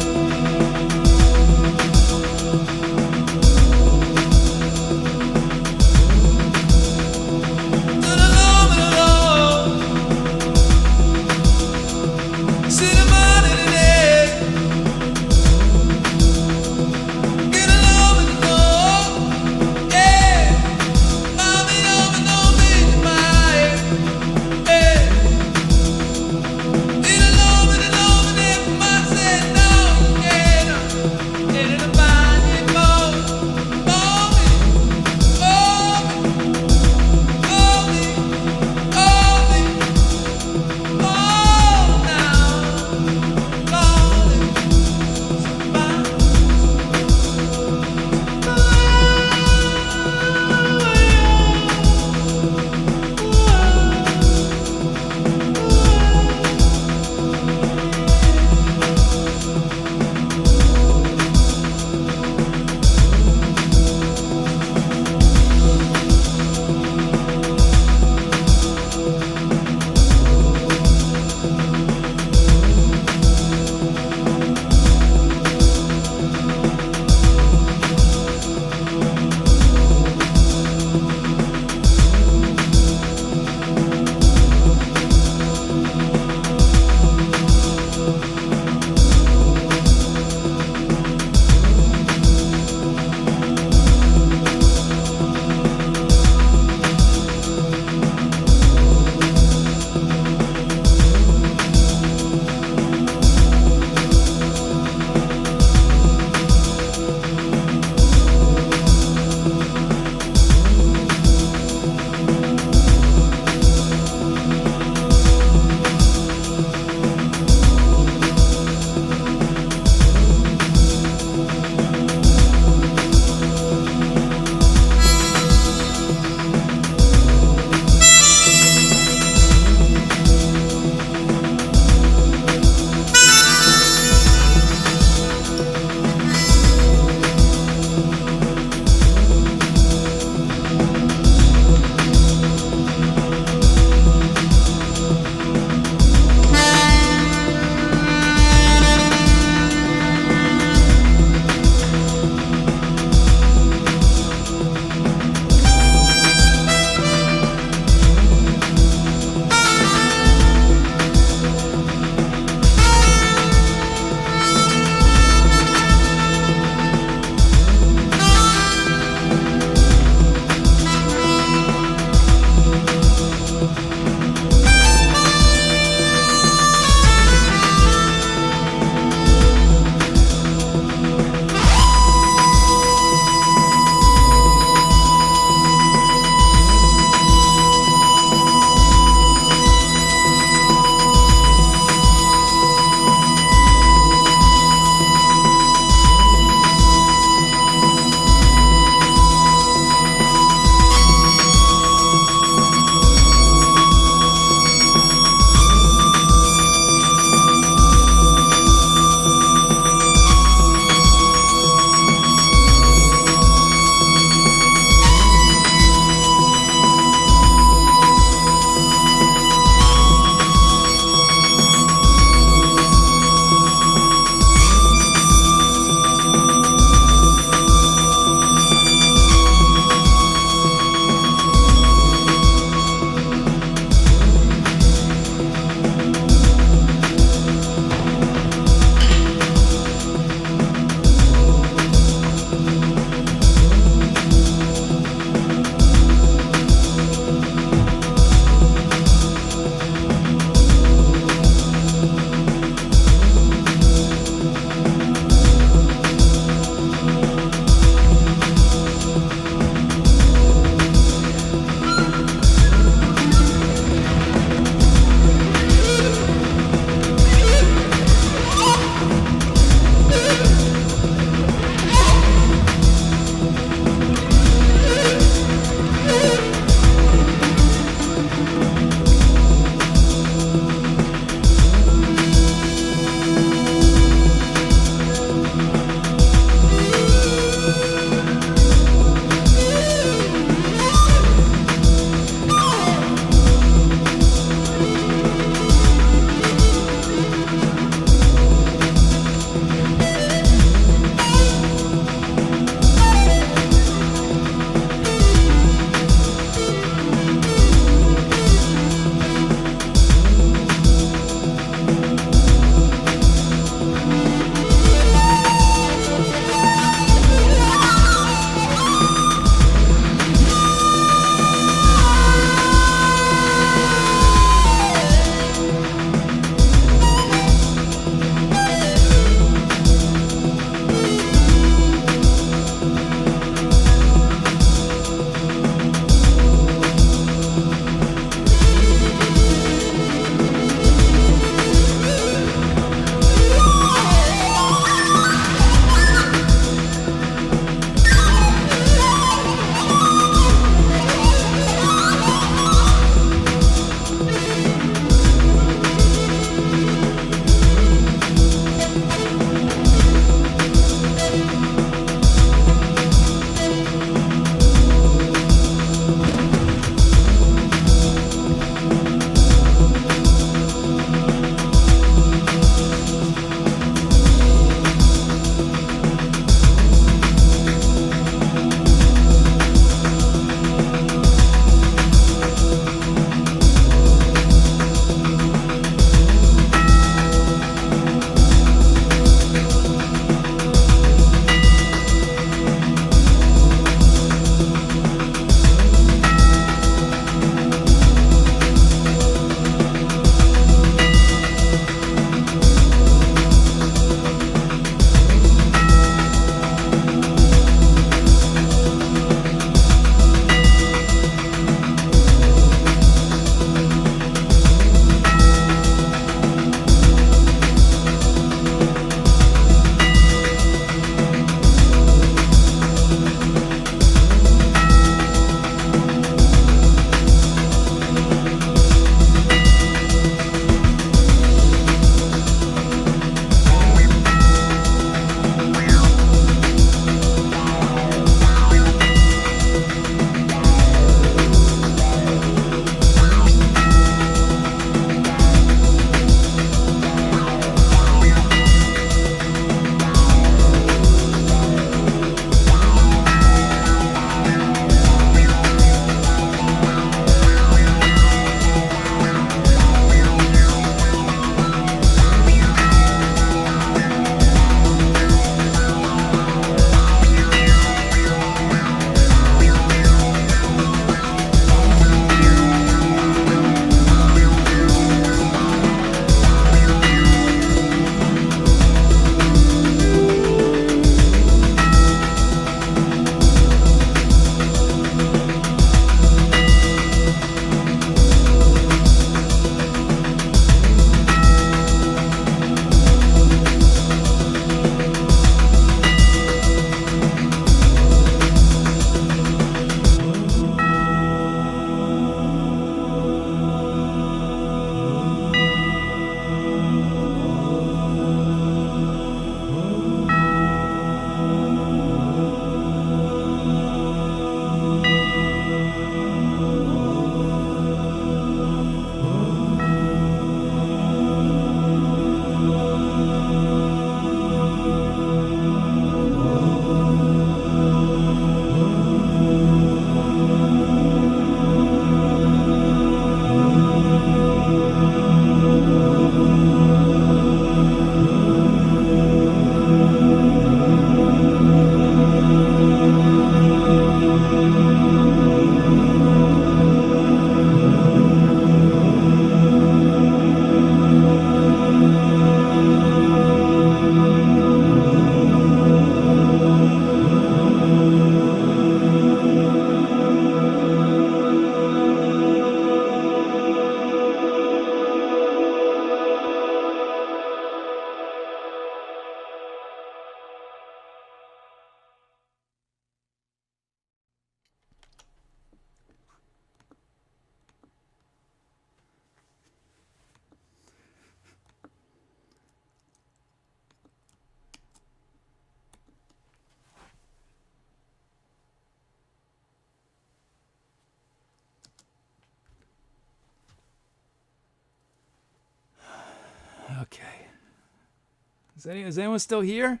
Is anyone still here?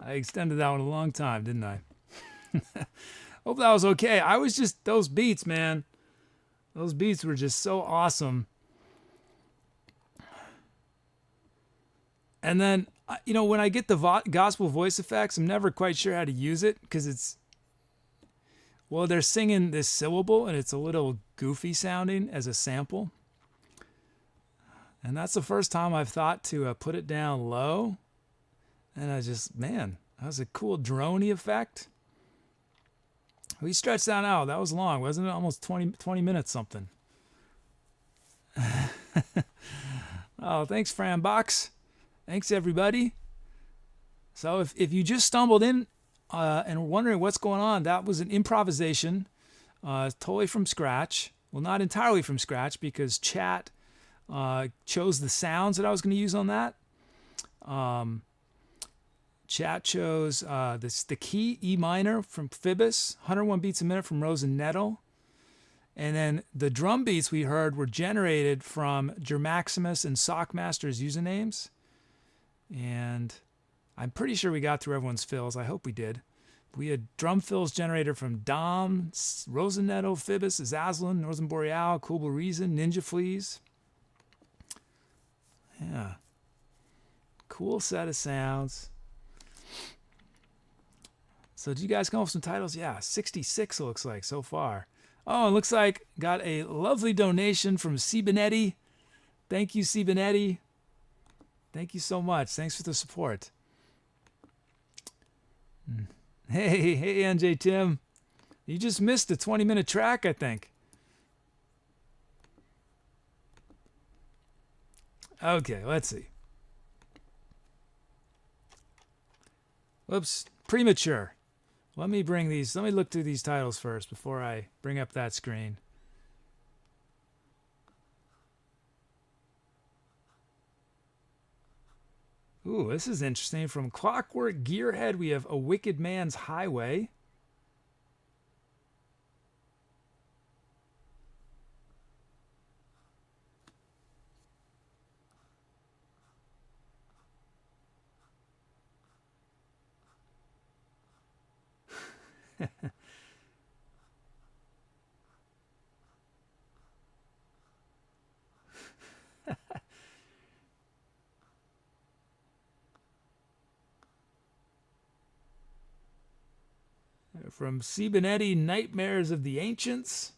I extended that one a long time, didn't I? Hope that was okay. I was just, those beats, man. Those beats were just so awesome. And then, when I get the gospel voice effects, I'm never quite sure how to use it because they're singing this syllable and it's a little goofy sounding as a sample. And that's the first time I've thought to put it down low. And that was a cool droney effect. We stretched that out. That was long, wasn't it? Almost 20 minutes something. Oh, thanks, Frambox. Thanks, everybody. So if you just stumbled in and were wondering what's going on, that was an improvisation, totally from scratch. Well, not entirely from scratch because chat chose the sounds that I was going to use on that. Chat chose the key E minor from Phoebus, 101 beats a minute from Rose and Nettle. And then the drum beats we heard were generated from Germaximus and Sockmaster's usernames. And I'm pretty sure we got through everyone's fills. I hope we did. We had drum fills generated from Dom, Rose and Nettle, Phoebus, Azzazelynn, Northern Boreal, Cool Blue Reason, Ninja Fleas. Yeah. Cool set of sounds. So did you guys come up with some titles? Yeah, 66 it looks like so far. Oh, it looks like got a lovely donation from C. Benetti. Thank you, C. Benetti. Thank you so much. Thanks for the support. Hey, NJ Tim. You just missed a 20-minute track, I think. Okay, let's see. Whoops, premature. Let me look through these titles first before I bring up that screen. Ooh, this is interesting. From ClockworkGearhead, we have A Wicked Man's Highway. From C. Benetti, Nightmares of the Ancients.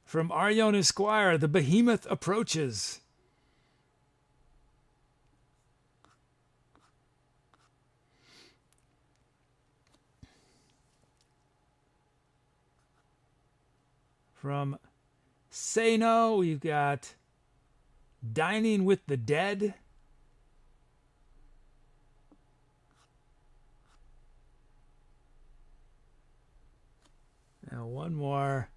From Arion Esquire, The Behemoth Approaches. From Say No, we've got Dining with the Dead. Now one more.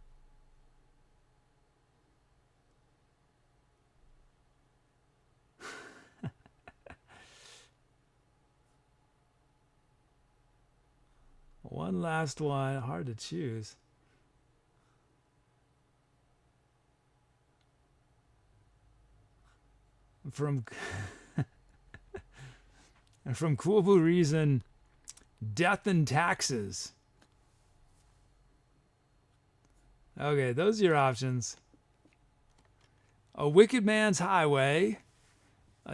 One last one. Hard to choose. From Cool Blue Reason, Death and Taxes. Okay, those are your options. A Wicked Man's Highway,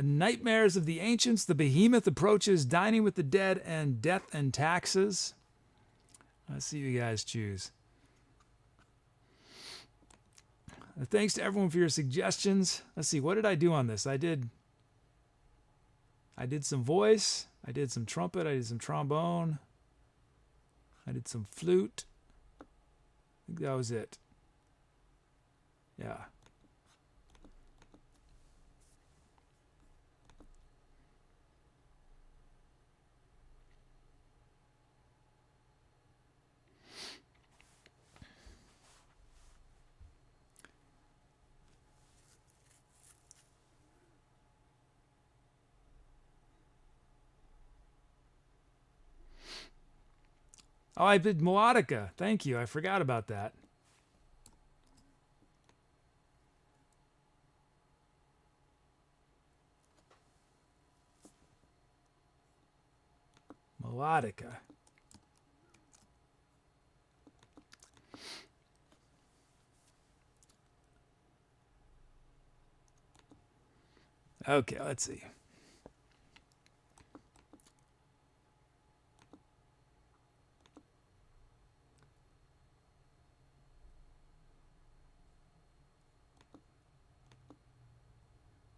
Nightmares of the Ancients, The Behemoth Approaches, Dining with the Dead, and Death and Taxes. Let's see what you guys choose. Thanks to everyone for your suggestions. Let's see, what did I do on this? I did some voice, I did some trumpet, I did some trombone, I did some flute. I think that was it. Yeah. Oh, I did Melodica. Thank you. I forgot about that. Melodica. Okay, let's see.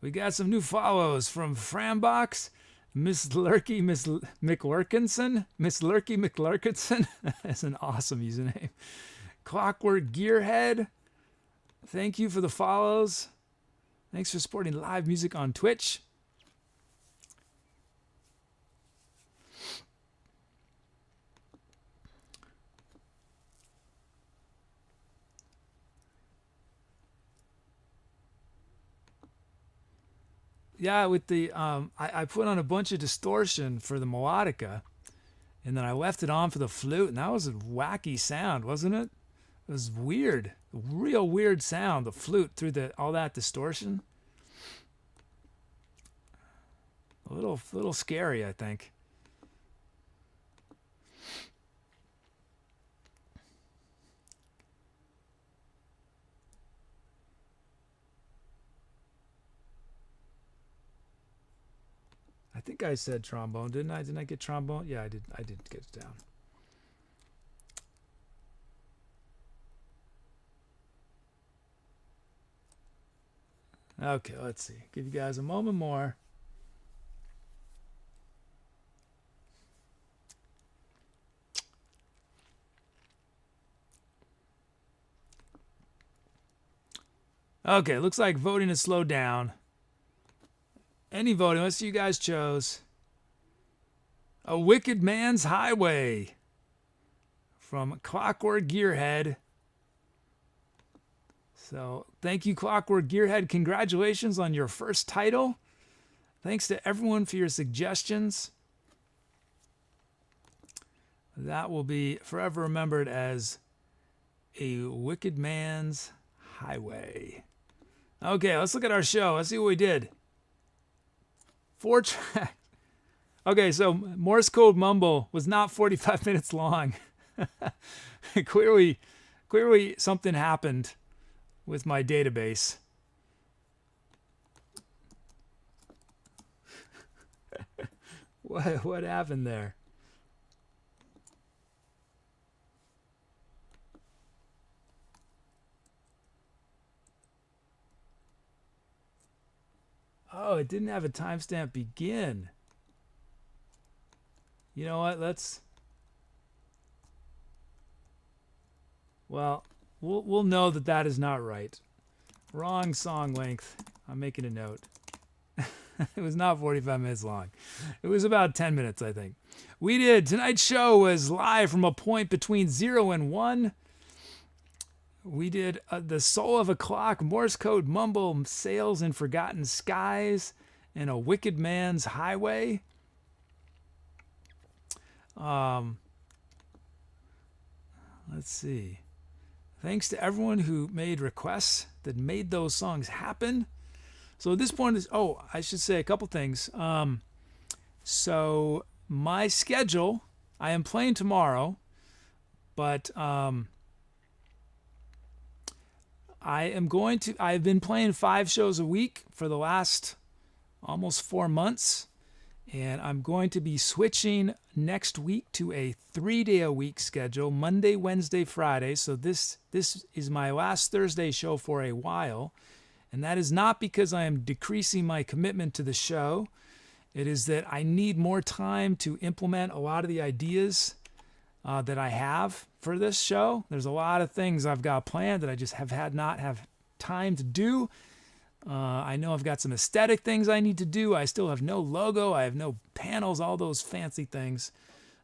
We got some new follows from Frambox, Miss Lurky, Miss McLurkinson, Miss Lurky McLurkinson. That's an awesome username. ClockworkGearhead. Thank you for the follows. Thanks for supporting live music on Twitch. Yeah, with the I put on a bunch of distortion for the melodica, and then I left it on for the flute, and that was a wacky sound, wasn't it? It was weird, real weird sound. The flute through all that distortion. A little scary, I think. I think I said trombone, didn't I? Didn't I get trombone? Yeah, I did. I did get it down. Okay, let's see. Give you guys a moment more. Okay, looks like voting has slowed down. Any voting, let's see you guys chose. A Wicked Man's Highway from ClockworkGearhead. So thank you, ClockworkGearhead. Congratulations on your first title. Thanks to everyone for your suggestions. That will be forever remembered as A Wicked Man's Highway. Okay, let's look at our show. Let's see what we did. 4 tracks. Okay, so Morse Code Mumble was not 45 minutes long. Clearly something happened with my database. What happened there? Oh, it didn't have a timestamp begin. You know what? We'll know that is not right. Wrong song length. I'm making a note. It was not 45 minutes long. It was about 10 minutes, I think. Tonight's show was live from a point between 0 and 1. We did The Soul of a Clock, Morse Code Mumble, Sails in Forgotten Skies, and A Wicked Man's Highway. Let's see. Thanks to everyone who made requests that made those songs happen. So at this point I should say a couple things. So my schedule, I am playing tomorrow, but I've been playing 5 shows a week for the last almost 4 months, and I'm going to be switching next week to a 3-day-a-week schedule, Monday, Wednesday, Friday. So this is my last Thursday show for a while, and that is not because I am decreasing my commitment to the show. It is that I need more time to implement a lot of the ideas that I have for this show. There's a lot of things I've got planned that I just not have time to do. I know I've got some aesthetic things I need to do. I still have no logo. I have no panels, all those fancy things.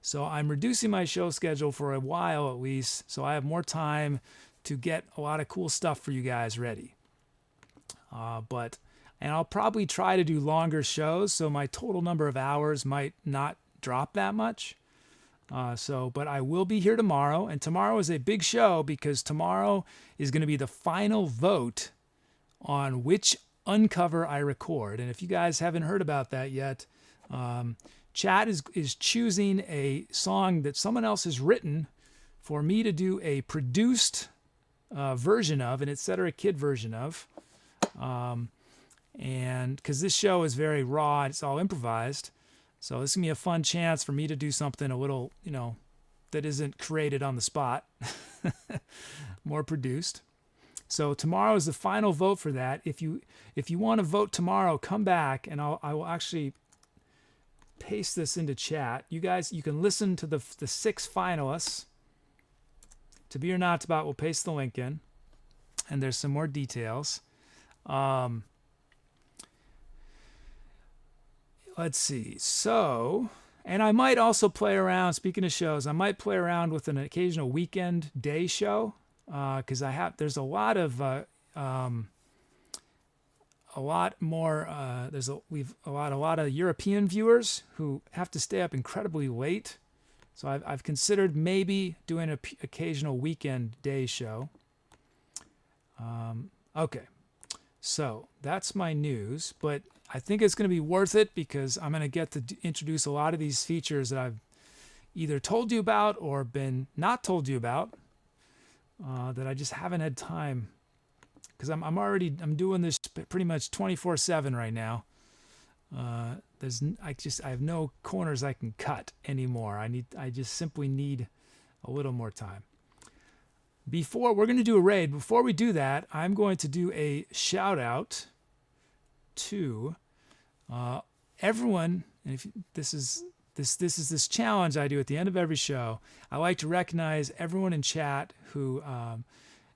So I'm reducing my show schedule for a while at least, so I have more time to get a lot of cool stuff for you guys ready. And I'll probably try to do longer shows, so my total number of hours might not drop that much. But I will be here tomorrow, and tomorrow is a big show because tomorrow is going to be the final vote on which uncover I record. And if you guys haven't heard about that yet, Chat is choosing a song that someone else has written for me to do a produced version of, an Etcetera Kid version of. And because this show is very raw, it's all improvised. So this is going to be a fun chance for me to do something a little, that isn't created on the spot, more produced. So tomorrow is the final vote for that. If you want to vote tomorrow, come back and I will actually paste this into chat. You guys, you can listen to the 6 finalists. To Be or Not to Be, we'll paste the link in, and there's some more details. Let's see. So, and I might also play around, speaking of shows, I might play around with an occasional weekend day show, because there's a lot of, a lot of European viewers who have to stay up incredibly late. So I've considered maybe doing an occasional weekend day show. Okay. So that's my news, but I think it's going to be worth it because I'm going to get to introduce a lot of these features that I've either told you about or been not told you about, that I just haven't had time, because I'm doing this pretty much 24/7 right now. I have no corners I can cut anymore. I just simply need a little more time. We're going to do a raid. Before we do that, I'm going to do a shout out to everyone. And if this is this challenge I do at the end of every show. I like to recognize everyone in chat who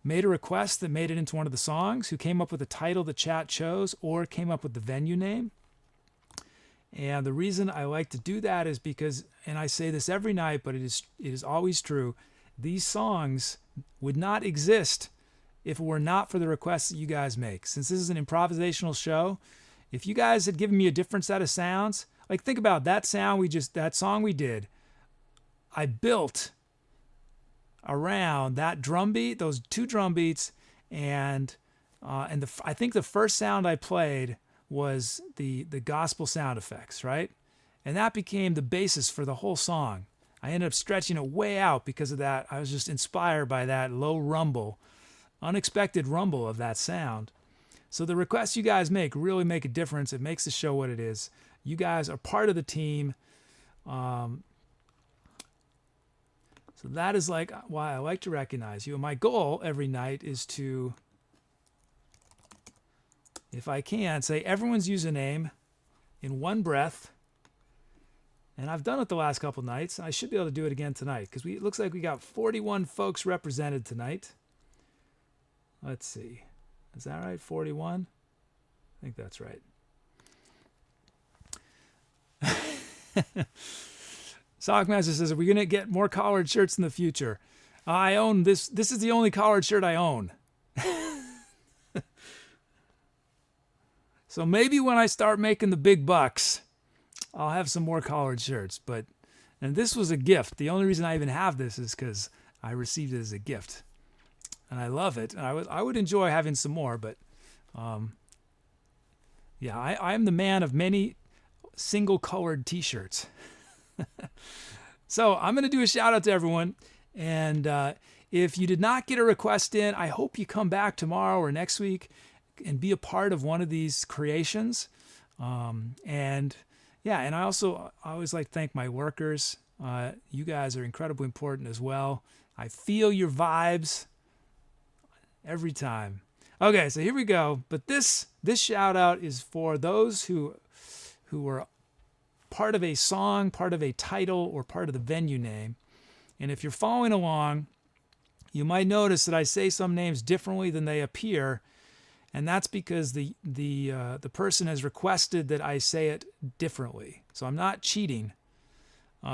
made a request that made it into one of the songs, who came up with the title the chat chose, or came up with the venue name. And the reason I like to do that is because, and I say this every night, but it is always true, these songs would not exist if it were not for the requests that you guys make. Since this is an improvisational show, if you guys had given me a different set of sounds, like think about that song we did, I built around that drum beat, those 2 drum beats, and I think the first sound I played was the gospel sound effects, right? And that became the basis for the whole song. I ended up stretching it way out because of that. I was just inspired by that low rumble, unexpected rumble of that sound. So the requests you guys make really make a difference. It makes the show what it is. You guys are part of the team. So that is like why I like to recognize you. And my goal every night is to, if I can, say everyone's username in one breath. And I've done it the last couple nights. I should be able to do it again tonight because it looks like we got 41 folks represented tonight. Let's see. Is that right? 41? I think that's right. Sockmaster says, are we going to get more collared shirts in the future? I own this. This is the only collared shirt I own. So maybe when I start making the big bucks, I'll have some more collared shirts. And this was a gift. The only reason I even have this is because I received it as a gift. And I love it. And I would enjoy having some more, but yeah, I am the man of many single colored t-shirts. So I'm going to do a shout out to everyone. And if you did not get a request in, I hope you come back tomorrow or next week and be a part of one of these creations. And I always like to thank my workers. You guys are incredibly important as well. I feel your vibes every time. Okay, so here we go. But this shout out is for those who were part of a song, part of a title, or part of the venue name. And if you're following along, you might notice that I say some names differently than they appear, and that's because the person has requested that I say it differently. So I'm not cheating. C.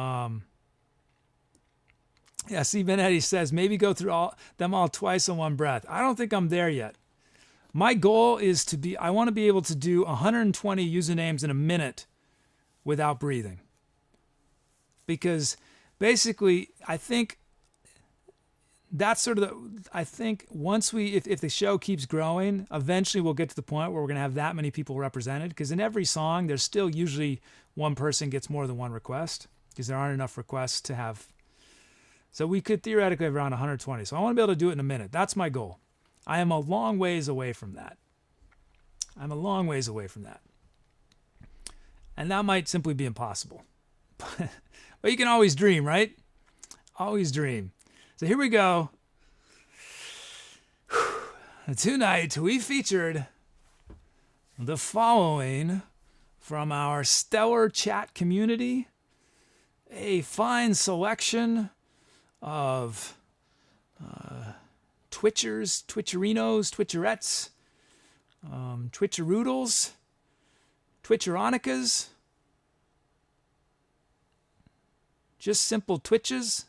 Benetti says, maybe go through them all twice in one breath. I don't think I'm there yet. My goal is I want to be able to do 120 usernames in a minute without breathing. Because basically, I think that's sort of I think once if the show keeps growing, eventually we'll get to the point where we're going to have that many people represented, because in every song, there's still usually one person gets more than one request, because there aren't enough requests to have. So we could theoretically have around 120. So I want to be able to do it in a minute. That's my goal. I am a long ways away from that. I'm a long ways away from that. And that might simply be impossible. But you can always dream, right? Always dream. So here we go. Tonight we featured the following from our stellar chat community. A fine selection of Twitchers, Twitcherinos, Twitcherettes, Twitcheroodles, Twitcheronicas, just simple Twitches.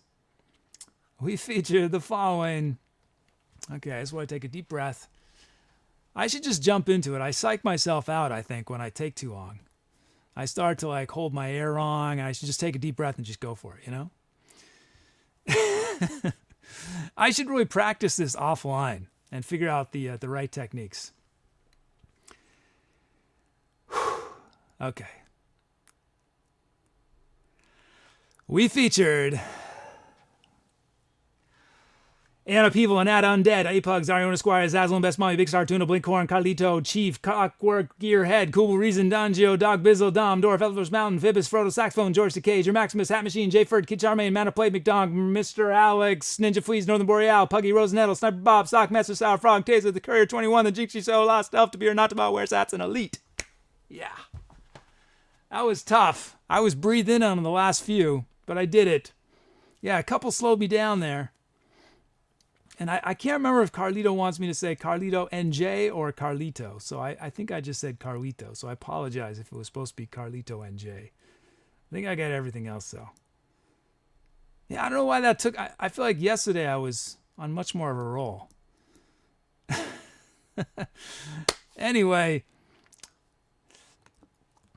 We featured the following. Okay, I just want to take a deep breath. I should just jump into it. I psych myself out, I think, when I take too long. I start to like hold my air wrong. I should just take a deep breath and just go for it, you know? I should really practice this offline and figure out the right techniques. Okay. We featured Anna People, Anata Undead, Apugs, Ariona Squire, Azzazelynn, Best Mommy, Big Star Tuna, Blinkhorn, Carlito, Chief, ClockworkGearhead, Cool Reason, Dongio, Dog Bizzle, Dom, Dorf, Elvis Mountain, Phoebus, Frodo, Saxophone, George the Cage, Your Maximus, Hat Machine, J. Ferd, Kid Charmaine, Manofplate, McDonald, Mr. Alex, Ninja Fleas, Northern Boreal, Puggy, Rosenettle, Sniper Bob, Sockmaster, Sour Frog, Taser, The Courier 21, The Jinxie Show, Lost Elf, To Be or Not to Be, Wears Hats, and Elite. Yeah. That was tough. I was breathed in on the last few, but I did it. Yeah, a couple slowed me down there. And I can't remember if Carlito wants me to say Carlito NJ or Carlito. So I think I just said Carlito. So I apologize if it was supposed to be Carlito NJ. I think I got everything else though. Yeah, I don't know why that took. I feel like yesterday I was on much more of a roll. Anyway.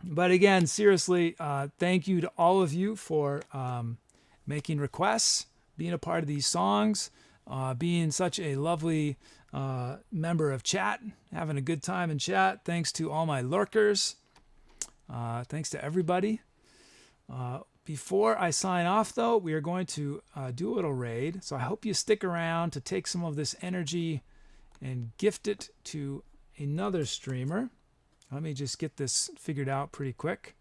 But again, seriously, thank you to all of you for making requests, being a part of these songs. Being such a lovely member of chat, having a good time in chat. Thanks to all my lurkers. Thanks to everybody. Before I sign off, though, we are going to do a little raid. So I hope you stick around to take some of this energy and gift it to another streamer. Let me just get this figured out pretty quick.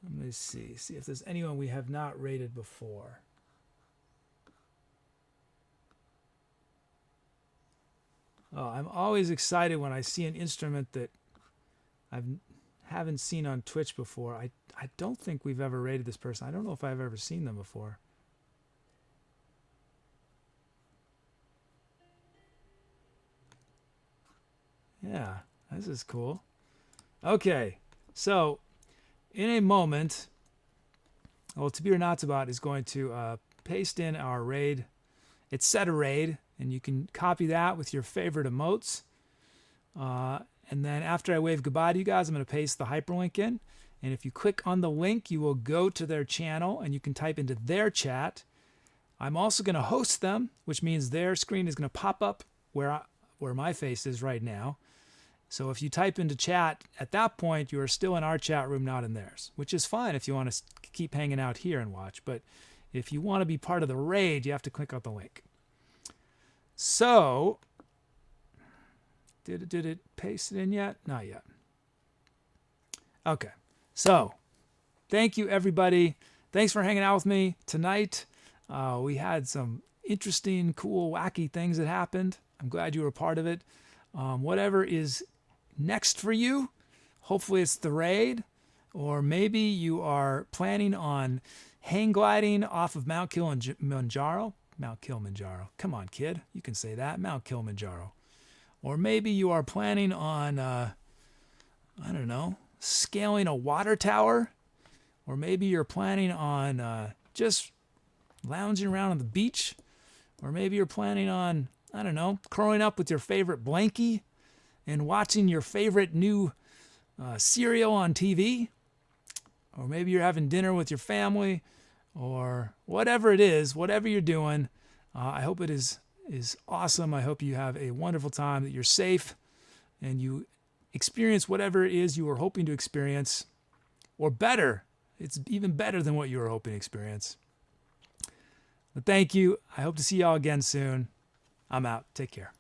Let me see if there's anyone we have not rated before. Oh, I'm always excited when I see an instrument that I haven't seen on Twitch before. I don't think we've ever rated this person. I don't know if I've ever seen them before. Yeah, this is cool. Okay, so in a moment, well, To Be or Not to Be is going to paste in our raid, Etcetera raid, and you can copy that with your favorite emotes. And then after I wave goodbye to you guys, I'm going to paste the hyperlink in. And if you click on the link, you will go to their channel and you can type into their chat. I'm also going to host them, which means their screen is going to pop up where my face is right now. So if you type into chat, at that point, you are still in our chat room, not in theirs, which is fine if you want to keep hanging out here and watch. But if you want to be part of the raid, you have to click on the link. So, did it paste it in yet? Not yet. Okay. So, thank you, everybody. Thanks for hanging out with me tonight. We had some interesting, cool, wacky things that happened. I'm glad you were a part of it. Whatever is next for you, hopefully it's the raid, or maybe you are planning on hang gliding off of Mount Kilimanjaro. Mount Kilimanjaro. Come on, kid. You can say that. Mount Kilimanjaro. Or maybe you are planning on, I don't know, scaling a water tower. Or maybe you're planning on just lounging around on the beach. Or maybe you're planning on, I don't know, curling up with your favorite blankie and watching your favorite new cereal on TV. Or maybe you're having dinner with your family, or whatever it is, whatever you're doing. I hope it is awesome. I hope you have a wonderful time, that you're safe, and you experience whatever it is you were hoping to experience, or better. It's even better than what you were hoping to experience. But thank you. I hope to see y'all again soon. I'm out. Take care.